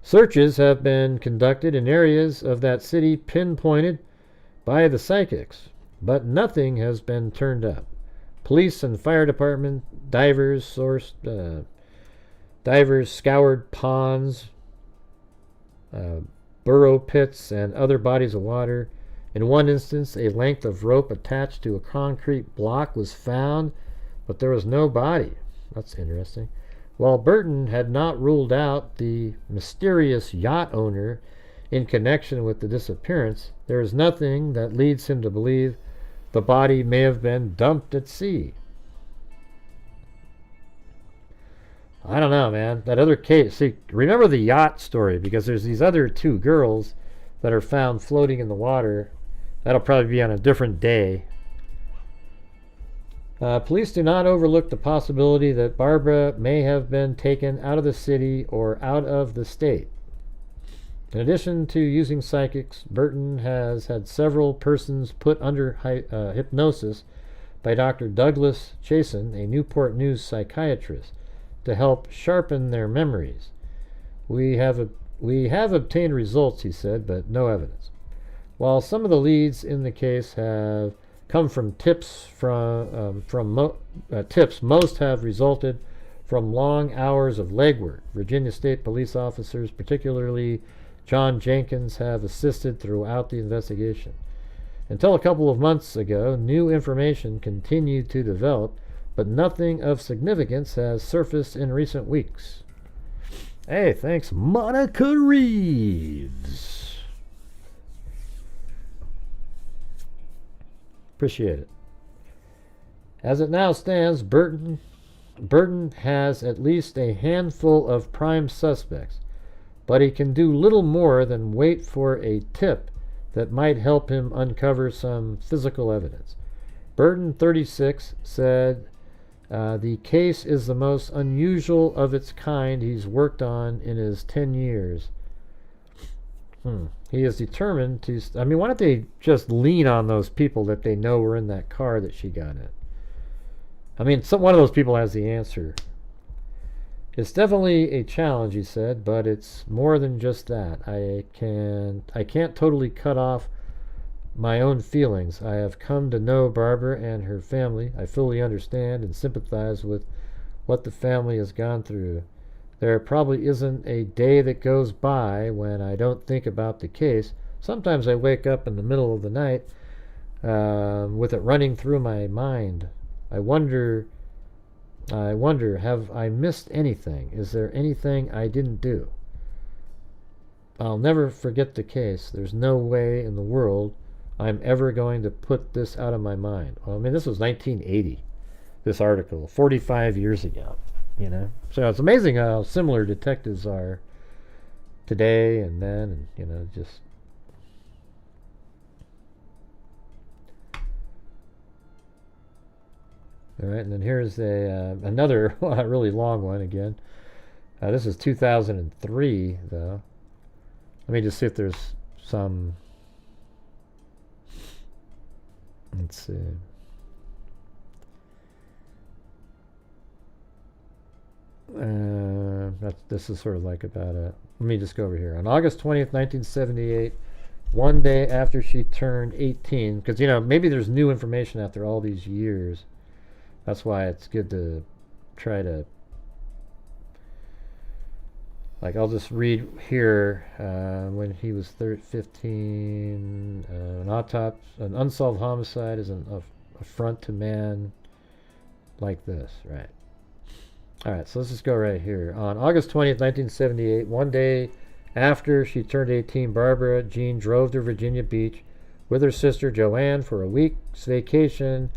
Searches have been conducted in areas of that city pinpointed by the psychics, but nothing has been turned up. Police and fire department, divers scoured ponds, burrow pits, and other bodies of water. In one instance, a length of rope attached to a concrete block was found, but there was no body. That's interesting. While Burton had not ruled out the mysterious yacht owner in connection with the disappearance, there is nothing that leads him to believe the body may have been dumped at sea. I don't know, man. That other case, see, remember the yacht story, because there's these other two girls that are found floating in the water. That'll probably be on a different day. Police do not overlook the possibility that Barbara may have been taken out of the city or out of the state. In addition to using psychics, Burton has had several persons put under hypnosis by Dr. Douglas Chasen, a Newport News psychiatrist, to help sharpen their memories. We have obtained results, he said, but no evidence. While some of the leads in the case have come from tips, most have resulted from long hours of legwork. Virginia State police officers, particularly John Jenkins, have assisted throughout the investigation. Until a couple of months ago, new information continued to develop, but nothing of significance has surfaced in recent weeks. Hey, thanks, Monica Reeves. Appreciate it. As it now stands, Burton has at least a handful of prime suspects, but he can do little more than wait for a tip that might help him uncover some physical evidence. Burton, 36, said the case is the most unusual of its kind he's worked on in his 10 years. He is determined to... I mean, why don't they just lean on those people that they know were in that car that she got in? I mean, one of those people has the answer. It's definitely a challenge, he said, but it's more than just that. I can't totally cut off my own feelings. I have come to know Barbara and her family. I fully understand and sympathize with what the family has gone through. There probably isn't a day that goes by when I don't think about the case. Sometimes I wake up in the middle of the night with it running through my mind. I wonder, have I missed anything? Is there anything I didn't do? I'll never forget the case. There's no way in the world I'm ever going to put this out of my mind. Well, I mean, this was 1980, this article, 45 years ago. You know, so it's amazing how similar detectives are today and then, and just. All right, and then here's another really long one again. This is 2003, though. Let me just see if there's some. Let's see. This is sort of like about let me just go over here. On August 20th, 1978, one day after she turned 18, because, maybe there's new information after all these years. That's why it's good to try to Like, I'll just read here, when he was 15, an unsolved homicide is an affront to man, like this, right? All right, so let's just go right here. On August 20th, 1978, one day after she turned 18, Barbara Jean drove to Virginia Beach with her sister Joanne for a week's vacation.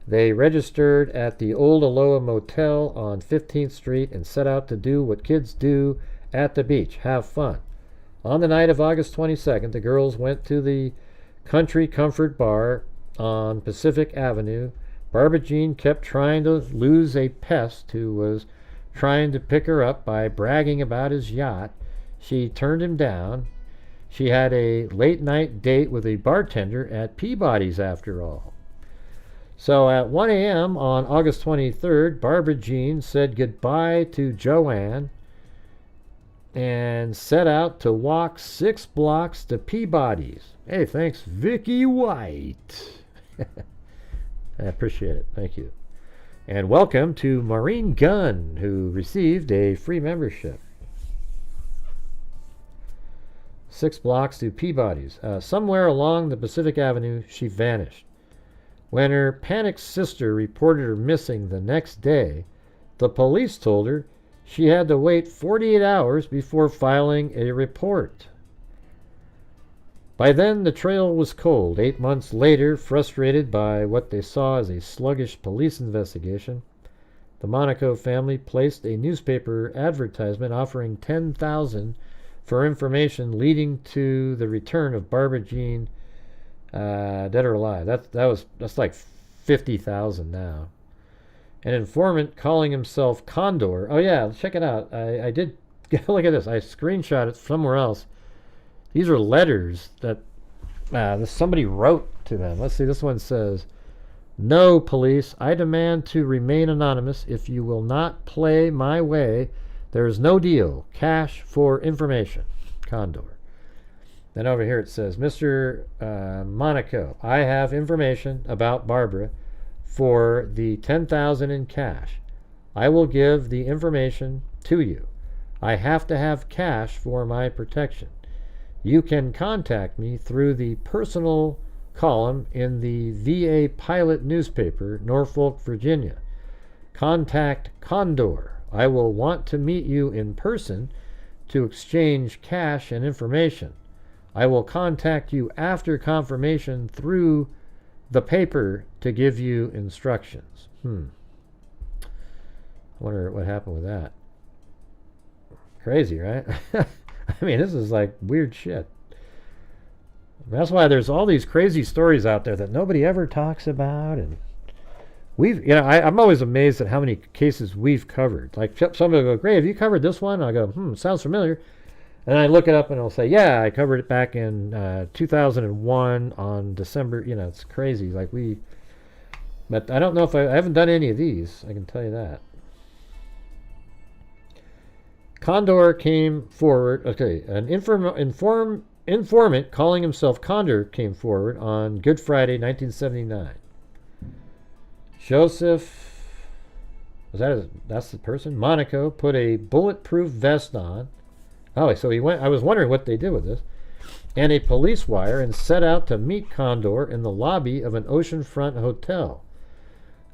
They registered at the Old Aloha Motel on 15th Street and set out to do what kids do at the beach, have fun. On the night of August 22nd, the girls went to the Country Comfort Bar on Pacific Avenue. Barbara Jean kept trying to lose a pest who was trying to pick her up by bragging about his yacht. She turned him down. She had a late-night date with a bartender at Peabody's, after all. So at 1 a.m. on August 23rd, Barbara Jean said goodbye to Joanne and set out to walk 6 blocks to Peabody's. Hey, thanks, Vicky White. I appreciate it. Thank you. And welcome to Maureen Gunn, who received a free membership. 6 blocks to Peabody's. Somewhere along the Pacific Avenue, she vanished. When her panicked sister reported her missing the next day, the police told her she had to wait 48 hours before filing a report. By then, the trail was cold. 8 months later, frustrated by what they saw as a sluggish police investigation, the Monaco family placed a newspaper advertisement offering $10,000 for information leading to the return of Barbara Jean, dead or alive. That's like $50,000 now. An informant calling himself Condor. Oh yeah, check it out. I did look at this. I screenshot it somewhere else. These are letters that somebody wrote to them. Let's see. This one says, "No, police. I demand to remain anonymous. If you will not play my way, there is no deal. Cash for information. Condor." Then over here it says, "Mr. Monaco, I have information about Barbara for the $10,000 in cash. I will give the information to you. I have to have cash for my protection. You can contact me through the personal column in the VA Pilot newspaper, Norfolk, Virginia. Contact Condor. I will want to meet you in person to exchange cash and information. I will contact you after confirmation through the paper to give you instructions." I wonder what happened with that. Crazy, right? I mean, this is like weird shit. That's why there's all these crazy stories out there that nobody ever talks about. And I'm always amazed at how many cases we've covered. Like, somebody will go, "Great, have you covered this one?" I go, sounds familiar. And I look it up and I'll say, yeah, I covered it back in 2001 on December. It's crazy. But I don't know if I haven't done any of these. I can tell you that. Condor came forward. Okay, an informant calling himself Condor came forward on Good Friday, 1979. Joseph, that's the person? Monaco put a bulletproof vest on. Oh, so he went. I was wondering what they did with this. And a police wire, and set out to meet Condor in the lobby of an oceanfront hotel.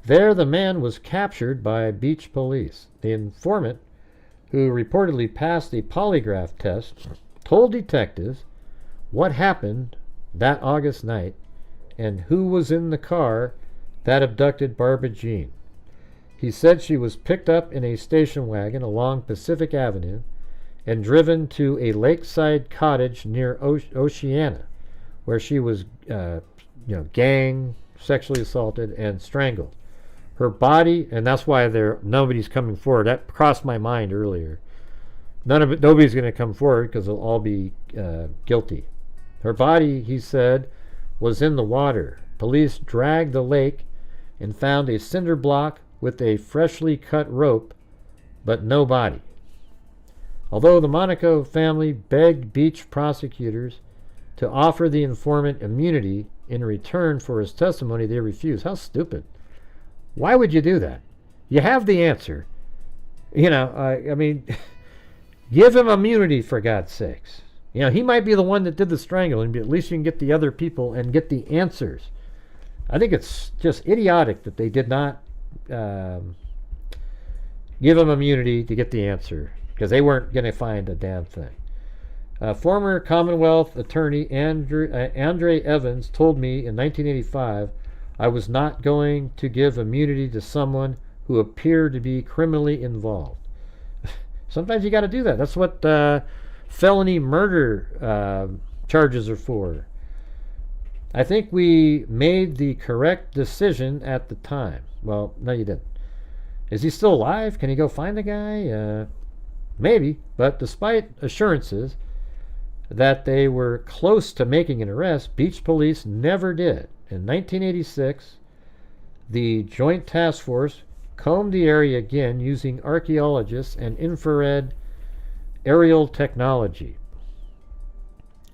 There, the man was captured by beach police. The informant, who reportedly passed a polygraph test, told detectives what happened that August night and who was in the car that abducted Barbara Jean. He said she was picked up in a station wagon along Pacific Avenue and driven to a lakeside cottage near Oceana, where she was, gang sexually assaulted and strangled. Her body, and that's why nobody's coming forward. That crossed my mind earlier. Nobody's going to come forward because they'll all be guilty. Her body, he said, was in the water. Police dragged the lake and found a cinder block with a freshly cut rope, but no body. Although the Monaco family begged beach prosecutors to offer the informant immunity in return for his testimony, they refused. How stupid. Why would you do that? You have the answer. I mean, Give him immunity, for God's sakes. You know, he might be the one that did the strangling, but at least you can get the other people and get the answers. I think it's just idiotic that they did not give him immunity to get the answer, because they weren't going to find a damn thing. Former Commonwealth attorney Andre Evans told me in 1985 I was not going to give immunity to someone who appeared to be criminally involved. Sometimes you got to do that. That's what felony murder charges are for. I think we made the correct decision at the time. Well, no, you didn't. Is he still alive? Can you go find the guy? Maybe. But despite assurances that they were close to making an arrest, Beach Police never did. In 1986, the Joint Task Force combed the area again using archaeologists and infrared aerial technology.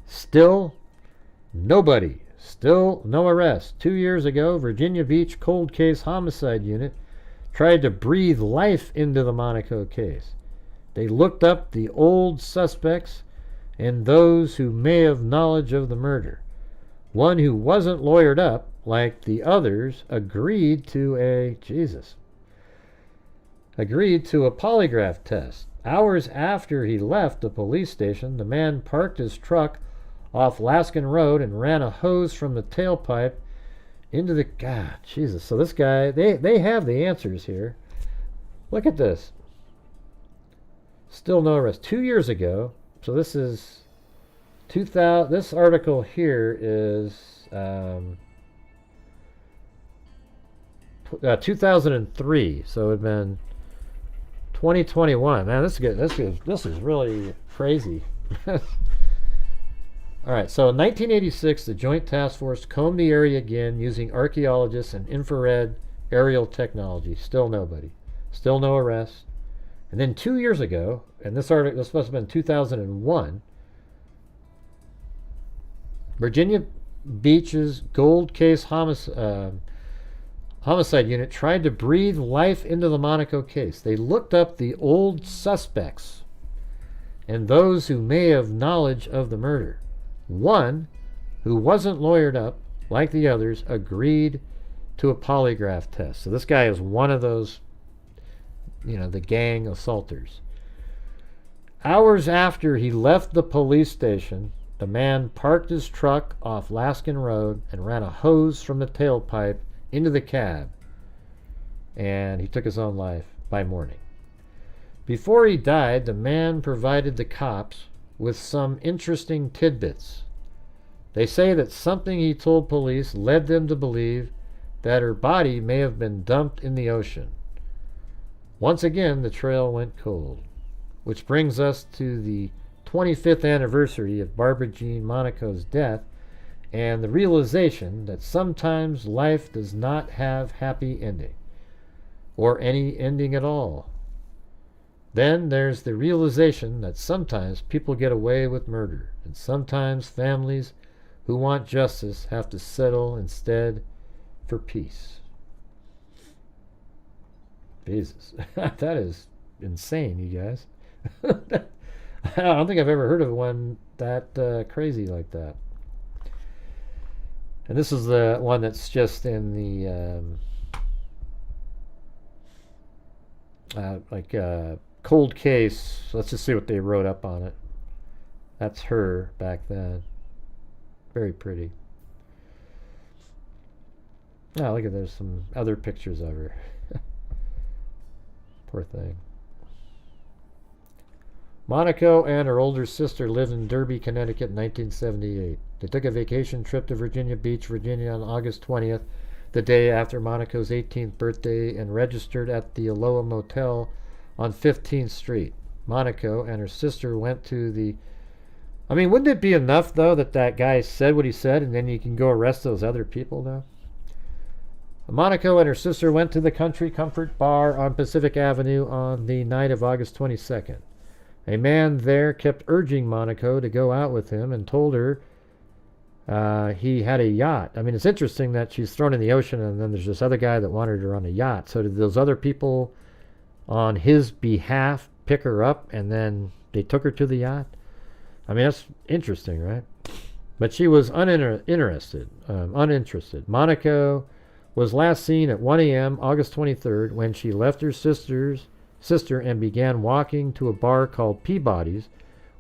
Still nobody. Still no arrest. 2 years ago, Virginia Beach Cold Case Homicide Unit tried to breathe life into the Monaco case. They looked up the old suspects and those who may have knowledge of the murder. One who wasn't lawyered up like the others agreed to a polygraph test. Hours after he left the police station, the man parked his truck off Laskin Road and ran a hose from the tailpipe into the... God, Jesus. So this guy, they have the answers here. Look at this. Still no arrest. 2 years ago, so this is 2000. This article here is 2003. So it had been 2021. Man, this is good. This is really crazy. All right, so in 1986, the Joint Task Force combed the area again using archaeologists and infrared aerial technology. Still nobody. Still no arrest. And then 2 years ago, and this must have been 2001, Virginia Beach's Gold Case Homicide Unit tried to breathe life into the Monaco case. They looked up the old suspects and those who may have knowledge of the murder. One, who wasn't lawyered up like the others, agreed to a polygraph test. So this guy is one of those, the gang assaulters. Hours after he left the police station, the man parked his truck off Laskin Road and ran a hose from the tailpipe into the cab. And he took his own life by morning. Before he died, the man provided the cops with some interesting tidbits. They say that something he told police led them to believe that her body may have been dumped in the ocean. Once again, the trail went cold. Which brings us to the 25th anniversary of Barbara Jean Monaco's death and the realization that sometimes life does not have happy ending, or any ending at all. Then there's the realization that sometimes people get away with murder, and sometimes families who want justice have to settle instead for peace. Jesus, that is insane, you guys. I don't think I've ever heard of one that crazy like that. And this is the one that's just in the cold case. Let's just see what they wrote up on it. That's her back then. Very pretty. Oh, look at, there's some other pictures of her. Poor thing. Monaco and her older sister lived in Derby, Connecticut in 1978. They took a vacation trip to Virginia Beach, Virginia on August 20th, the day after Monaco's 18th birthday, and registered at the Aloha Motel on 15th Street. Monaco and her sister went to the... I mean, wouldn't it be enough, though, that guy said what he said, and then you can go arrest those other people, though? Monaco and her sister went to the Country Comfort Bar on Pacific Avenue on the night of August 22nd. A man there kept urging Monaco to go out with him and told her he had a yacht. I mean, it's interesting that she's thrown in the ocean and then there's this other guy that wanted her on a yacht. So did those other people on his behalf pick her up and then they took her to the yacht. I mean, that's interesting, right? But she was uninterested. Monaco was last seen at 1 a.m. August 23rd when she left her sister and began walking to a bar called Peabody's,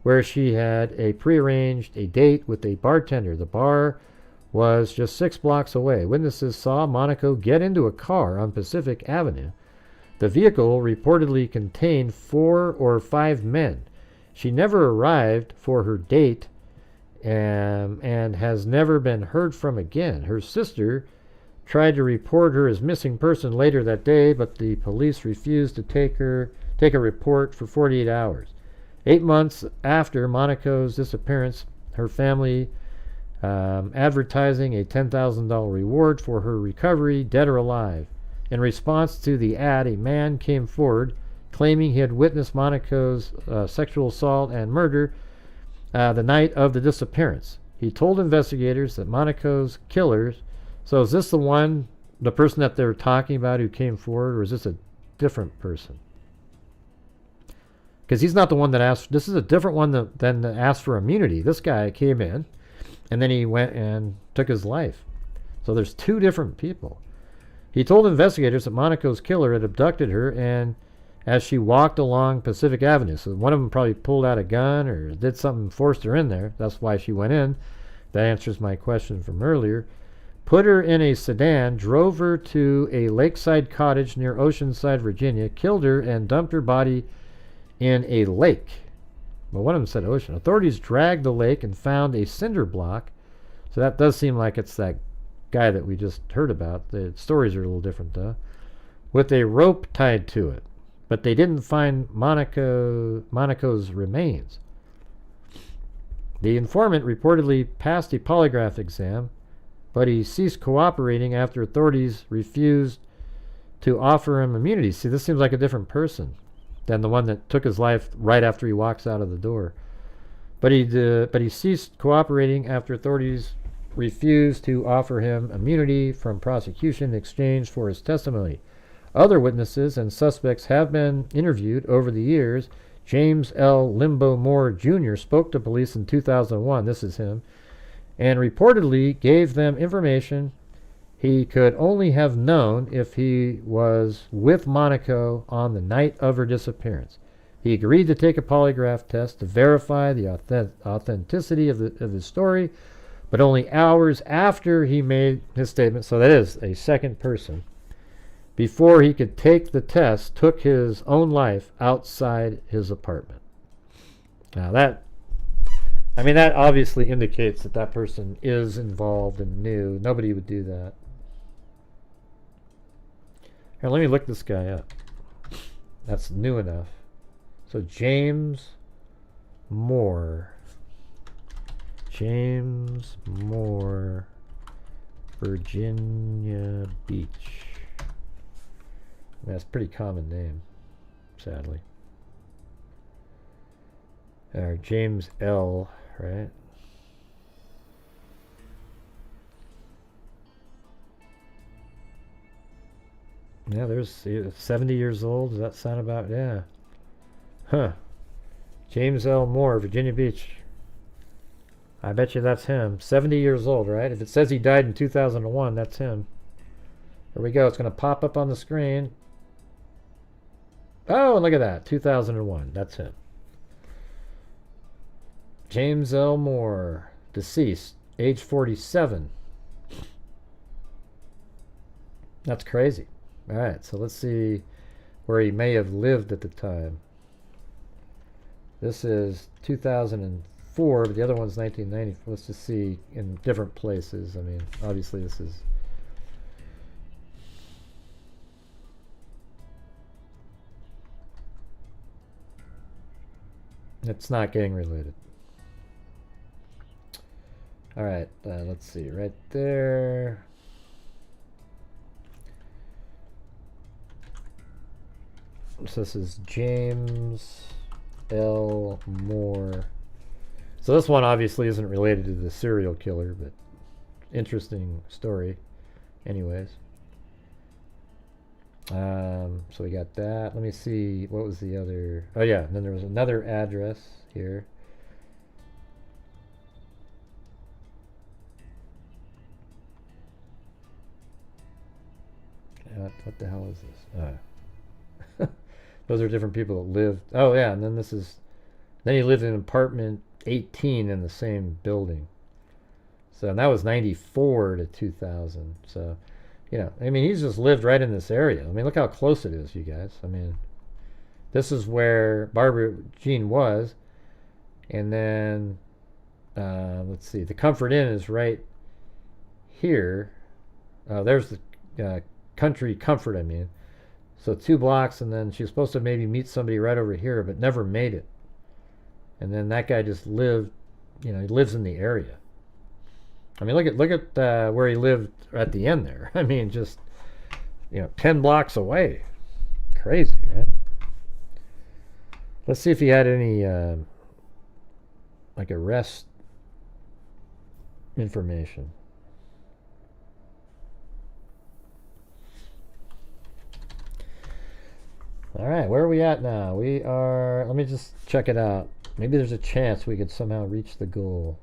where she had prearranged a date with a bartender. The bar was just 6 blocks away. Witnesses saw Monaco get into a car on Pacific Avenue. The vehicle reportedly contained 4 or 5 men. She never arrived for her date and has never been heard from again. Her sister tried to report her as missing person later that day, but the police refused to take a report for 48 hours. 8 months after Monaco's disappearance, her family advertising a $10,000 reward for her recovery, dead or alive. In response to the ad, a man came forward claiming he had witnessed Monaco's sexual assault and murder the night of the disappearance. He told investigators that Monaco's killers. So is this the person that they're talking about who came forward, or is this a different person? Because he's not the one that asked. This is a different one than that asked for immunity. This guy came in, and then he went and took his life. So there's 2 different people. He told investigators that Monaco's killer had abducted her, and as she walked along Pacific Avenue, so one of them probably pulled out a gun or did something, forced her in there. That's why she went in. That answers my question from earlier. Put her in a sedan, drove her to a lakeside cottage near Oceanside, Virginia, killed her, and dumped her body in a lake. Well, one of them said ocean. Authorities dragged the lake and found a cinder block. So that does seem like it's that guy that we just heard about. The stories are a little different, though. With a rope tied to it. But they didn't find Monaco's remains. The informant reportedly passed a polygraph exam, but he ceased cooperating after authorities refused to offer him immunity. See, this seems like a different person than the one that took his life right after he walks out of the door. But he ceased cooperating after authorities refused to offer him immunity from prosecution in exchange for his testimony. Other witnesses and suspects have been interviewed over the years. James L. Limbo Moore Jr. spoke to police in 2001. This is him. And reportedly gave them information he could only have known if he was with Monaco on the night of her disappearance. He agreed to take a polygraph test to verify the authenticity of his story, but only hours after he made his statement, so that is a second person, before he could take the test, took his own life outside his apartment. Now that obviously indicates that that person is involved and knew. Nobody would do that. Here, let me look this guy up. That's new enough. So James Moore, Virginia Beach. That's a pretty common name, sadly. Or James L., right? Yeah, there's 70 years old. Does that sound about, yeah. Huh. James L. Moore, Virginia Beach. I bet you that's him. 70 years old, right? If it says he died in 2001, that's him. Here we go. It's going to pop up on the screen. Oh, and look at that. 2001. That's him. James L. Moore, deceased, age 47. That's crazy. All right, so let's see where he may have lived at the time. This is 2004, but the other one's 1990. Let's just see in different places. I mean, obviously this is... It's not gang related. All right, let's see, right there. So this is James L. Moore. So this one obviously isn't related to the serial killer, but interesting story anyways. So we got that. Let me see. What was the other? Oh, yeah. And then there was another address here. What the hell is this? Those are different people that lived. Oh, yeah. And then this is. Then he lived in apartment 18 in the same building. So and that was 94 to 2000. So, you know, I mean, he's just lived right in this area. I mean, look how close it is, you guys. I mean, this is where Barbara Jean was. And then, let's see, the Comfort Inn is right here. There's the Country Comfort, I mean. So 2 blocks, and then she was supposed to maybe meet somebody right over here, but never made it. And then that guy just lived, you know, he lives in the area. I mean, look at where he lived at the end there. I mean, just, you know, 10 blocks away. Crazy, right? Let's see if he had any, like, arrest information. All right, where are we at now? We are, let me just check it out. Maybe there's a chance we could somehow reach the goal.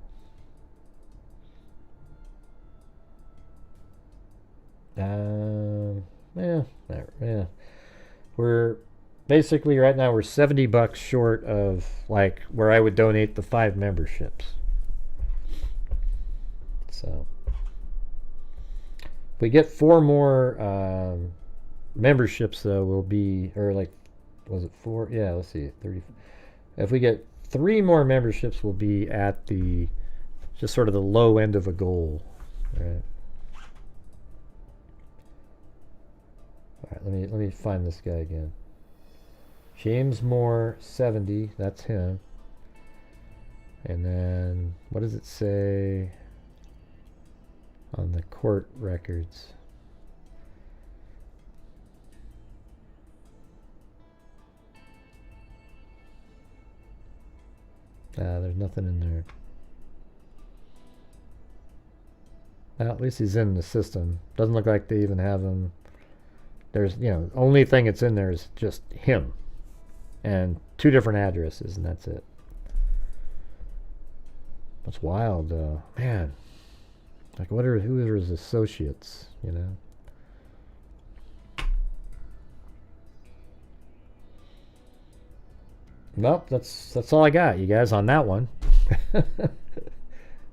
Yeah. We're basically right now we're $70 short of like where I would donate the 5 memberships. So if we get 4 more memberships, though, we'll be, or like, was it 4? Yeah, let's see, 30. If we get 3 more memberships, we'll be at the just sort of the low end of a goal. All right. All right, let me find this guy again. James Moore 70, that's him. And then what does it say on the court records? There's nothing in there. Well, at least he's in the system. Doesn't look like they even have him. There's, you know, only thing that's in there is just him and 2 different addresses, and that's it. That's wild, though. Man. Like, who are his associates, you know? Well, that's all I got, you guys, on that one.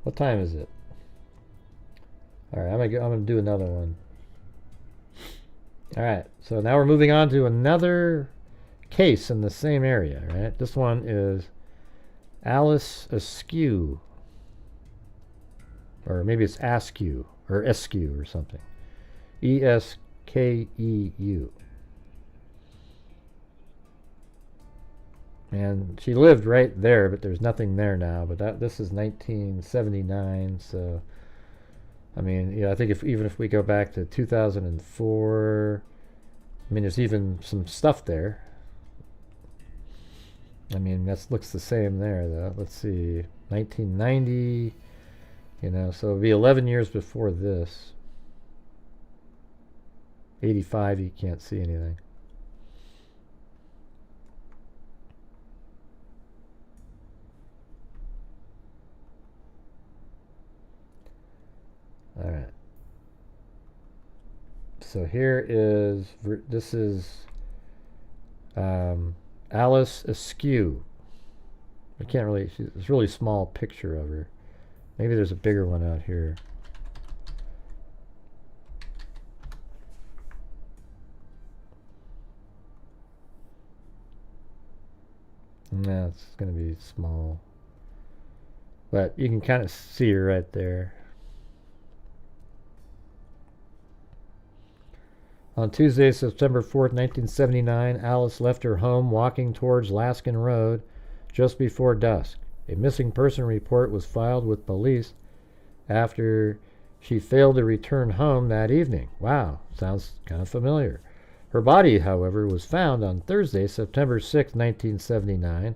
What time is it? All right, I'm gonna do another one. All right, so now we're moving on to another case in the same area. Right, this one is Alice Askew, or maybe it's Askew or Eskew or something. Eskeu. And she lived right there, but there's nothing there now. But this is 1979, so I mean, yeah, I think even if we go back to 2004, I mean, there's even some stuff there. I mean, that looks the same there, though. Let's see, 1990, you know, so it'll be 11 years before this. 85, you can't see anything. All right. So here is, this is Alice Askew. I can't really, it's a really small picture of her. Maybe there's a bigger one out here. No, it's going to be small. But you can kind of see her right there. On Tuesday, September 4th, 1979, Alice left her home walking towards Laskin Road just before dusk. A missing person report was filed with police after she failed to return home that evening. Wow, sounds kind of familiar. Her body, however, was found on Thursday, September 6, 1979,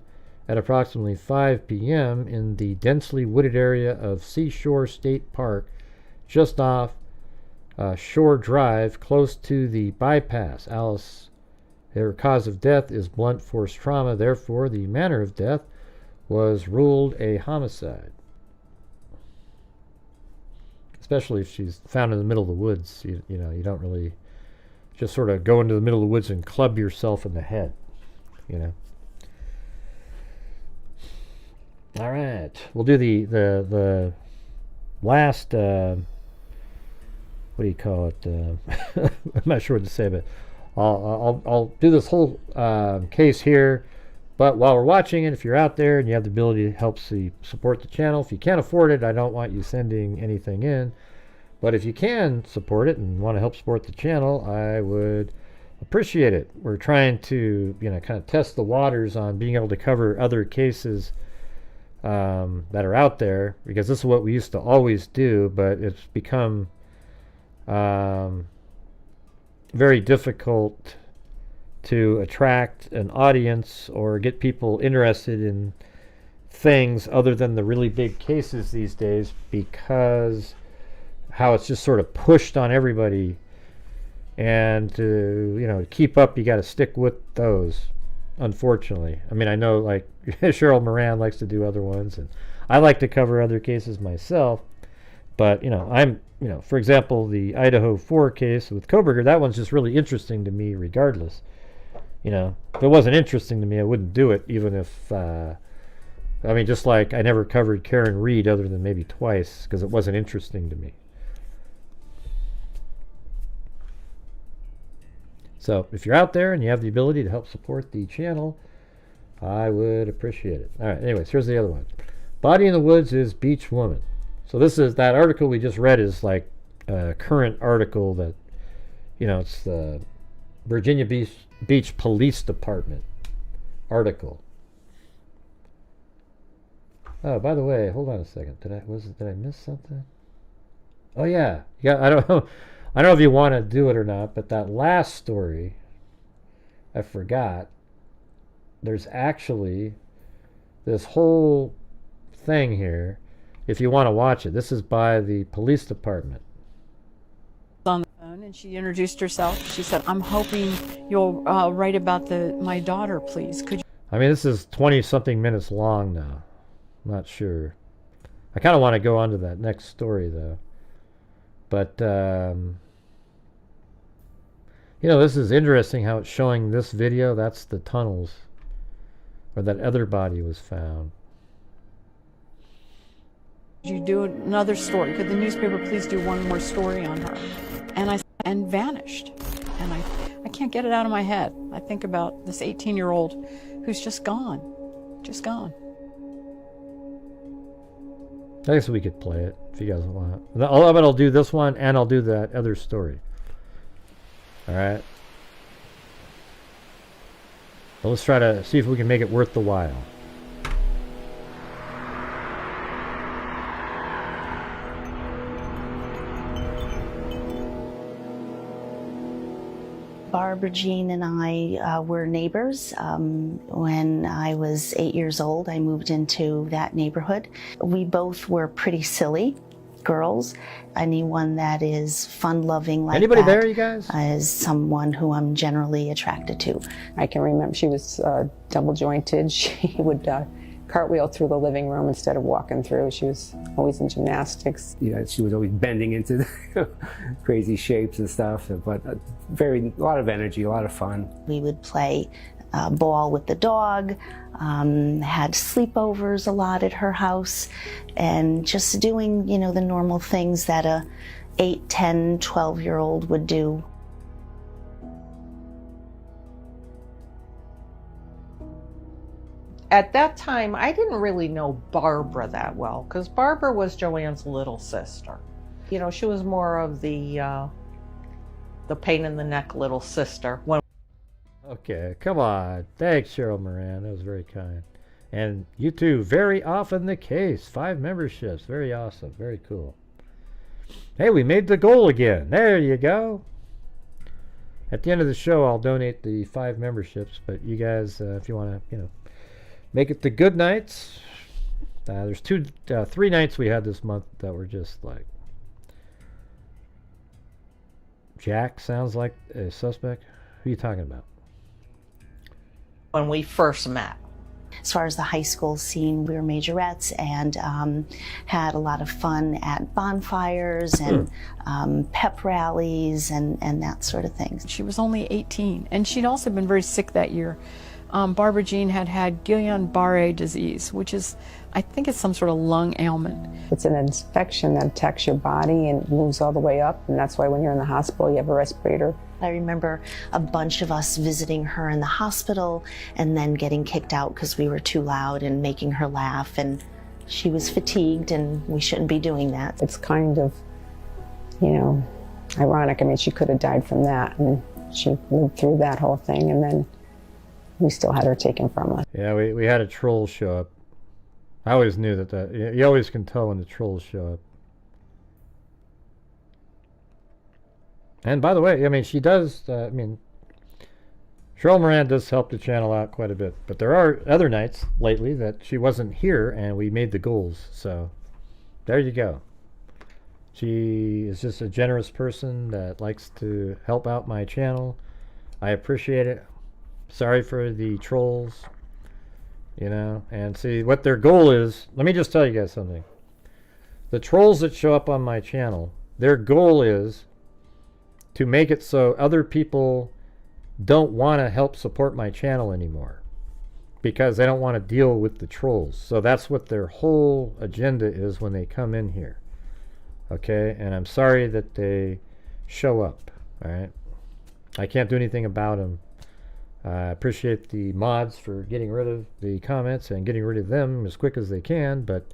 at approximately 5 p.m. in the densely wooded area of Seashore State Park, just off Shore Drive, close to the bypass. Alice, her cause of death is blunt force trauma. Therefore, the manner of death was ruled a homicide. Especially if she's found in the middle of the woods. You know, you don't really just sort of go into the middle of the woods and club yourself in the head, you know. All right, we'll do the last, what do you call it? I'm not sure what to say, but I'll do this whole case here. But while we're watching it, if you're out there and you have the ability to help support the channel, if you can't afford it, I don't want you sending anything in. But if you can support it and want to help support the channel, I would appreciate it. We're trying to, you know, kind of test the waters on being able to cover other cases that are out there, because this is what we used to always do, but it's become very difficult to attract an audience or get people interested in things other than the really big cases these days, because how it's just sort of pushed on everybody, and to, you know, keep up, you got to stick with those, unfortunately. I mean, I know, like, Cheryl Moran likes to do other ones, and I like to cover other cases myself, but, you know, you know, for example, the Idaho 4 case with Koberger, that one's just really interesting to me regardless. You know, if it wasn't interesting to me, I wouldn't do it, even if, I mean, just like I never covered Karen Reed other than maybe twice, because it wasn't interesting to me. So, if you're out there and you have the ability to help support the channel, I would appreciate it. All right, anyways, here's the other one. Body in the Woods is Beach Woman. So this is, that article we just read is like a current article that, you know, it's the Virginia Beach Police Department article. Oh, by the way, hold on a second. Did I miss something? Oh yeah, I don't know. I don't know if you want to do it or not, but that last story, I forgot. There's actually this whole thing here, if you want to watch it. This is by the police department. On the phone, and she introduced herself. She said, "I'm hoping you'll write about my daughter, please. Could you?" I mean, this is 20-something minutes long now. I'm not sure. I kind of want to go on to that next story, though. But, you know, this is interesting how it's showing this video. That's the tunnels where that other body was found. Could you do another story? Could the newspaper please do one more story on her? And vanished. And I can't get it out of my head. I think about this 18-year-old who's just gone. Just gone. I guess we could play it if you guys want. I'll do this one, and I'll do that other story. All right. Well, let's try to see if we can make it worth the while. Barbara Jean and I were neighbors. When I was 8 years old, I moved into that neighborhood. We both were pretty silly girls. Anyone that is fun-loving like Anybody that there, you guys? Is someone who I'm generally attracted to. I can remember she was double jointed. She would cartwheel through the living room instead of walking through. She was always in gymnastics. You know, she was always bending into crazy shapes and stuff, but a lot of energy, a lot of fun. We would play ball with the dog, had sleepovers a lot at her house, and just doing, you know, the normal things that a 8, 10, 12-year-old would do. At that time, I didn't really know Barbara that well, because Barbara was Joanne's little sister. You know, she was more of the pain in the neck little sister. Okay, come on. Thanks, Cheryl Moran. That was very kind. And you two, very often the case. 5 memberships. Very awesome. Very cool. Hey, we made the goal again. There you go. At the end of the show, I'll donate the 5 memberships. But you guys, if you want to, you know, make it the good nights. There's 3 nights we had this month that were just like Jack sounds like a suspect. Who are you talking about? When we first met. As far as the high school scene, we were majorettes and had a lot of fun at bonfires and pep rallies and that sort of thing. She was only 18, and she'd also been very sick that year. Barbara Jean had Guillain-Barré disease, which is, I think it's some sort of lung ailment. It's an infection that attacks your body and moves all the way up, and that's why when you're in the hospital, you have a respirator. I remember a bunch of us visiting her in the hospital and then getting kicked out because we were too loud and making her laugh, and she was fatigued and we shouldn't be doing that. It's kind of, you know, ironic. I mean, she could have died from that, and she lived through that whole thing, and then we still had her taken from us. Yeah, we had a troll show up. I always knew that you always can tell when the trolls show up. And by the way, I mean, she does, Cheryl Moran does help the channel out quite a bit. But there are other nights lately that she wasn't here and we made the goals. So there you go. She is just a generous person that likes to help out my channel. I appreciate it. Sorry for the trolls, you know, and see what their goal is. Let me just tell you guys something. The trolls that show up on my channel, their goal is to make it so other people don't want to help support my channel anymore because they don't want to deal with the trolls. So that's what their whole agenda is when they come in here. Okay, and I'm sorry that they show up. All right, I can't do anything about them. I appreciate the mods for getting rid of the comments and getting rid of them as quick as they can, but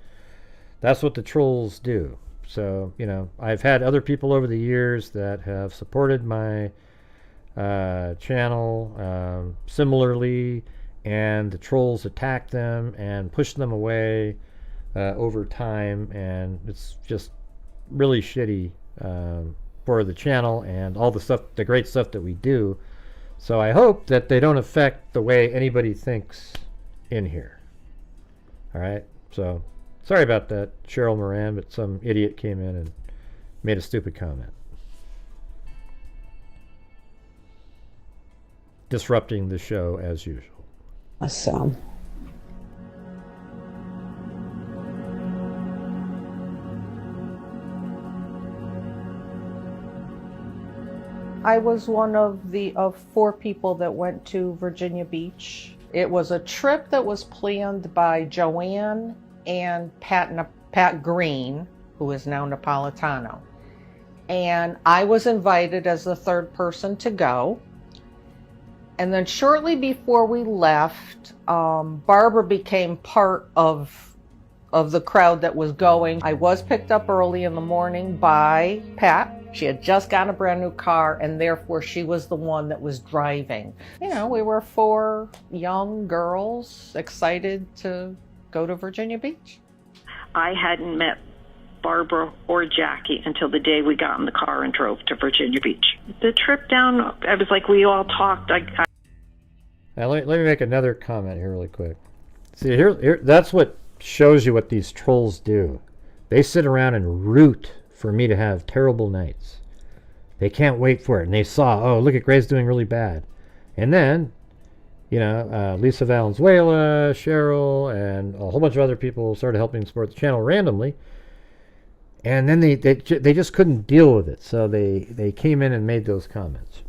that's what the trolls do. So, you know, I've had other people over the years that have supported my channel similarly, and the trolls attack them and push them away over time, and it's just really shitty for the channel and all the stuff, the great stuff that we do. So I hope that they don't affect the way anybody thinks in here. All right, so sorry about that, Cheryl Moran, but some idiot came in and made a stupid comment. Disrupting the show as usual. So I was one of 4 people that went to Virginia Beach. It was a trip that was planned by Joanne and Pat Green, who is now Napolitano. And I was invited as the 3rd person to go. And then shortly before we left, Barbara became part of the crowd that was going. I was picked up early in the morning by Pat. She had just gotten a brand new car, and therefore she was the one that was driving. You know, we were 4 young girls excited to go to Virginia Beach. I hadn't met Barbara or Jackie until the day we got in the car and drove to Virginia Beach. The trip down, I was like, we all talked. Now let me make another comment here really quick. See, here that's what shows you what these trolls do. They sit around and root for me to have terrible nights. They can't wait for it. And they saw, oh, look at Gray's doing really bad. And then, you know, Lisa Valenzuela, Cheryl, and a whole bunch of other people started helping support the channel randomly. And then they just couldn't deal with it. So they came in and made those comments.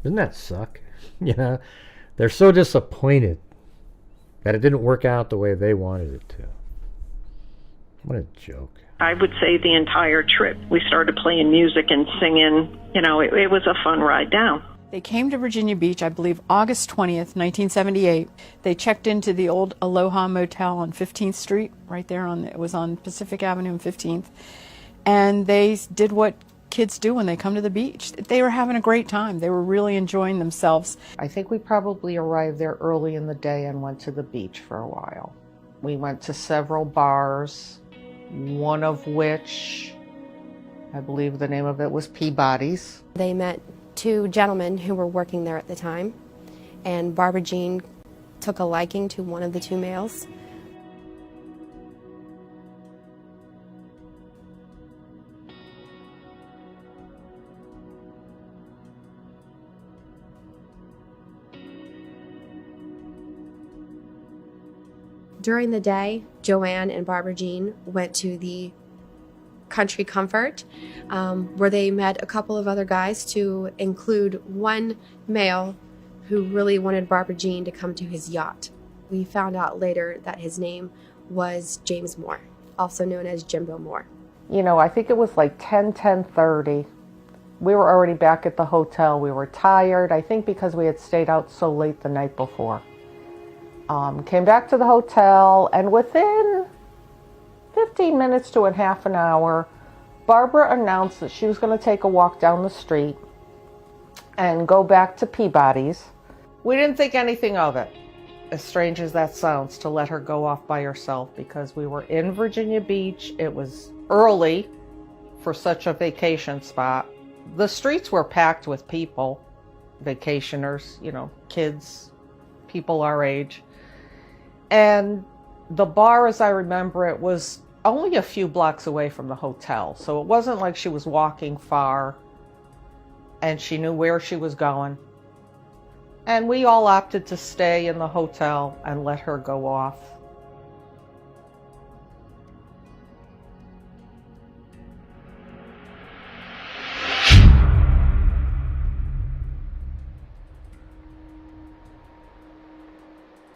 Doesn't that suck? You know, they're so disappointed that it didn't work out the way they wanted it to. What a joke. I would say the entire trip, we started playing music and singing. You know, it was a fun ride down. They came to Virginia Beach, I believe, August 20th, 1978. They checked into the old Aloha Motel on 15th Street, right there it was on Pacific Avenue and 15th. And they did what kids do when they come to the beach. They were having a great time. They were really enjoying themselves. I think we probably arrived there early in the day and went to the beach for a while. We went to several bars, one of which, I believe the name of it was Peabody's. They met 2 gentlemen who were working there at the time, and Barbara Jean took a liking to one of the 2 males. During the day, Joanne and Barbara Jean went to the Country Comfort, where they met a couple of other guys, to include one male who really wanted Barbara Jean to come to his yacht. We found out later that his name was James Moore, also known as Jimbo Moore. You know, I think it was like 10:30. We were already back at the hotel. We were tired, I think because we had stayed out so late the night before. Came back to the hotel, and within 15 minutes to a half an hour, Barbara announced that she was going to take a walk down the street and go back to Peabody's. We didn't think anything of it, as strange as that sounds, to let her go off by herself, because we were in Virginia Beach. It was early for such a vacation spot. The streets were packed with people, vacationers, you know, kids, people our age. And the bar, as I remember it, was only a few blocks away from the hotel. So it wasn't like she was walking far and she knew where she was going. And we all opted to stay in the hotel and let her go off.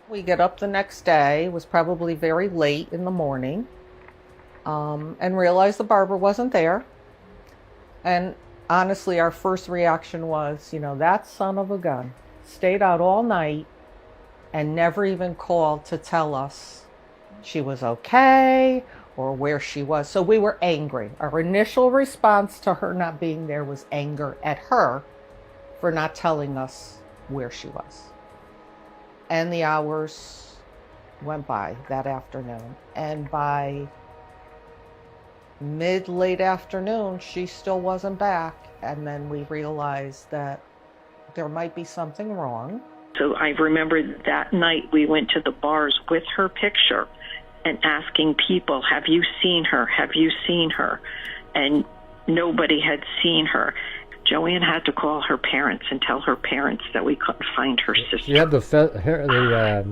We get up the next day, it was probably very late in the morning, and realized the Barbara wasn't there. And honestly, our first reaction was, you know, that son of a gun stayed out all night and never even called to tell us she was okay or where she was. So we were angry. Our initial response to her not being there was anger at her for not telling us where she was. And the hours went by that afternoon. And by mid-late afternoon, she still wasn't back. And then we realized that there might be something wrong. So I remember that night we went to the bars with her picture and asking people, have you seen her? Have you seen her? And nobody had seen her. Joanne had to call her parents and tell her parents that we couldn't find her sister. She had the Farrah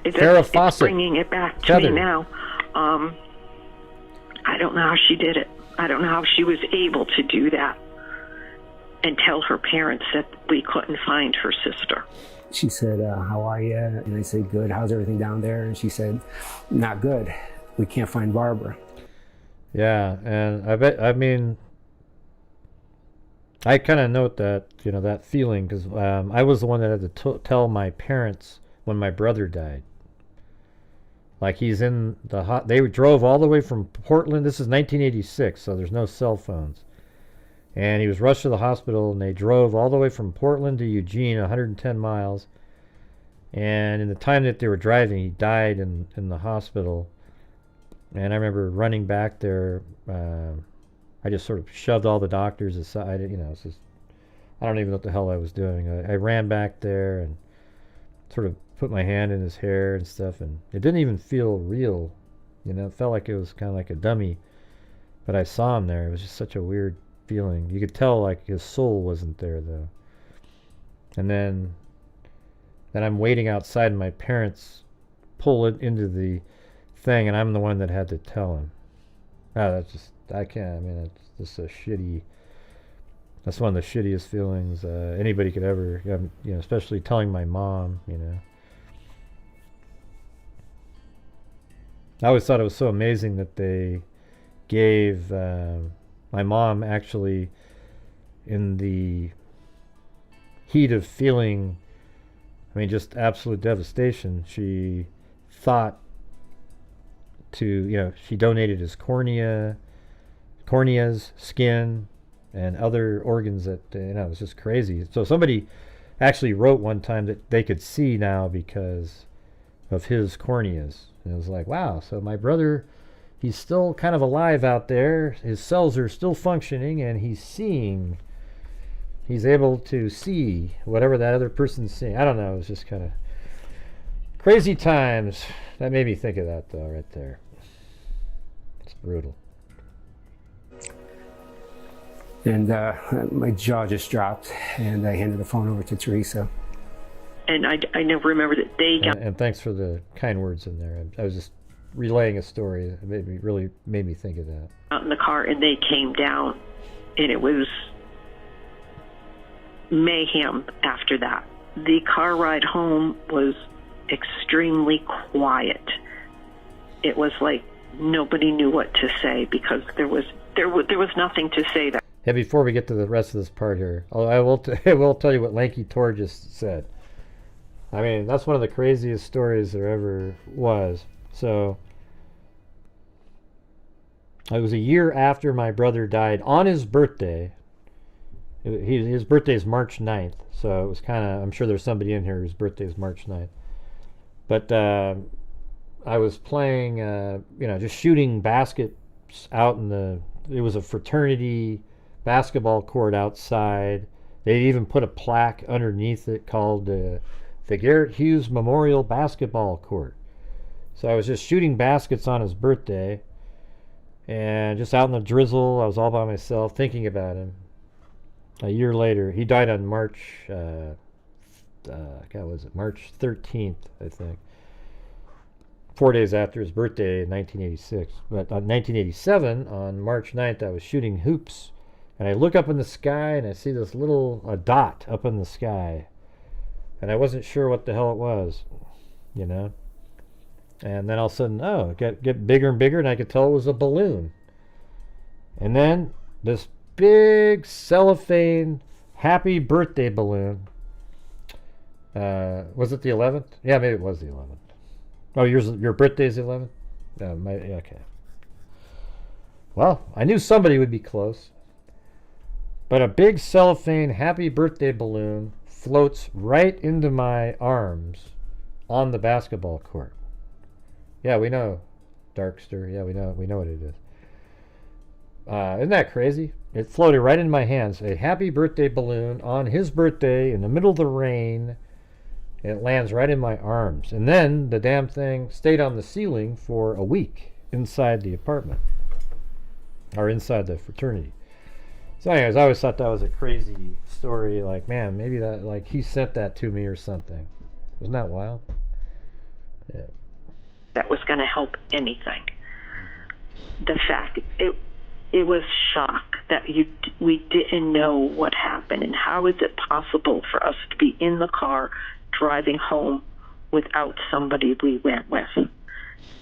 Fawcett. It's bringing it back to me now. I don't know how she did it. I don't know how she was able to do that and tell her parents that we couldn't find her sister. She said, how are you? And I said, good. How's everything down there? And she said, not good. We can't find Barbara. Yeah, and I kind of note that, you know, that feeling, because I was the one that had to tell my parents when my brother died. Like, he's in the they drove all the way from Portland. This is 1986, so there's no cell phones. And he was rushed to the hospital, and they drove all the way from Portland to Eugene, 110 miles. And in the time that they were driving, he died in the hospital. And I remember running back there. I just sort of shoved all the doctors aside. You know, it's just, I don't even know what the hell I was doing. I ran back there and sort of put my hand in his hair and stuff, and it didn't even feel real. You know, it felt like it was kind of like a dummy. But I saw him there. It was just such a weird feeling. You could tell like his soul wasn't there, though. And then I'm waiting outside, and my parents pull it into the thing, and I'm the one that had to tell him. That's just, I can't, I mean, it's just a shitty, that's one of the shittiest feelings anybody could ever, you know, especially telling my mom, you know. I always thought it was so amazing that they gave my mom, actually, in the heat of feeling, I mean, just absolute devastation, she thought to, you know, she donated his corneas, skin, and other organs that, you know, it was just crazy. So somebody actually wrote one time that they could see now because of his corneas. And it was like, wow, so my brother, he's still kind of alive out there. His cells are still functioning, and he's seeing. He's able to see whatever that other person's seeing. I don't know. It was just kind of crazy times. That made me think of that, though, right there. It's brutal. And my jaw just dropped, and I handed the phone over to Teresa. And I never remember that they got And thanks for the kind words in there. I was just relaying a story that really made me think of that. out in the car, and they came down, and it was mayhem after that. The car ride home was extremely quiet. It was like nobody knew what to say because there was nothing to say there. Hey, before we get to the rest of this part here, I will tell you what Lanky Tor just said. I mean, that's one of the craziest stories there ever was. So, it was a year after my brother died on his birthday. His birthday is March 9th, so it was kind of, I'm sure there's somebody in here whose birthday is March 9th. But I was playing, just shooting baskets out in it was a fraternity basketball court outside. They even put a plaque underneath it called the Grant Hughes Memorial Basketball Court. So I was just shooting baskets on his birthday, and just out in the drizzle, I was all by myself thinking about him. A year later, he died on March 13th, I think. 4 days after his birthday in 1986. But on 1987, on March 9th, I was shooting hoops, and I look up in the sky, and I see this little dot up in the sky. And I wasn't sure what the hell it was, And then all of a sudden, it get bigger and bigger, and I could tell it was a balloon. And then this big cellophane happy birthday balloon. Was it the 11th? Yeah, maybe it was the 11th. Oh, your birthday's the 11th? Okay. Well, I knew somebody would be close. But a big cellophane happy birthday balloon floats right into my arms on the basketball court. Yeah, we know, Darkster. Yeah, we know what it is. Isn't that crazy? It floated right in my hands. A happy birthday balloon on his birthday in the middle of the rain. And it lands right in my arms. And then the damn thing stayed on the ceiling for a week inside the apartment. Or inside the fraternity. So anyways, I always thought that was a crazy story. Like, man, maybe that, like, he sent that to me or something. Wasn't that wild? Yeah. That was going to help anything. The fact it was shock that we didn't know what happened, and how is it possible for us to be in the car driving home without somebody we went with?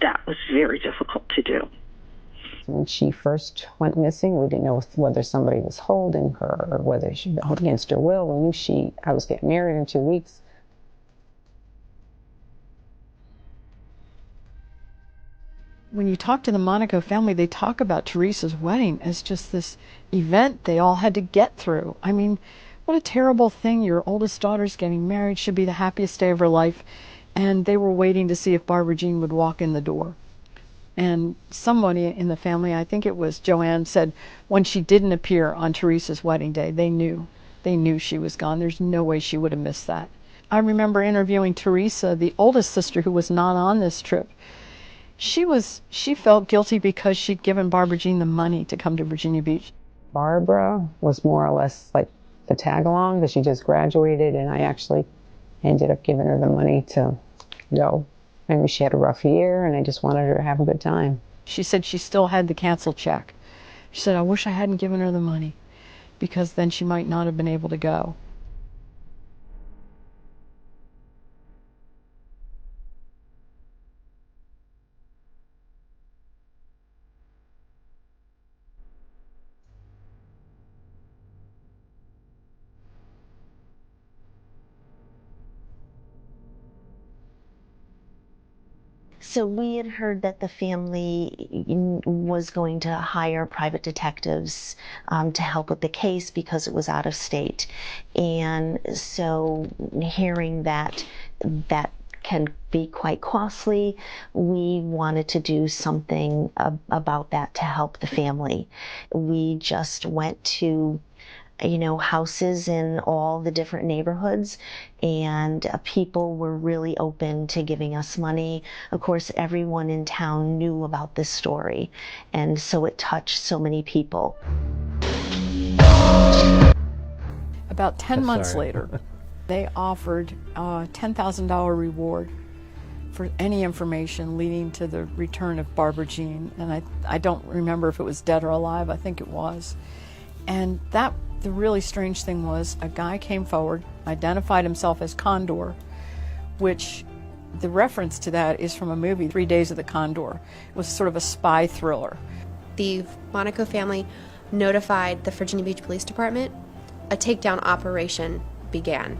That was very difficult to do. When she first went missing, we didn't know whether somebody was holding her or whether she was against her will. We knew I was getting married in 2 weeks. When you talk to the Monaco family, they talk about Teresa's wedding as just this event they all had to get through. I mean, what a terrible thing. Your oldest daughter's getting married, should be the happiest day of her life, and they were waiting to see if Barbara Jean would walk in the door. And somebody in the family, I think it was Joanne, said when she didn't appear on Teresa's wedding day, they knew she was gone. There's no way she would have missed that. I remember interviewing Teresa, the oldest sister who was not on this trip. She felt guilty because she'd given Barbara Jean the money to come to Virginia Beach. Barbara was more or less like the tag along because she just graduated, and I actually ended up giving her the money to go. Maybe she had a rough year, and I just wanted her to have a good time. She said she still had the canceled check. She said, I wish I hadn't given her the money, because then she might not have been able to go. So we had heard that the family was going to hire private detectives to help with the case because it was out of state. And so hearing that can be quite costly, we wanted to do something about that to help the family. We just went to houses in all the different neighborhoods, and people were really open to giving us money. Of course, everyone in town knew about this story, and so it touched so many people. About 10 months later, They offered a $10,000 reward for any information leading to the return of Barbara Jean. And I don't remember if it was dead or alive. I think it was. And the really strange thing was a guy came forward, identified himself as Condor, which the reference to that is from a movie, 3 Days of the Condor. It was sort of a spy thriller. The Monaco family notified the Virginia Beach Police Department. A takedown operation began.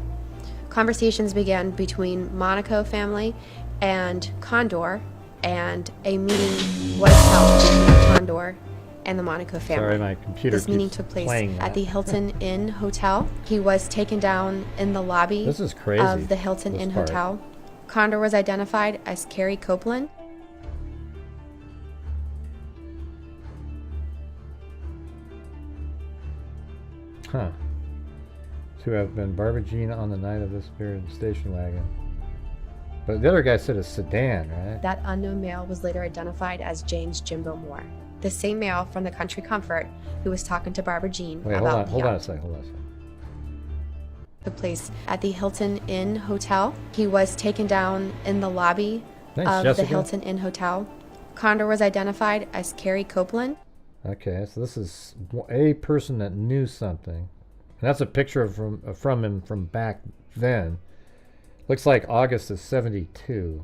Conversations began between Monaco family and Condor, and a meeting was held between Condor and the Monaco family. Sorry, my computer This meeting took place at the Hilton Inn Hotel. He was taken down in the lobby This is crazy, of the Hilton this Inn part. Hotel. Condor was identified as Carrie Copeland. Huh. To have been Barbara Jean on the night of this appeared in station wagon. But the other guy said a sedan, right? That unknown male was later identified as James Jimbo Moore, the same male from the Country Comfort who was talking to Barbara Jean Wait, about hold on a yacht. second. Took place at the Hilton Inn Hotel. He was taken down in the lobby Thanks, of Jessica. the Hilton Inn Hotel. Condor was identified as Carrie Copeland. Okay, so this is a person that knew something. And that's a picture from him from back then. Looks like August of 72.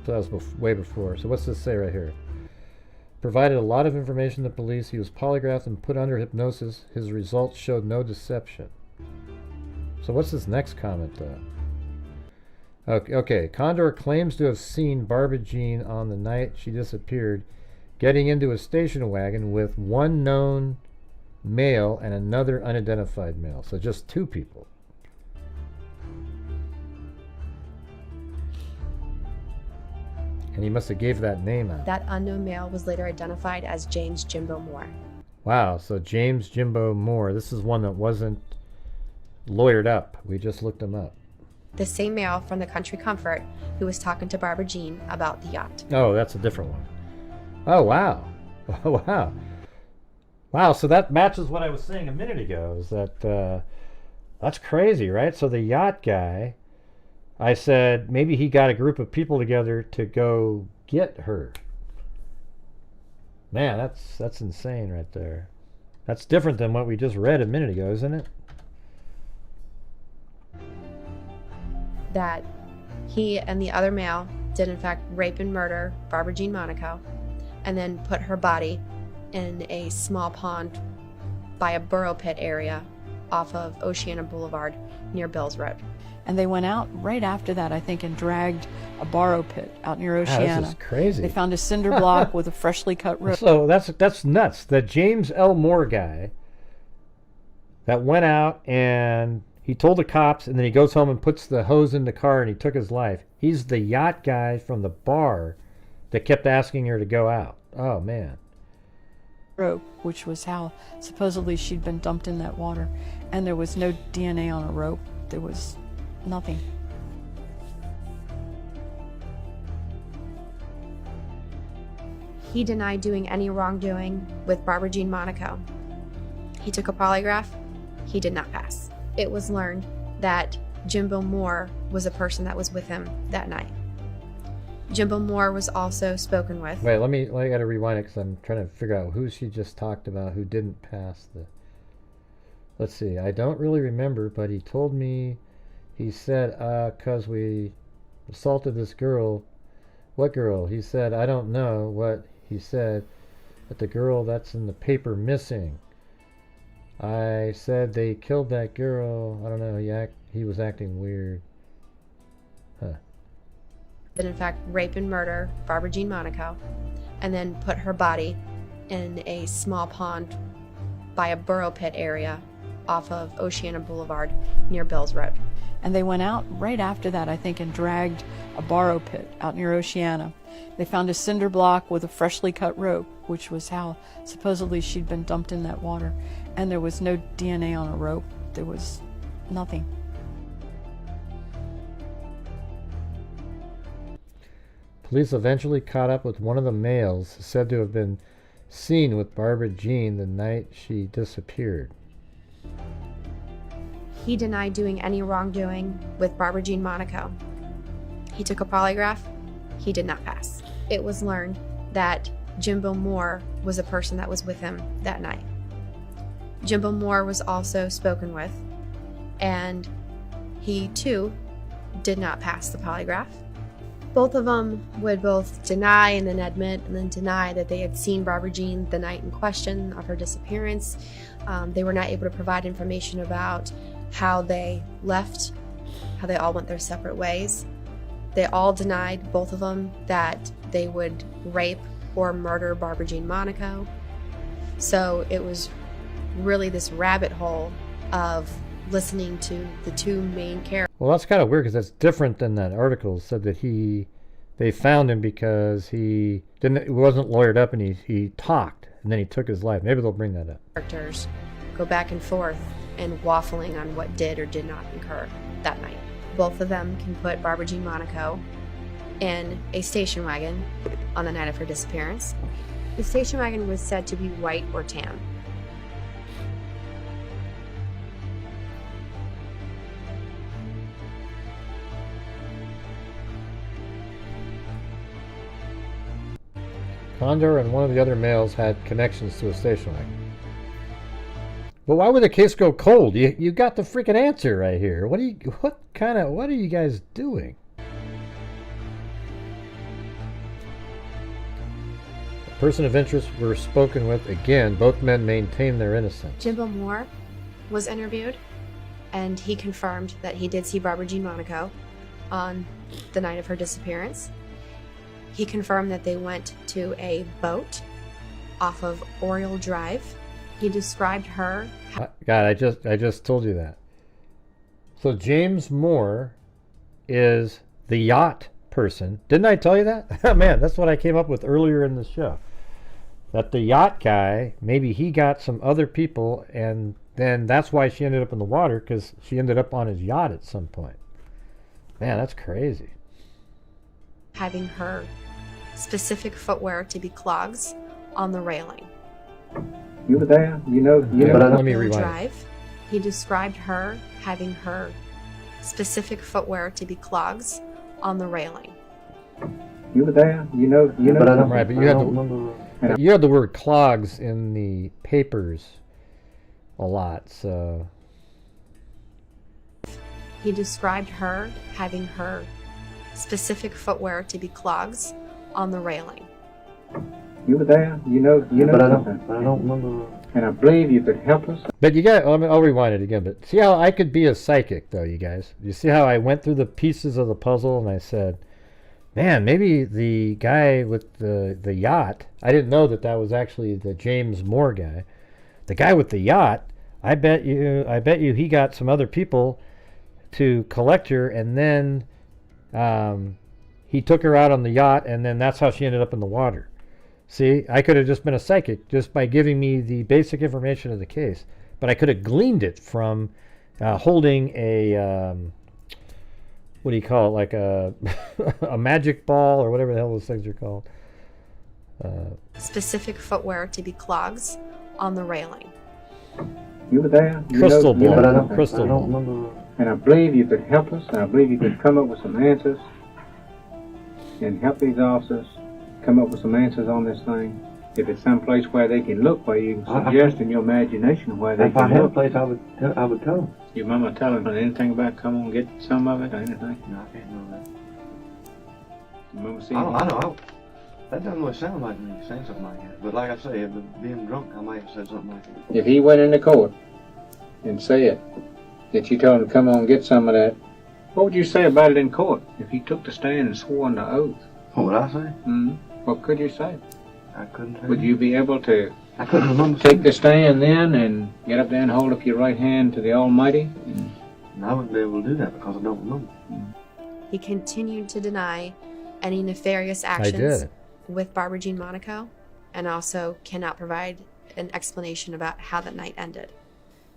So that was way before. So what's this say right here? Provided a lot of information to police. He was polygraphed and put under hypnosis. His results showed no deception. So what's this next comment though? Okay. Condor claims to have seen Barbara Jean on the night she disappeared getting into a station wagon with one known male and another unidentified male. So just two people. And he must have gave that name out. That unknown male was later identified as James Jimbo Moore. Wow, so James Jimbo Moore. This is one that wasn't lawyered up. We just looked him up. The same male from the Country Comfort who was talking to Barbara Jean about the yacht. Oh, that's a different one. Oh, wow. Oh, wow. Wow, so that matches what I was saying a minute ago, is that that's crazy, right? So the yacht guy, I said maybe he got a group of people together to go get her. Man, that's insane right there. That's different than what we just read a minute ago, isn't it? That he and the other male did in fact rape and murder Barbara Jean Monaco and then put her body in a small pond by a burrow pit area off of Oceana Boulevard near Bills Road. And they went out right after that, I think, and dragged a borrow pit out near Oceana. This is crazy. They found a cinder block with a freshly cut rope. So that's nuts. The James L. Moore guy that went out and he told the cops, and then he goes home and puts the hose in the car and he took his life. He's the yacht guy from the bar that kept asking her to go out. Oh, man. Rope, which was how supposedly she'd been dumped in that water. And there was no DNA on a rope. There was nothing. He denied doing any wrongdoing with Barbara Jean Monaco. He took a polygraph. He did not pass. It was learned that Jimbo Moore was a person that was with him that night. Jimbo Moore was also spoken with. Wait, I gotta rewind it because I'm trying to figure out who she just talked about who didn't pass the... Let's see, I don't really remember, but he told me, he said, cause we assaulted this girl. What girl? He said, I don't know what he said, but the girl that's in the paper missing. I said they killed that girl. I don't know, he was acting weird. Huh. That in fact rape and murder Barbara Jean Monaco and then put her body in a small pond by a burrow pit area off of Oceana Boulevard near Bills Road. And they went out right after that, I think, and dragged a borrow pit out near Oceana. They found a cinder block with a freshly cut rope, which was how supposedly she'd been dumped in that water. And there was no DNA on a rope. There was nothing. Police eventually caught up with one of the males said to have been seen with Barbara Jean the night she disappeared. He denied doing any wrongdoing with Barbara Jean Monaco. He took a polygraph. He did not pass. It was learned that Jimbo Moore was a person that was with him that night. Jimbo Moore was also spoken with, and he too did not pass the polygraph. Both of them would both deny and then admit and then deny that they had seen Barbara Jean the night in question of her disappearance. They were not able to provide information about how they left, how they all went their separate ways. They all denied, both of them, that they would rape or murder Barbara Jean Monaco. So it was really this rabbit hole of listening to the two main characters. Well, that's kind of weird because that's different than that article said that they found him because he wasn't lawyered up and he talked and then he took his life. Maybe they'll bring that up. Characters go back and forth and waffling on what did or did not occur that night. Both of them can put Barbara Jean Monaco in a station wagon on the night of her disappearance. The station wagon was said to be white or tan. Condor and one of the other males had connections to a station wagon. But why would the case go cold? You got the freaking answer right here. What are you guys doing? The person of interest were spoken with. Again, both men maintained their innocence. Jimbo Moore was interviewed, and he confirmed that he did see Barbara Jean Monaco on the night of her disappearance. He confirmed that they went to a boat off of Oriole Drive. He described her. God, I just told you that. So James Moore is the yacht person. Didn't I tell you that? Man, that's what I came up with earlier in the show. That the yacht guy, maybe he got some other people, and then that's why she ended up in the water, because she ended up on his yacht at some point. Man, that's crazy. Having her specific footwear to be clogs on the railing. You were there, you know. Let me rewind. Drive. He described her having her specific footwear to be clogs on the railing. You were there, you know. Right, but you had the word clogs in the papers a lot, so. He described her having her specific footwear to be clogs on the railing. You were there, you know. But I don't remember. And I believe you could help us. But you got, I'll rewind it again, but see how I could be a psychic, though, you guys? You see how I went through the pieces of the puzzle and I said, man, maybe the guy with the yacht, I didn't know that was actually the James Moore guy. The guy with the yacht, I bet you he got some other people to collect her, and then he took her out on the yacht, and then that's how she ended up in the water. See, I could have just been a psychic just by giving me the basic information of the case, but I could have gleaned it from holding a what do you call it, like a a magic ball or whatever the hell those things are called. Specific footwear to be clogs on the railing. You were there. Crystal ball. But I don't Crystal remember. And I believe you could help us, and I believe you could come up with some answers and help these officers come up with some answers on this thing. If it's someplace where they can look, where you can suggest in your imagination where they can look. If I had a place, I would come. Your mama telling anything about come on get some of it or anything? No, I can't know that. Your mama seen I know. That doesn't really sound like me saying something like that. But like I say, being drunk, I might have said something like that. If he went into court and said that you told him to come on and get some of that, what would you say about it in court if he took the stand and swore on the oath? What would I say? Mm-hmm. What could you say? I couldn't say. Would you be able to I couldn't remember take the stand then and get up there and hold up your right hand to the Almighty? And I wouldn't be able to do that because I don't remember. He continued to deny any nefarious actions with Barbara Jean Monaco, and also cannot provide an explanation about how that night ended.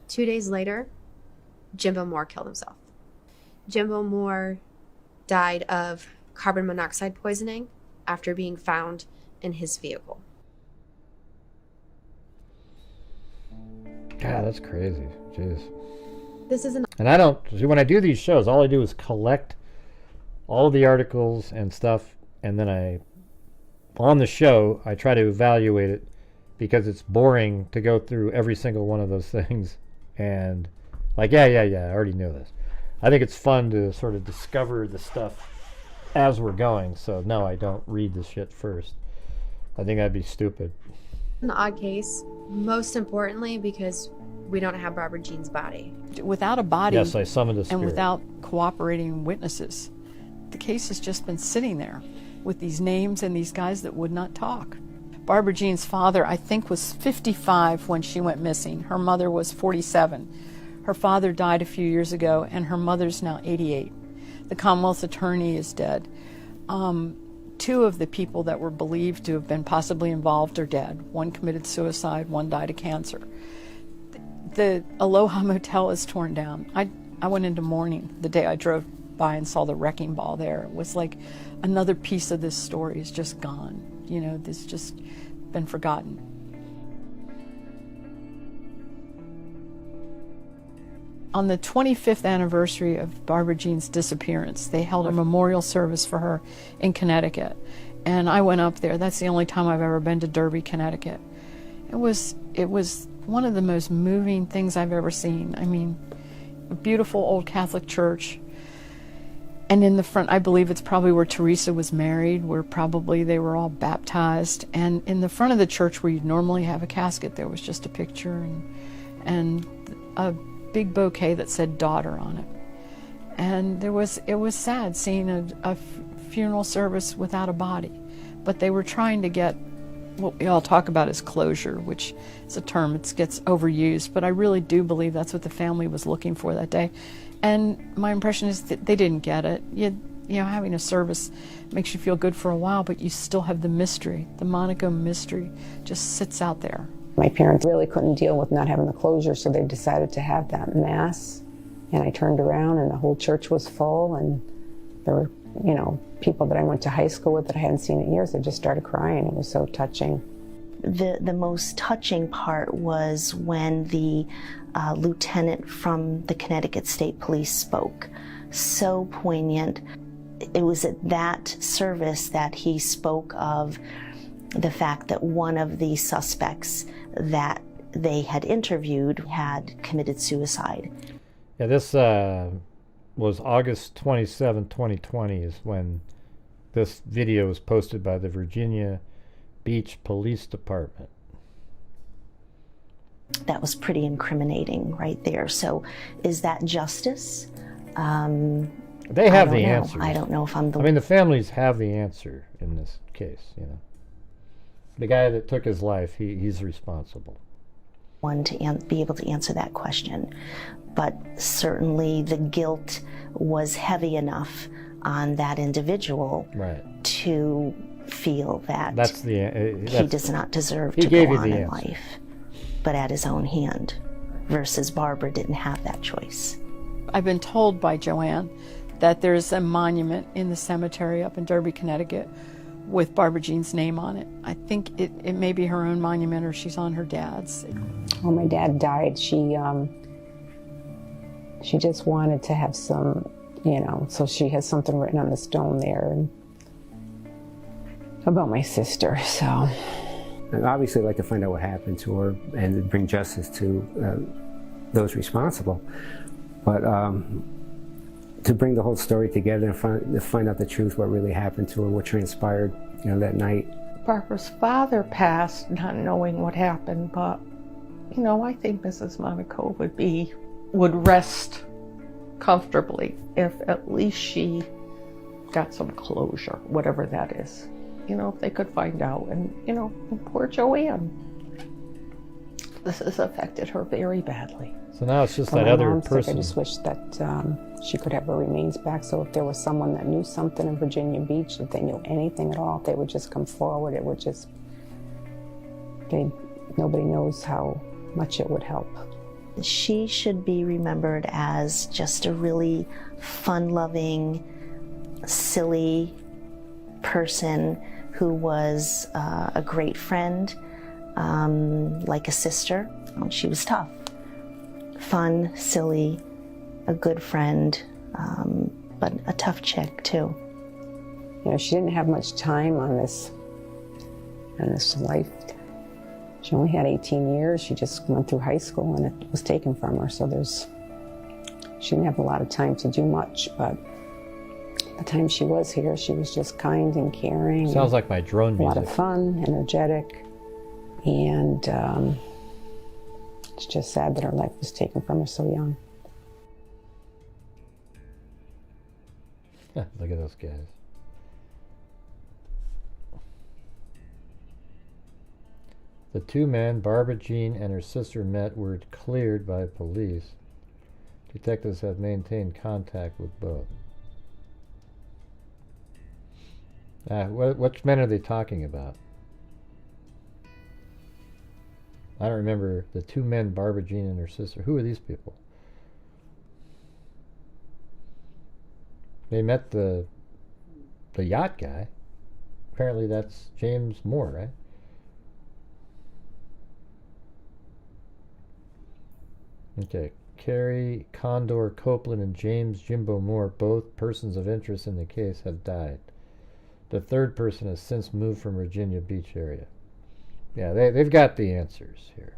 2 days later, Jimbo Moore killed himself. Jimbo Moore died of carbon monoxide poisoning after being found in his vehicle. God, that's crazy. Jeez. This is an And I don't, see, when I do these shows, all I do is collect all of the articles and stuff, and then on the show, I try to evaluate it because it's boring to go through every single one of those things. And like, yeah, I already knew this. I think it's fun to sort of discover the stuff as we're going. So no, I don't read the shit first. I think that'd be stupid. an odd case, most importantly because we don't have Barbara Jean's body. Without a body, Yes, I summoned a spirit. and without cooperating witnesses, the case has just been sitting there with these names and these guys that would not talk. Barbara Jean's father, I think, was 55 when she went missing. Her mother was 47. Her father died a few years ago, and her mother's now 88. The Commonwealth's attorney is dead. Two of the people that were believed to have been possibly involved are dead. One committed suicide, one died of cancer. The Aloha Motel is torn down. I went into mourning the day I drove by and saw the wrecking ball there. It was like another piece of this story is just gone. You know, this just been forgotten. On the 25th anniversary of Barbara Jean's disappearance, they held a memorial service for her in Connecticut. And I went up there. That's the only time I've ever been to Derby, Connecticut. It was one of the most moving things I've ever seen. I mean, a beautiful old Catholic church. And in the front, I believe it's probably where Teresa was married, where probably they were all baptized. And in the front of the church where you'd normally have a casket, there was just a picture and a big bouquet that said daughter on it. And it was sad seeing a funeral service without a body. But they were trying to get what we all talk about as closure, which is a term that gets overused, but I really do believe that's what the family was looking for that day. And my impression is that they didn't get it. You know, having a service makes you feel good for a while, but you still have the mystery. The Monaco mystery just sits out there. My parents really couldn't deal with not having the closure, so they decided to have that mass. And I turned around and the whole church was full, and there were, you know, people that I went to high school with that I hadn't seen in years. They just started crying. It was so touching. The most touching part was when the lieutenant from the Connecticut State Police spoke. So poignant. It was at that service that he spoke of the fact that one of the suspects that they had interviewed had committed suicide. Yeah, this was August 27, 2020 is when this video was posted by the Virginia Beach Police Department. That was pretty incriminating right there. So is that justice? They have the answer. I don't know if I'm the... I mean, the families have the answer in this case, you know. The guy that took his life, he's responsible. One to be able to answer that question. But certainly the guilt was heavy enough on that individual to feel that he does not deserve to go on in life, but at his own hand, versus Barbara didn't have that choice. I've been told by Joanne that there's a monument in the cemetery up in Derby, Connecticut with Barbara Jean's name on it. I think it may be her own monument or she's on her dad's. When my dad died, she just wanted to have some, you know, so she has something written on the stone there about my sister, so. And obviously I'd like to find out what happened to her and bring justice to those responsible. But to bring the whole story together and find out the truth, what really happened to her, what transpired, you know, that night. Barbara's father passed not knowing what happened, but, you know, I think Mrs. Monaco would rest comfortably if at least she got some closure, whatever that is. You know, if they could find out. And, you know, poor Joanne. This has affected her very badly. So now it's just that other person. I just wish that she could have her remains back. So if there was someone that knew something in Virginia Beach, if they knew anything at all, if they would just come forward, it would just, nobody knows how much it would help. She should be remembered as just a really fun-loving, silly person who was a great friend, like a sister. She was tough. Fun, silly, a good friend, but a tough chick too. You know, she didn't have much time on this life. She only had 18 years. She just went through high school and it was taken from her. So she didn't have a lot of time to do much, but the time she was here, she was just kind and caring. Sounds like my drone music. A lot of fun, energetic, and it's just sad that her life was taken from her so young. Look at those guys. The two men, Barbara Jean and her sister, were cleared by police. Detectives have maintained contact with both. Which men are they talking about? I don't remember. The two men, Barbara Jean and her sister. Who are these people? They met the yacht guy. Apparently that's James Moore, right? Okay. Carrie Condor Copeland and James Jimbo Moore, both persons of interest in the case, have died. The third person has since moved from Virginia Beach area. Yeah, they've got the answers here.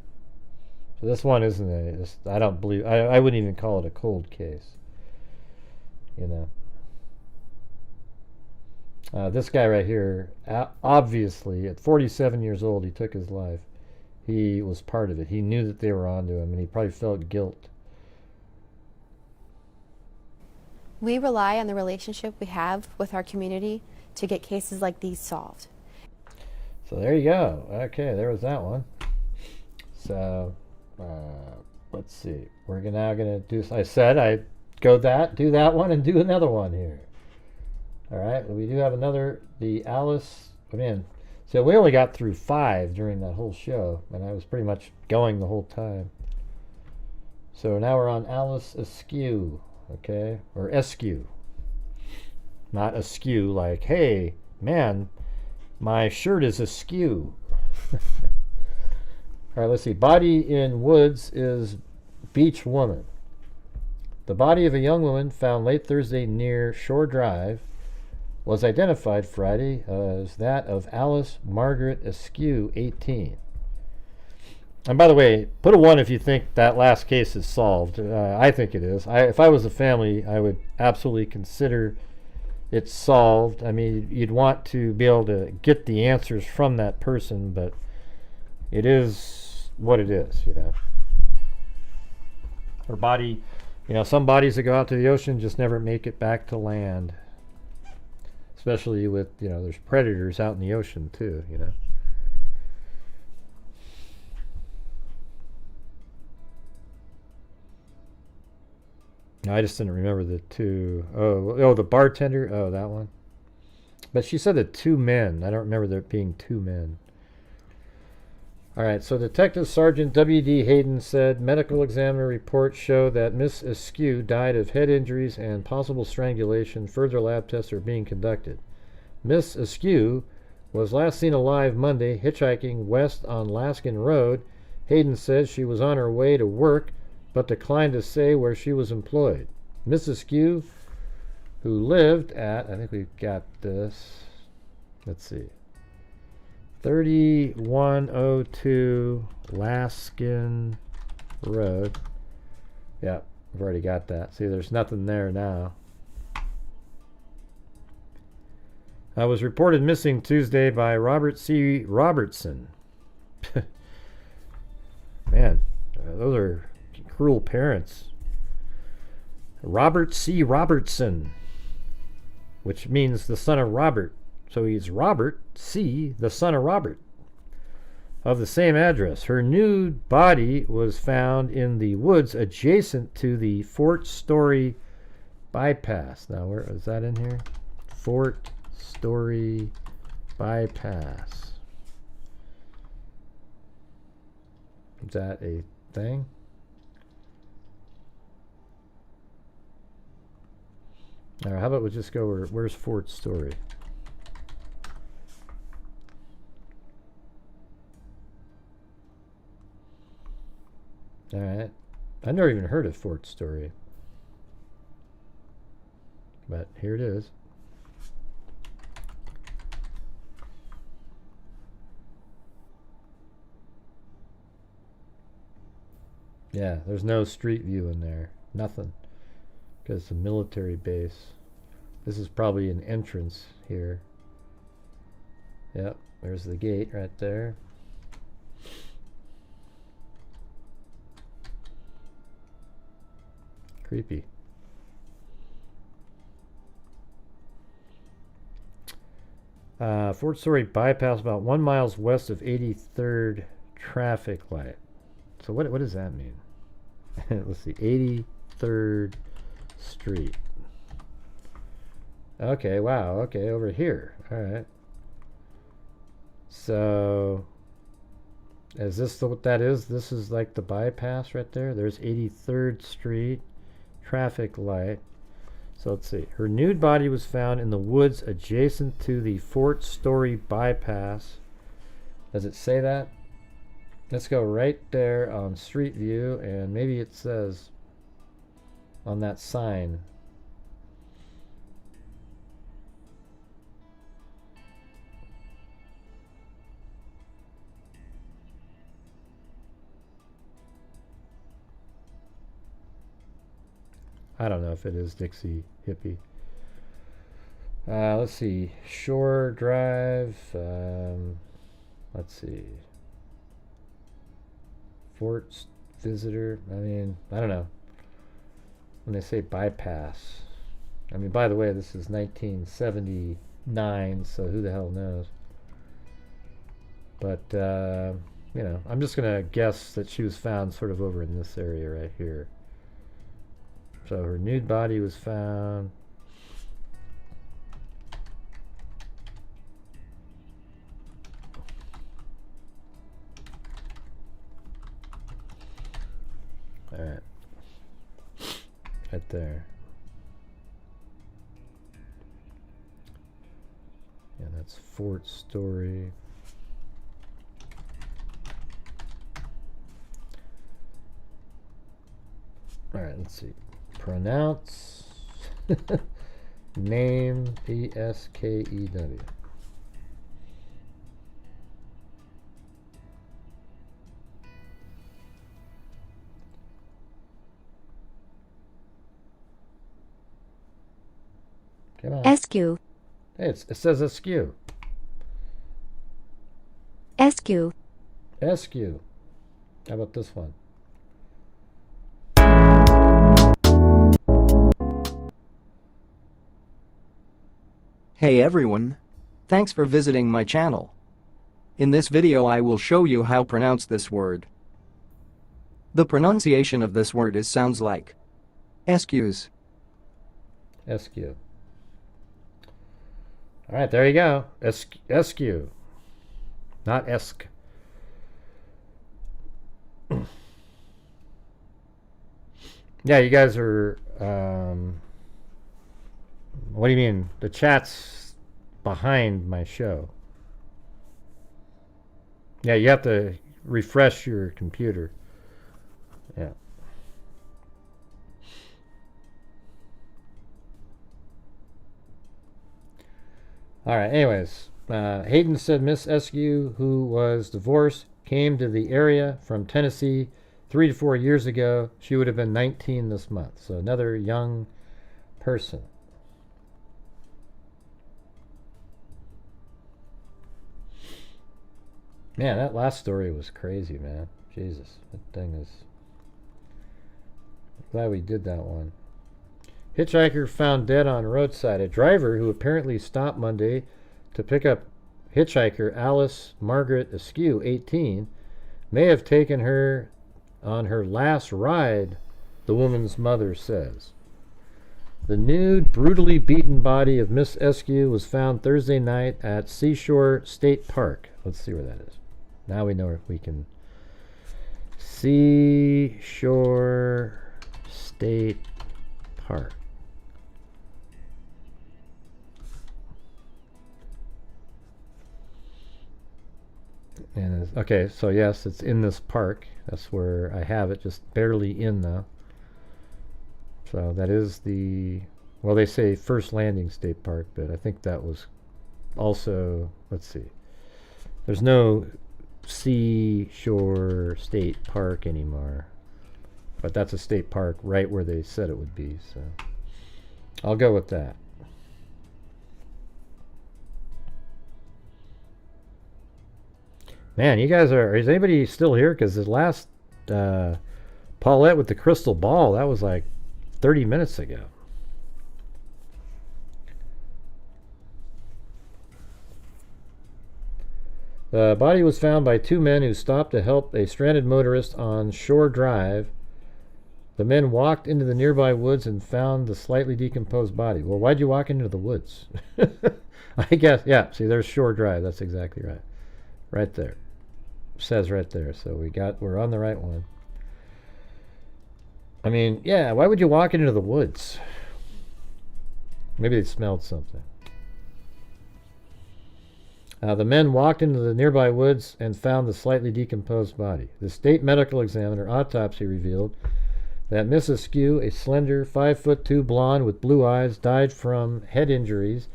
So this one isn't I don't believe, I wouldn't even call it a cold case. You know. This guy right here, obviously, at 47 years old, he took his life. He was part of it. He knew that they were onto him, and he probably felt guilt. We rely on the relationship we have with our community to get cases like these solved. So there you go. Okay, there was that one. So let's see. We're now going to do, I said I'd do that one, and do another one here. All right, we do have another, the Alice, so we only got through 5 during that whole show, and I was pretty much going the whole time. So now we're on Alice Askew, okay, or Eskew. Not askew like, hey, man, my shirt is askew. All right, let's see. Body in woods is beach woman. The body of a young woman found late Thursday near Shore Drive was identified Friday as that of Alice Margaret Askew, 18. And by the way, put a 1 if you think that last case is solved. I think it is. If I was a family, I would absolutely consider it solved. I mean, you'd want to be able to get the answers from that person, but it is what it is, you know. Her body, you know, some bodies that go out to the ocean just never make it back to land. Especially with, you know, there's predators out in the ocean too, you know. No, I just didn't remember the two. Oh, the bartender. Oh, that one. But she said the 2 men. I don't remember there being 2 men. All right, so Detective Sergeant W.D. Hayden said medical examiner reports show that Miss Askew died of head injuries and possible strangulation. Further lab tests are being conducted. Miss Askew was last seen alive Monday hitchhiking west on Laskin Road. Hayden says she was on her way to work but declined to say where she was employed. Miss Askew, who lived at, I think we've got this, let's see, 3102 Laskin Road. Yeah, I've already got that. See, there's nothing there now. Was reported missing Tuesday by Robert C. Robertson. Man, those are cruel parents. Robert C. Robertson, which means the son of Robert. So he's Robert C., the son of Robert, of the same address. Her nude body was found in the woods adjacent to the Fort Story bypass. Now, where is that in here? Fort Story bypass. Is that a thing? All right, how about we just go where's Fort Story? All right. I've never even heard of Fort Story. but here it is. Yeah, there's no street view in there. Nothing. Because it's a military base. This is probably an entrance here. Yep, there's the gate right there. Creepy. Fort Story bypass about 1 mile west of 83rd traffic light. So what does that mean? Let's see, 83rd Street. Okay, wow, okay, over here. Alright. So, is this what that is? This is like the bypass right there. There's 83rd Street, traffic light. So let's see. Her nude body was found in the woods adjacent to the Fort Story bypass. Does it say that? Let's go right there on Street View, and maybe it says on that sign. I don't know if it is Dixie Hippie. Let's see. Shore Drive. Let's see. Fort Visitor. I mean, I don't know. When they say bypass. I mean, by the way, this is 1979, so who the hell knows? But, you know, I'm just going to guess that she was found sort of over in this area right here. So her nude body was found. All right. Right there. Yeah, that's Fort Story. All right, let's see. Pronounce name P-S-K-E-W. Come on. Eskew. Hey, it says Eskew. Eskew. Eskew. How about this one? Hey everyone. Thanks for visiting my channel. In this video I will show you how to pronounce this word. The pronunciation of this word sounds like Eskews. Eskew. Alright, there you go. Eskew. Not Esk. Yeah, you guys are what do you mean? The chat's behind my show. Yeah, you have to refresh your computer. Yeah. Alright, anyways. Hayden said Miss Eskew, who was divorced, came to the area from Tennessee 3 to 4 years ago. She would have been 19 this month. So another young person. Man, that last story was crazy, man. Jesus, that thing is... Glad we did that one. Hitchhiker found dead on roadside. A driver who apparently stopped Monday to pick up hitchhiker Alice Margaret Askew, 18, may have taken her on her last ride, the woman's mother says. The nude, brutally beaten body of Miss Askew was found Thursday night at Seashore State Park. Let's see where that is. Now we know if we can. Seashore State Park. And okay, so yes, it's in this park. That's where I have it, just barely in though. So that is the Well, they say First Landing State Park, but I think that was also, let's see. There's no Seashore State Park anymore. But that's a state park right where they said it would be, so I'll go with that. Man, you guys is anybody still here? Because the last Paulette with the crystal ball, that was like 30 minutes ago. The body was found by two men who stopped to help a stranded motorist on Shore Drive. The men walked into the nearby woods and found the slightly decomposed body. Well, why'd you walk into the woods? I guess, yeah, see, there's Shore Drive. That's exactly right. Right there. Says right there. So we're on the right one. I mean, yeah, why would you walk into the woods? Maybe they smelled something. The men walked into the nearby woods and found the slightly decomposed body. The state medical examiner autopsy revealed that Mrs. Skew, a slender 5'2" blonde with blue eyes, died from head injuries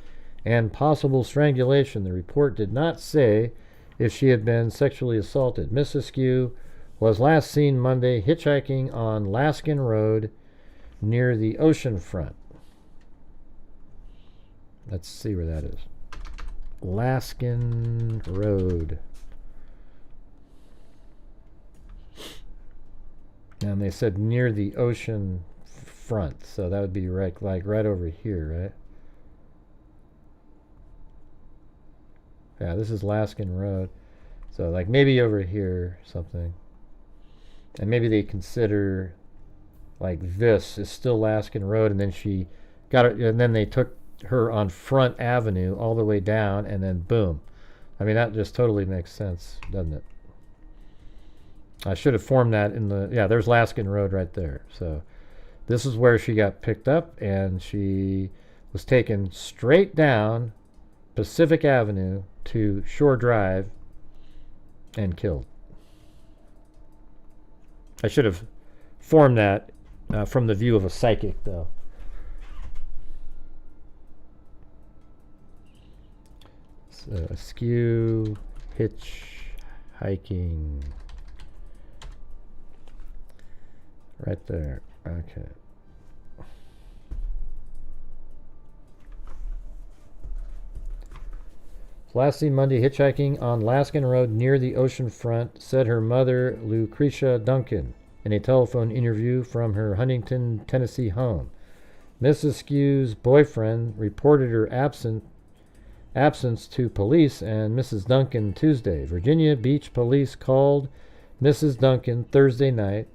and possible strangulation. The report did not say if she had been sexually assaulted. Mrs. Skew was last seen Monday hitchhiking on Laskin Road near the ocean front. Let's see where that is. Laskin Road. And they said near the ocean front, so that would be right, like right over here, right? Yeah, this is Laskin Road, so like maybe over here, something. And maybe they consider like this is still Laskin Road, and then she got it, and then they took her on Front Avenue all the way down, and then boom. I mean, that just totally makes sense, doesn't it? I should have formed that in the, yeah, there's Laskin Road right there. So this is where she got picked up, and she was taken straight down Pacific Avenue to Shore Drive and killed. I should have formed that from the view of a psychic, though. Askew hitchhiking. Right there. Okay. Last seen Monday hitchhiking on Laskin Road near the ocean front, said her mother, Lucretia Duncan, in a telephone interview from her Huntington, Tennessee home. Mrs. Skew's boyfriend reported her absence to police and Mrs. Duncan Tuesday. Virginia Beach police called Mrs. Duncan Thursday night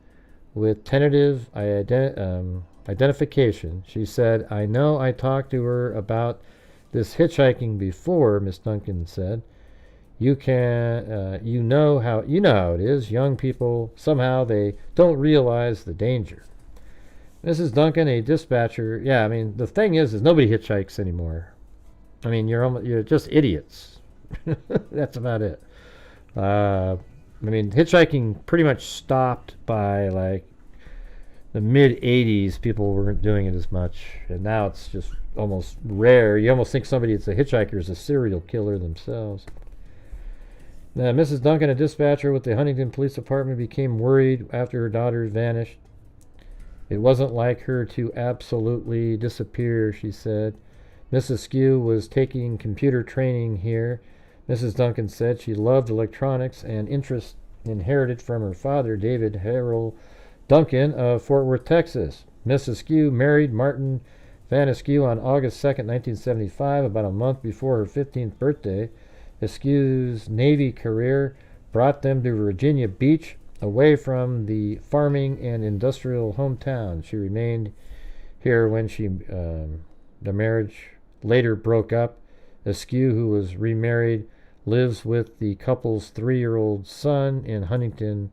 with tentative identification. She said, "I know I talked to her about this hitchhiking before," Miss Duncan said. You know how it is. Young people, somehow they don't realize the danger." Mrs. Duncan, a dispatcher, yeah, I mean, the thing is nobody hitchhikes anymore. I mean, you're just idiots. That's about it. I mean, hitchhiking pretty much stopped by like the mid 80s. People weren't doing it as much, and now it's just almost rare. You almost think somebody that's a hitchhiker is a serial killer themselves. Now, Mrs. Duncan, a dispatcher with the Huntington Police Department, became worried after her daughter vanished. "It wasn't like her to absolutely disappear," she said. "Mrs. Skew was taking computer training here." Mrs. Duncan said she loved electronics and interest inherited from her father, David Harold Duncan of Fort Worth, Texas. Mrs. Skew married Martin Van Askew on August 2nd, 1975, about a month before her 15th birthday. Askew's Navy career brought them to Virginia Beach, away from the farming and industrial hometown. She remained here when the marriage later broke up. Askew, who was remarried, lives with the couple's 3-year-old son in Huntington,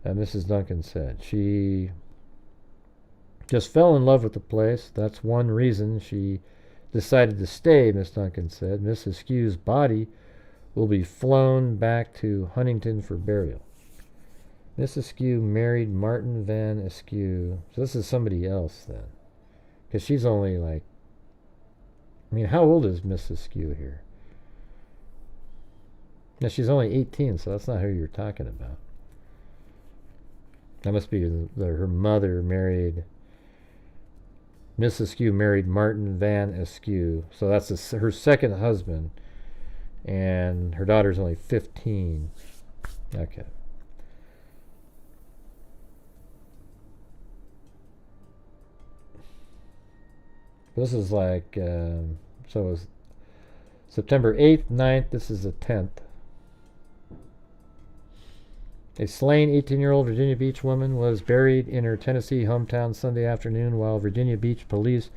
Mrs. Duncan said. She just fell in love with the place. That's one reason she decided to stay, Miss Duncan said. Mrs. Askew's body will be flown back to Huntington for burial. Mrs. Skew married Martin Van Askew. So this is somebody else then. Because she's only like, I mean, how old is Mrs. Skew here? No, she's only 18, so that's not who you're talking about. That must be her mother married, Mrs. Skew married Martin Van Askew. So that's her second husband. And her daughter's only 15. Okay. This is like, so it was September 8th, 9th, this is the 10th. A slain 18-year-old Virginia Beach woman was buried in her Tennessee hometown Sunday afternoon while Virginia Beach police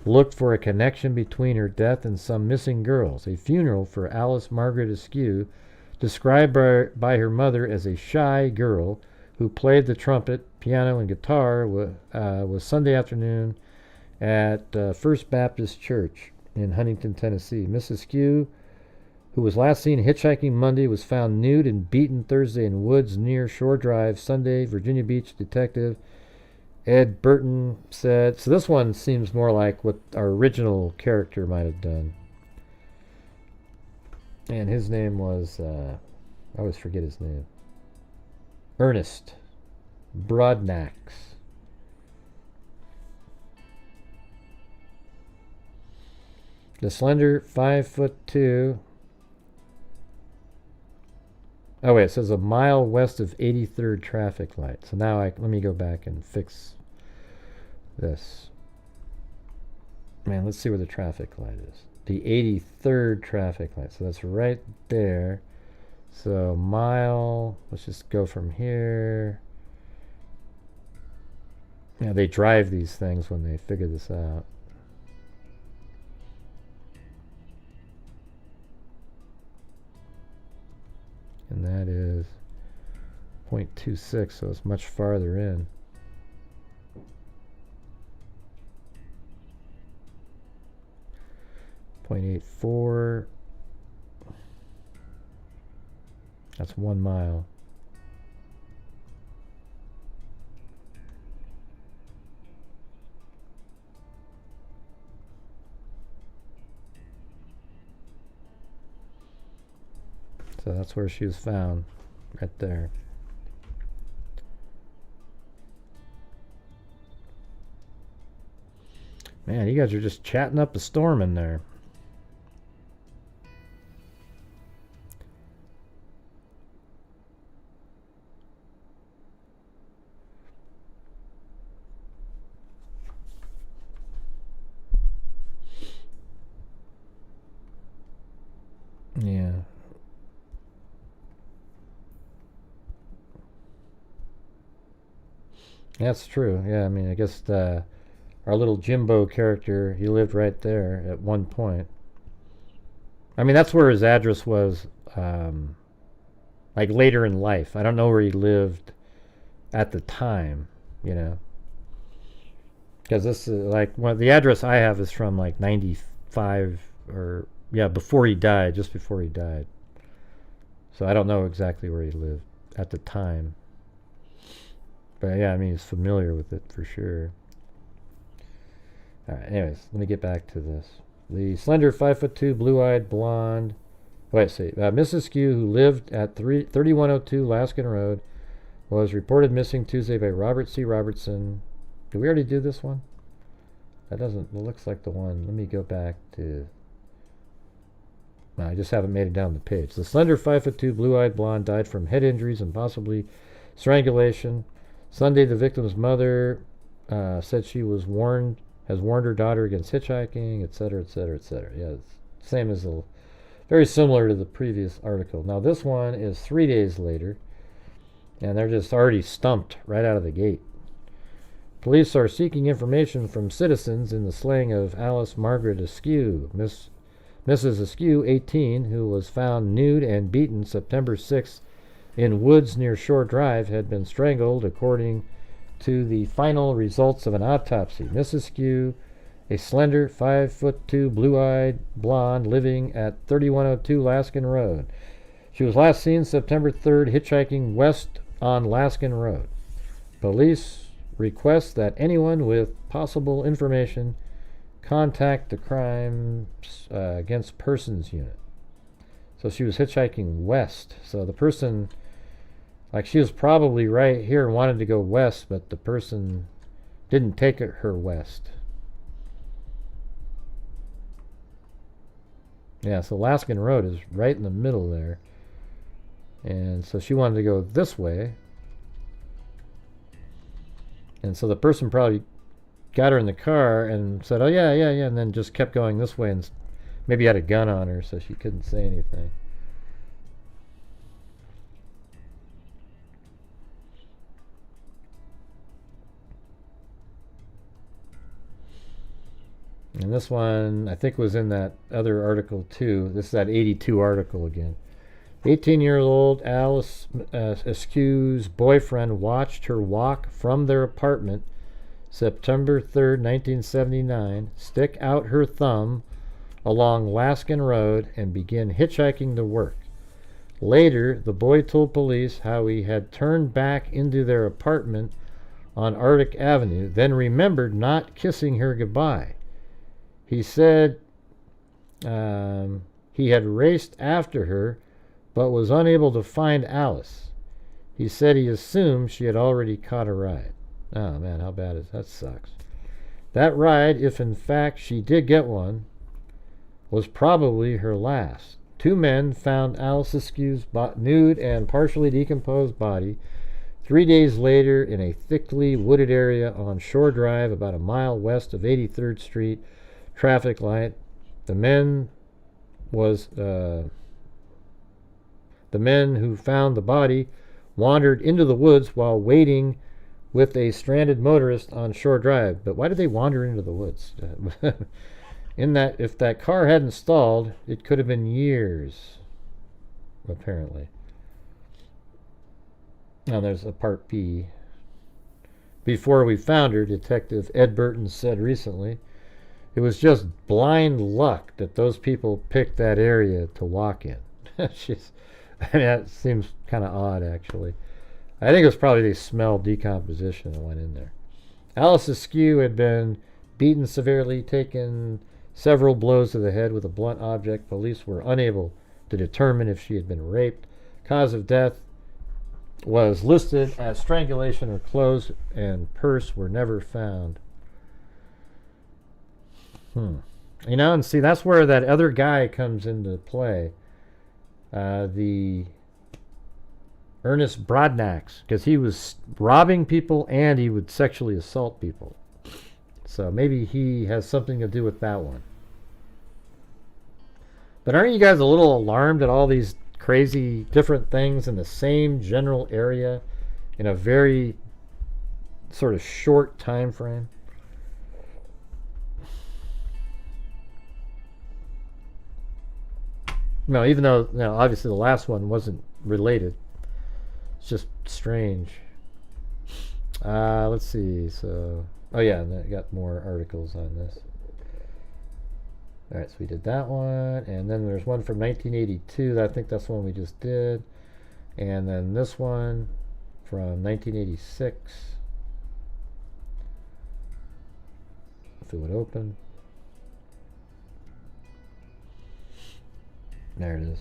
looked for a connection between her death and some missing girls. A funeral for Alice Margaret Askew, described by her mother as a shy girl who played the trumpet, piano, and guitar, was Sunday afternoon at First Baptist Church in Huntington, Tennessee. Mrs. Skew, who was last seen hitchhiking Monday, was found nude and beaten Thursday in woods near Shore Drive. Sunday, Virginia Beach detective Ed Burton said. So this one seems more like what our original character might have done. And his name was, I always forget his name, Ernest Broadnax. The slender 5'2". Oh wait, it says a mile west of 83rd traffic light. So now let me go back and fix this. Man, let's see where the traffic light is. The 83rd traffic light. So that's right there. So mile, let's just go from here. Yeah, they drive these things when they figure this out. And that is 0.26, so it's much farther in. .84. That's 1 mile. So that's where she was found, right there. Man, you guys are just chatting up a storm in there. Yeah. That's true. Yeah, I mean, I guess our little Jimbo character, he lived right there at one point. I mean, that's where his address was, like later in life. I don't know where he lived at the time, you know. Because this is like, the address I have is from like 95 or, yeah, before he died, just before he died. So I don't know exactly where he lived at the time. But yeah, I mean, he's familiar with it for sure. Alright, anyways, let me get back to this. The slender 5'2", blue-eyed blonde. Wait, see. Mrs. Skew, who lived at 3102 Laskin Road, was reported missing Tuesday by Robert C. Robertson. Did we already do this one? That doesn't, it looks like the one. Let me go back to... No, I just haven't made it down the page. The slender 5'2", blue-eyed blonde died from head injuries and possibly strangulation. Sunday, the victim's mother said she has warned her daughter against hitchhiking, etc., etc., etc. Yeah, it's same as very similar to the previous article. Now this one is 3 days later, and they're just already stumped right out of the gate. Police are seeking information from citizens in the slaying of Alice Margaret Askew, Mrs. Askew, 18, who was found nude and beaten September 6th in woods near Shore Drive, had been strangled, according to the final results of an autopsy. Mrs. Skew, a slender 5'2", blue-eyed blonde living at 3102 Laskin Road. She was last seen September 3rd hitchhiking west on Laskin Road. Police request that anyone with possible information contact the Crimes Against Persons unit. So she was hitchhiking west. So the person, like, she was probably right here and wanted to go west, but the person didn't take her west. Yeah, so Alaskan Road is right in the middle there. And so she wanted to go this way. And so the person probably got her in the car and said, oh, yeah, and then just kept going this way and maybe had a gun on her so she couldn't say anything. And this one, I think, was in that other article too. This is that 82 article again. 18-year-old Alice Askew's boyfriend watched her walk from their apartment September 3rd, 1979, stick out her thumb along Laskin Road and begin hitchhiking to work. Later, the boy told police how he had turned back into their apartment on Arctic Avenue, then remembered not kissing her goodbye. He said he had raced after her, but was unable to find Alice. He said he assumed she had already caught a ride. Oh man, how bad is that? That sucks. That ride, if in fact she did get one, was probably her last. Two men found Alice Askew's nude and partially decomposed body 3 days later in a thickly wooded area on Shore Drive, about a mile west of 83rd Street traffic light. The men who found the body wandered into the woods while waiting with a stranded motorist on Shore Drive. But why did they wander into the woods? In that, if that car hadn't stalled, it could have been years, apparently. Now there's a part B. Before we found her, Detective Ed Burton said recently, it was just blind luck that those people picked that area to walk in. I mean, that seems kind of odd, actually. I think it was probably they smelled decomposition and went in there. Alice Askew had been beaten severely, taken several blows to the head with a blunt object. Police were unable to determine if she had been raped. Cause of death was listed as strangulation. Her clothes and purse were never found. You know, and see, that's where that other guy comes into play. The Ernest Brodnax, because he was robbing people and he would sexually assault people. So maybe he has something to do with that one. But aren't you guys a little alarmed at all these crazy different things in the same general area in a very sort of short time frame? No, even though, you know, obviously the last one wasn't related. It's just strange. Let's see. So, oh yeah, and I got more articles on this. All right, so we did that one, and then there's one from 1982. I think that's the one we just did, and then this one from 1986. If it would open. There it is.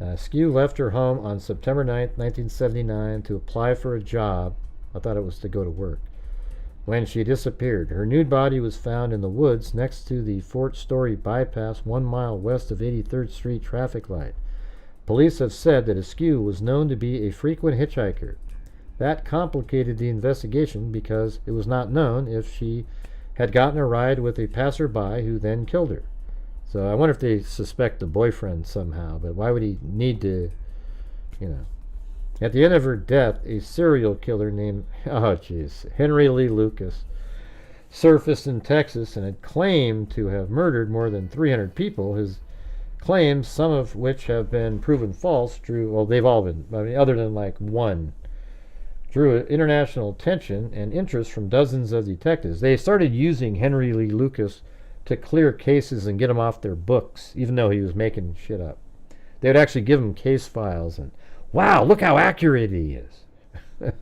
Askew left her home on September 9th, 1979 to apply for a job. I thought it was to go to work. When she disappeared, her nude body was found in the woods next to the Fort Story bypass 1 mile west of 83rd Street traffic light. Police have said that Askew was known to be a frequent hitchhiker. That complicated the investigation because it was not known if she had gotten a ride with a passerby who then killed her. So I wonder if they suspect the boyfriend somehow, but why would he need to, you know. At the end of her death, a serial killer named, Henry Lee Lucas, surfaced in Texas and had claimed to have murdered more than 300 people. His claims, some of which have been proven false, they've all been, I mean, other than like one, drew international attention and interest from dozens of detectives. They started using Henry Lee Lucas to clear cases and get him off their books, even though he was making shit up. They would actually give him case files and, wow, look how accurate he is.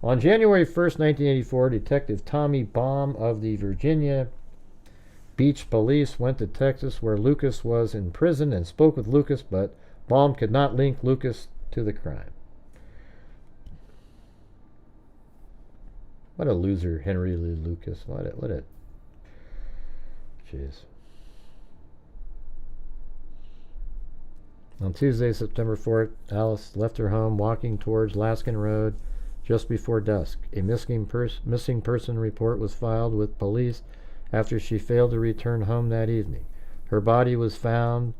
On January 1st, 1984, Detective Tommy Baum of the Virginia Beach Police went to Texas where Lucas was in prison and spoke with Lucas, but Baum could not link Lucas to the crime. What a loser, Henry Lee Lucas. What a jeez. On Tuesday, September 4th, Alice left her home walking towards Laskin Road just before dusk. A missing person report was filed with police after she failed to return home that evening. Her body was found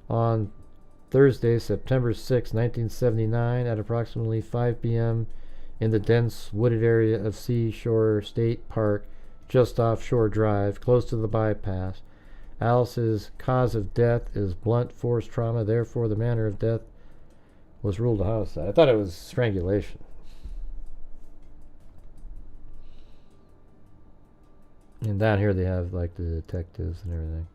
on Thursday, September 6, 1979, at approximately 5 p.m. in the dense wooded area of Seashore State Park, just off Shore Drive, close to the bypass. Alice's cause of death is blunt force trauma, therefore the manner of death was ruled a homicide. I thought it was strangulation. And down here they have like the detectives and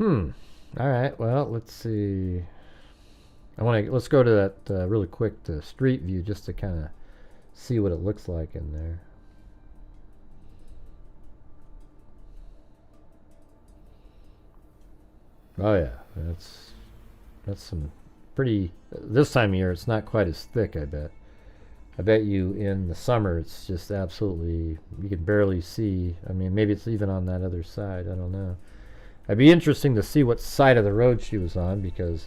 everything. Alright, well, let's see. Let's go to that really quick street view just to kind of see what it looks like in there. Oh yeah, that's some pretty. This time of year, it's not quite as thick. I bet you in the summer, it's just absolutely. You can barely see. I mean, maybe it's even on that other side. I don't know. It'd be interesting to see what side of the road she was on, because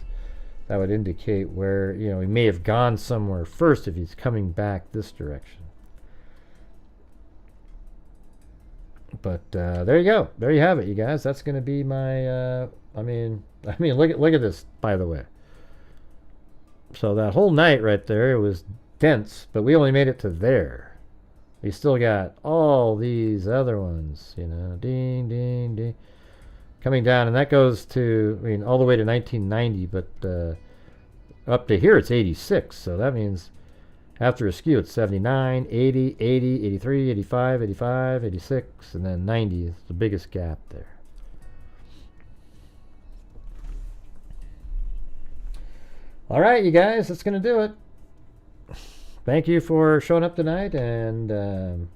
that would indicate where, he may have gone somewhere first if he's coming back this direction. But there you go. There you have it, you guys. That's going to be my. I mean, look at this, by the way. So that whole night right there, it was dense, but we only made it to there. We still got all these other ones, ding, ding, ding, coming down, and that goes to, all the way to 1990, but up to here it's 86, so that means after askew it's 79, 80, 80, 83, 85, 85, 86, and then 90 is the biggest gap there. All right, you guys, that's going to do it. Thank you for showing up tonight, and,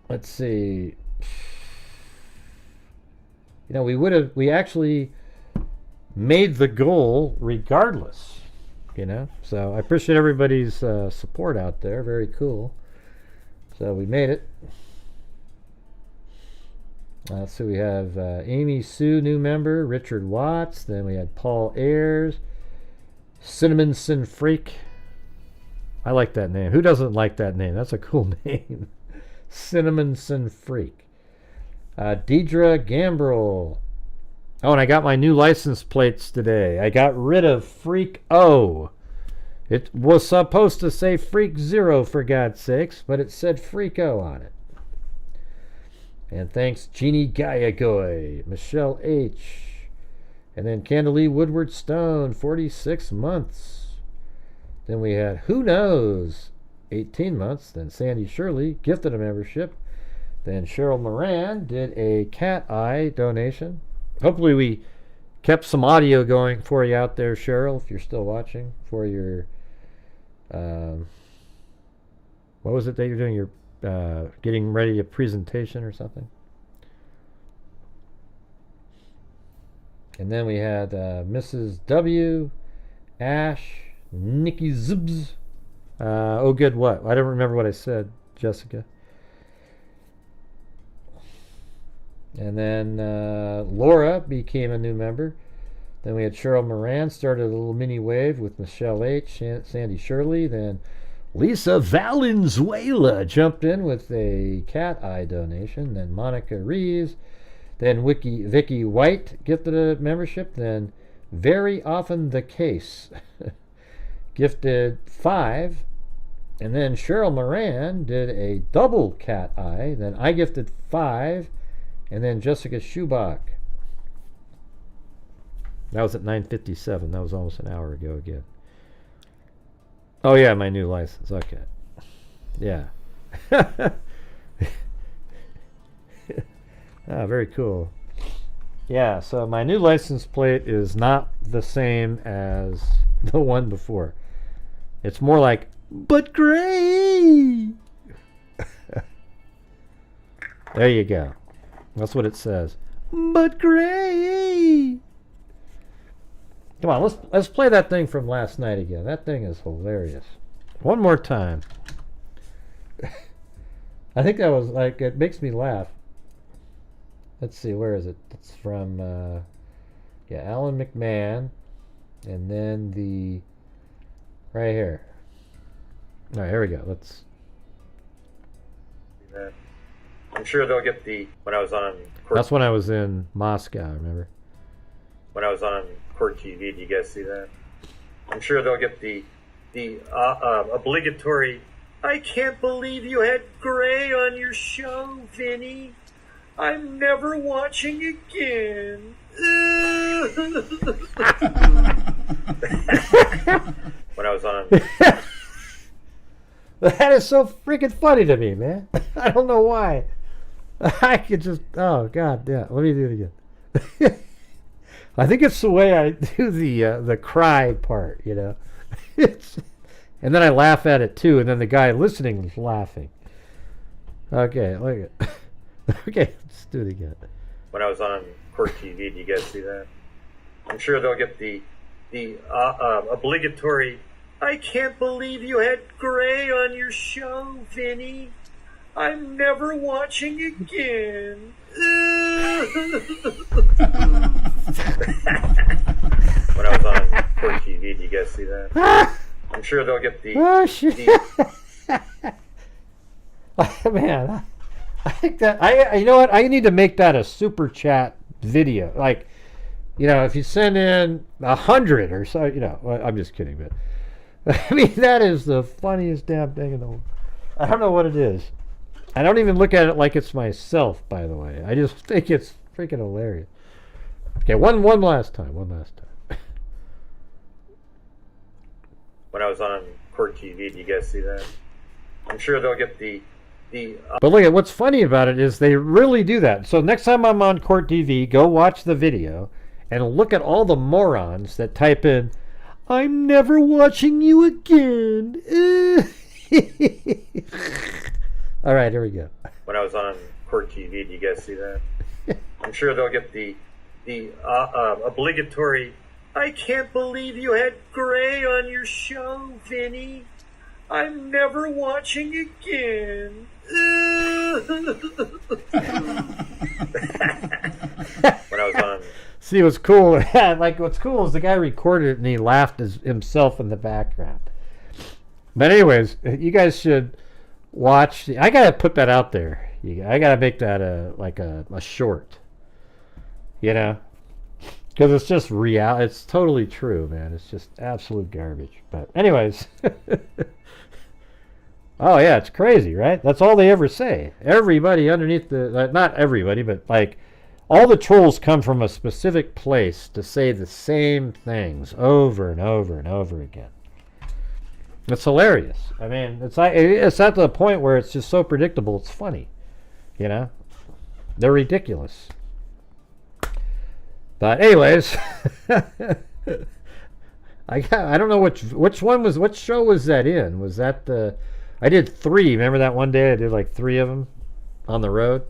let's see. We actually made the goal regardless, So I appreciate everybody's support out there. Very cool. So we made it. So we have Amy Sue, new member, Richard Watts, then we had Paul Ayers, Cinnamon Sin Freak. I like that name. Who doesn't like that name? That's a cool name. Cinnamon Sin Freak. Deidre Gambrel. Oh, and I got my new license plates today. I got rid of Freak O. It was supposed to say Freak Zero, for God's sakes, but it said Freak O on it. And thanks Jeannie Gayagoy, Michelle H. And then Candalee Woodward Stone, 46 months. Then we had Who Knows, 18 months. Then Sandy Shirley gifted a membership. Then Cheryl Moran did a cat eye donation. Hopefully we kept some audio going for you out there, Cheryl, if you're still watching, for your, what was it that you're doing? Your getting ready a presentation or something. And then we had Mrs. W, Ash, Nikki Zubs. Oh, good. What? I don't remember what I said, Jessica. And then Laura became a new member. Then we had Cheryl Moran started a little mini wave with Michelle H, Sandy Shirley. Then Lisa Valenzuela jumped in with a cat eye donation. Then Monica Reeves. Then Vicky White gifted a membership. Then Very Often the Case gifted 5. And then Cheryl Moran did a double cat eye. Then I gifted 5. And then Jessica Schubach. That was at 9:57. That was almost an hour ago again. Oh yeah, my new license. Okay. Yeah. Very cool. Yeah, so my new license plate is not the same as the one before. It's more like, but Gray. There you go. That's what it says. But Gray. Come on, let's play that thing from last night again. That thing is hilarious. One more time. I think that was like, it makes me laugh. Let's see, where is it? It's from, Alan McMahon. And then right here. All right, here we go. Let's. I'm sure they'll get when I was on Court. That's when I was in Moscow, remember? When I was on Court TV, do you guys see that? I'm sure they'll get the obligatory, I can't believe you had Gray on your show, Vinny. I'm never watching again. When I was on. That is so freaking funny to me, man. I don't know why. I could just, oh God, yeah. Let me do it again. I think it's the way I do the cry part, you know. And then I laugh at it too, and then the guy listening is laughing. Okay, look at. Okay, let's do it again. When I was on Court TV, do you guys see that? I'm sure they'll get the obligatory, I can't believe you had Gray on your show, Vinny. I'm never watching again. When I was on Court TV, do you guys see that? I'm sure they'll get oh, shit. Man, I think that you know what? I need to make that a super chat video. Like, you know, if you send in 100 or so, you know, I'm just kidding, but I mean, that is the funniest damn thing in the world. I don't know what it is. I don't even look at it like it's myself, by the way. I just think it's freaking hilarious. Okay, one last time. When I was on Court TV, do you guys see that? I'm sure they'll get But look at what's funny about it is they really do that. So next time I'm on Court TV, go watch the video and look at all the morons that type in, I'm never watching you again. All right, here we go. When I was on Court TV, do you guys see that? I'm sure they'll get the obligatory, I can't believe you had Gray on your show, Vinny. I'm never watching again. When I was on. See, what's cool? Like, what's cool is the guy recorded it and he laughed as himself in the background. But anyways, you guys should watch. I gotta put that out there. I gotta make that a short. You know, because it's just real. It's totally true, man. It's just absolute garbage. But anyways. Oh yeah, it's crazy, right? That's all they ever say. Everybody underneath not everybody, but like all the trolls come from a specific place to say the same things over and over and over again. It's hilarious. I mean, it's at the point where it's just so predictable, it's funny. You know? They're ridiculous. But anyways, I don't know which show was that in? Was that I did 3. Remember that one day I did like 3 of them on the road?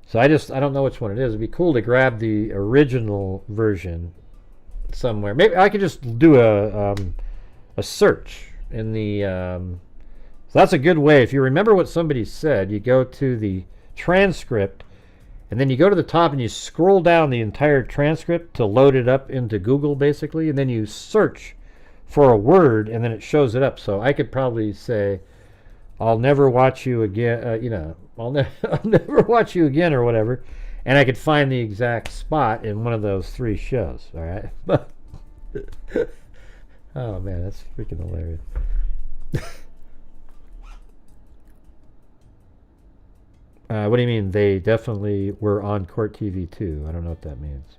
So I don't know which one it is. It'd be cool to grab the original version somewhere. Maybe I could just do a search in the so that's a good way. If you remember what somebody said, you go to the transcript and then you go to the top and you scroll down the entire transcript to load it up into Google basically, and then you search for a word and then it shows it up. So I could probably say, I'll never watch you again, you know, I'll never watch you again or whatever, and I could find the exact spot in one of those 3 shows. All right. But oh man, that's freaking hilarious. What do you mean? They definitely were on Court TV too. I don't know what that means.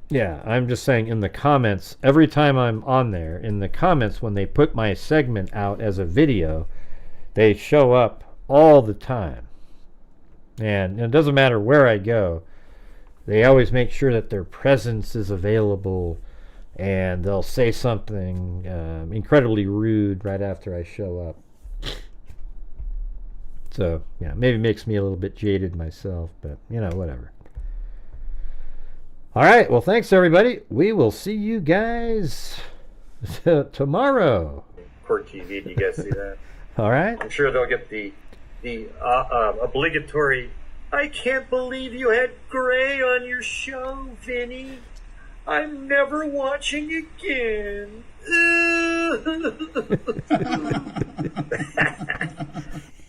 Yeah, I'm just saying in the comments, every time I'm on there, in the comments when they put my segment out as a video, they show up all the time. And it doesn't matter where I go, they always make sure that their presence is available and they'll say something incredibly rude right after I show up. So, yeah, maybe makes me a little bit jaded myself, but, you know, whatever. All right, well, thanks, everybody. We will see you guys tomorrow. Court TV, do you guys see that? All right. I'm sure they'll get the obligatory, I can't believe you had Gray on your show, Vinny. I'm never watching again.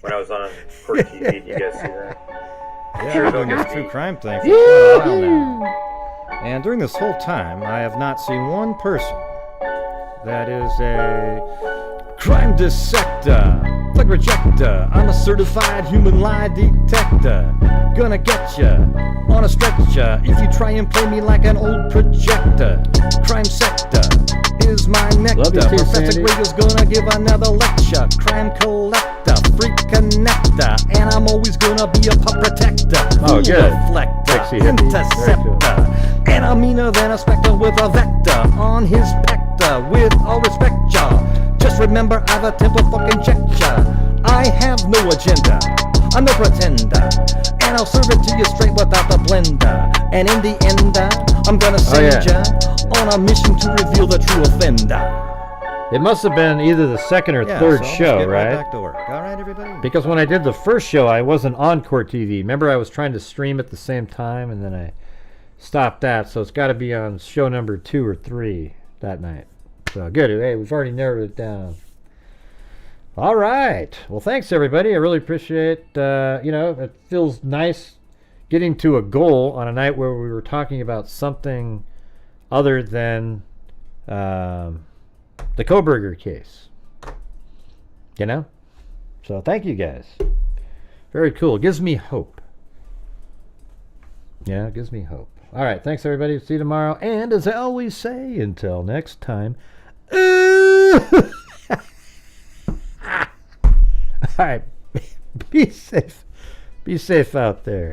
When I was on Court TV, did you guys see that? Yeah, I've been doing this true crime thing for quite a while now. And during this whole time, I have not seen one person that is a crime dissector, plug rejector. I'm a certified human lie detector. Gonna get ya on a stretcher if you try and play me like an old projector. Crime sector is my nectar. Professor Gregor's gonna give another lecture. Crime collector, freak connector, and I'm always gonna be a pup protector. Oh, good. Reflector, interceptor, and I'm meaner than a spectre with a vector on his pector. With all respect, y'all, just remember I've a temper fucking check ya. I have no agenda, I'm no pretender, and I'll serve it to you straight without the blender. And in the end, I'm gonna send ya on a mission to reveal the true offender. It must have been either the second or third so show, get right? Back to work. All right, everybody. Because when I did the first show, I wasn't on Court TV. Remember, I was trying to stream at the same time, and then I stopped that. So it's got to be on show number 2 or 3 that night. So good. Hey, we've already narrowed it down. All right. Well, thanks, everybody. I really appreciate, it feels nice getting to a goal on a night where we were talking about something other than the Koberger case. You know? So thank you guys. Very cool. It gives me hope. Yeah, it gives me hope. All right. Thanks, everybody. See you tomorrow. And as I always say, until next time. All right. Be safe. Be safe out there.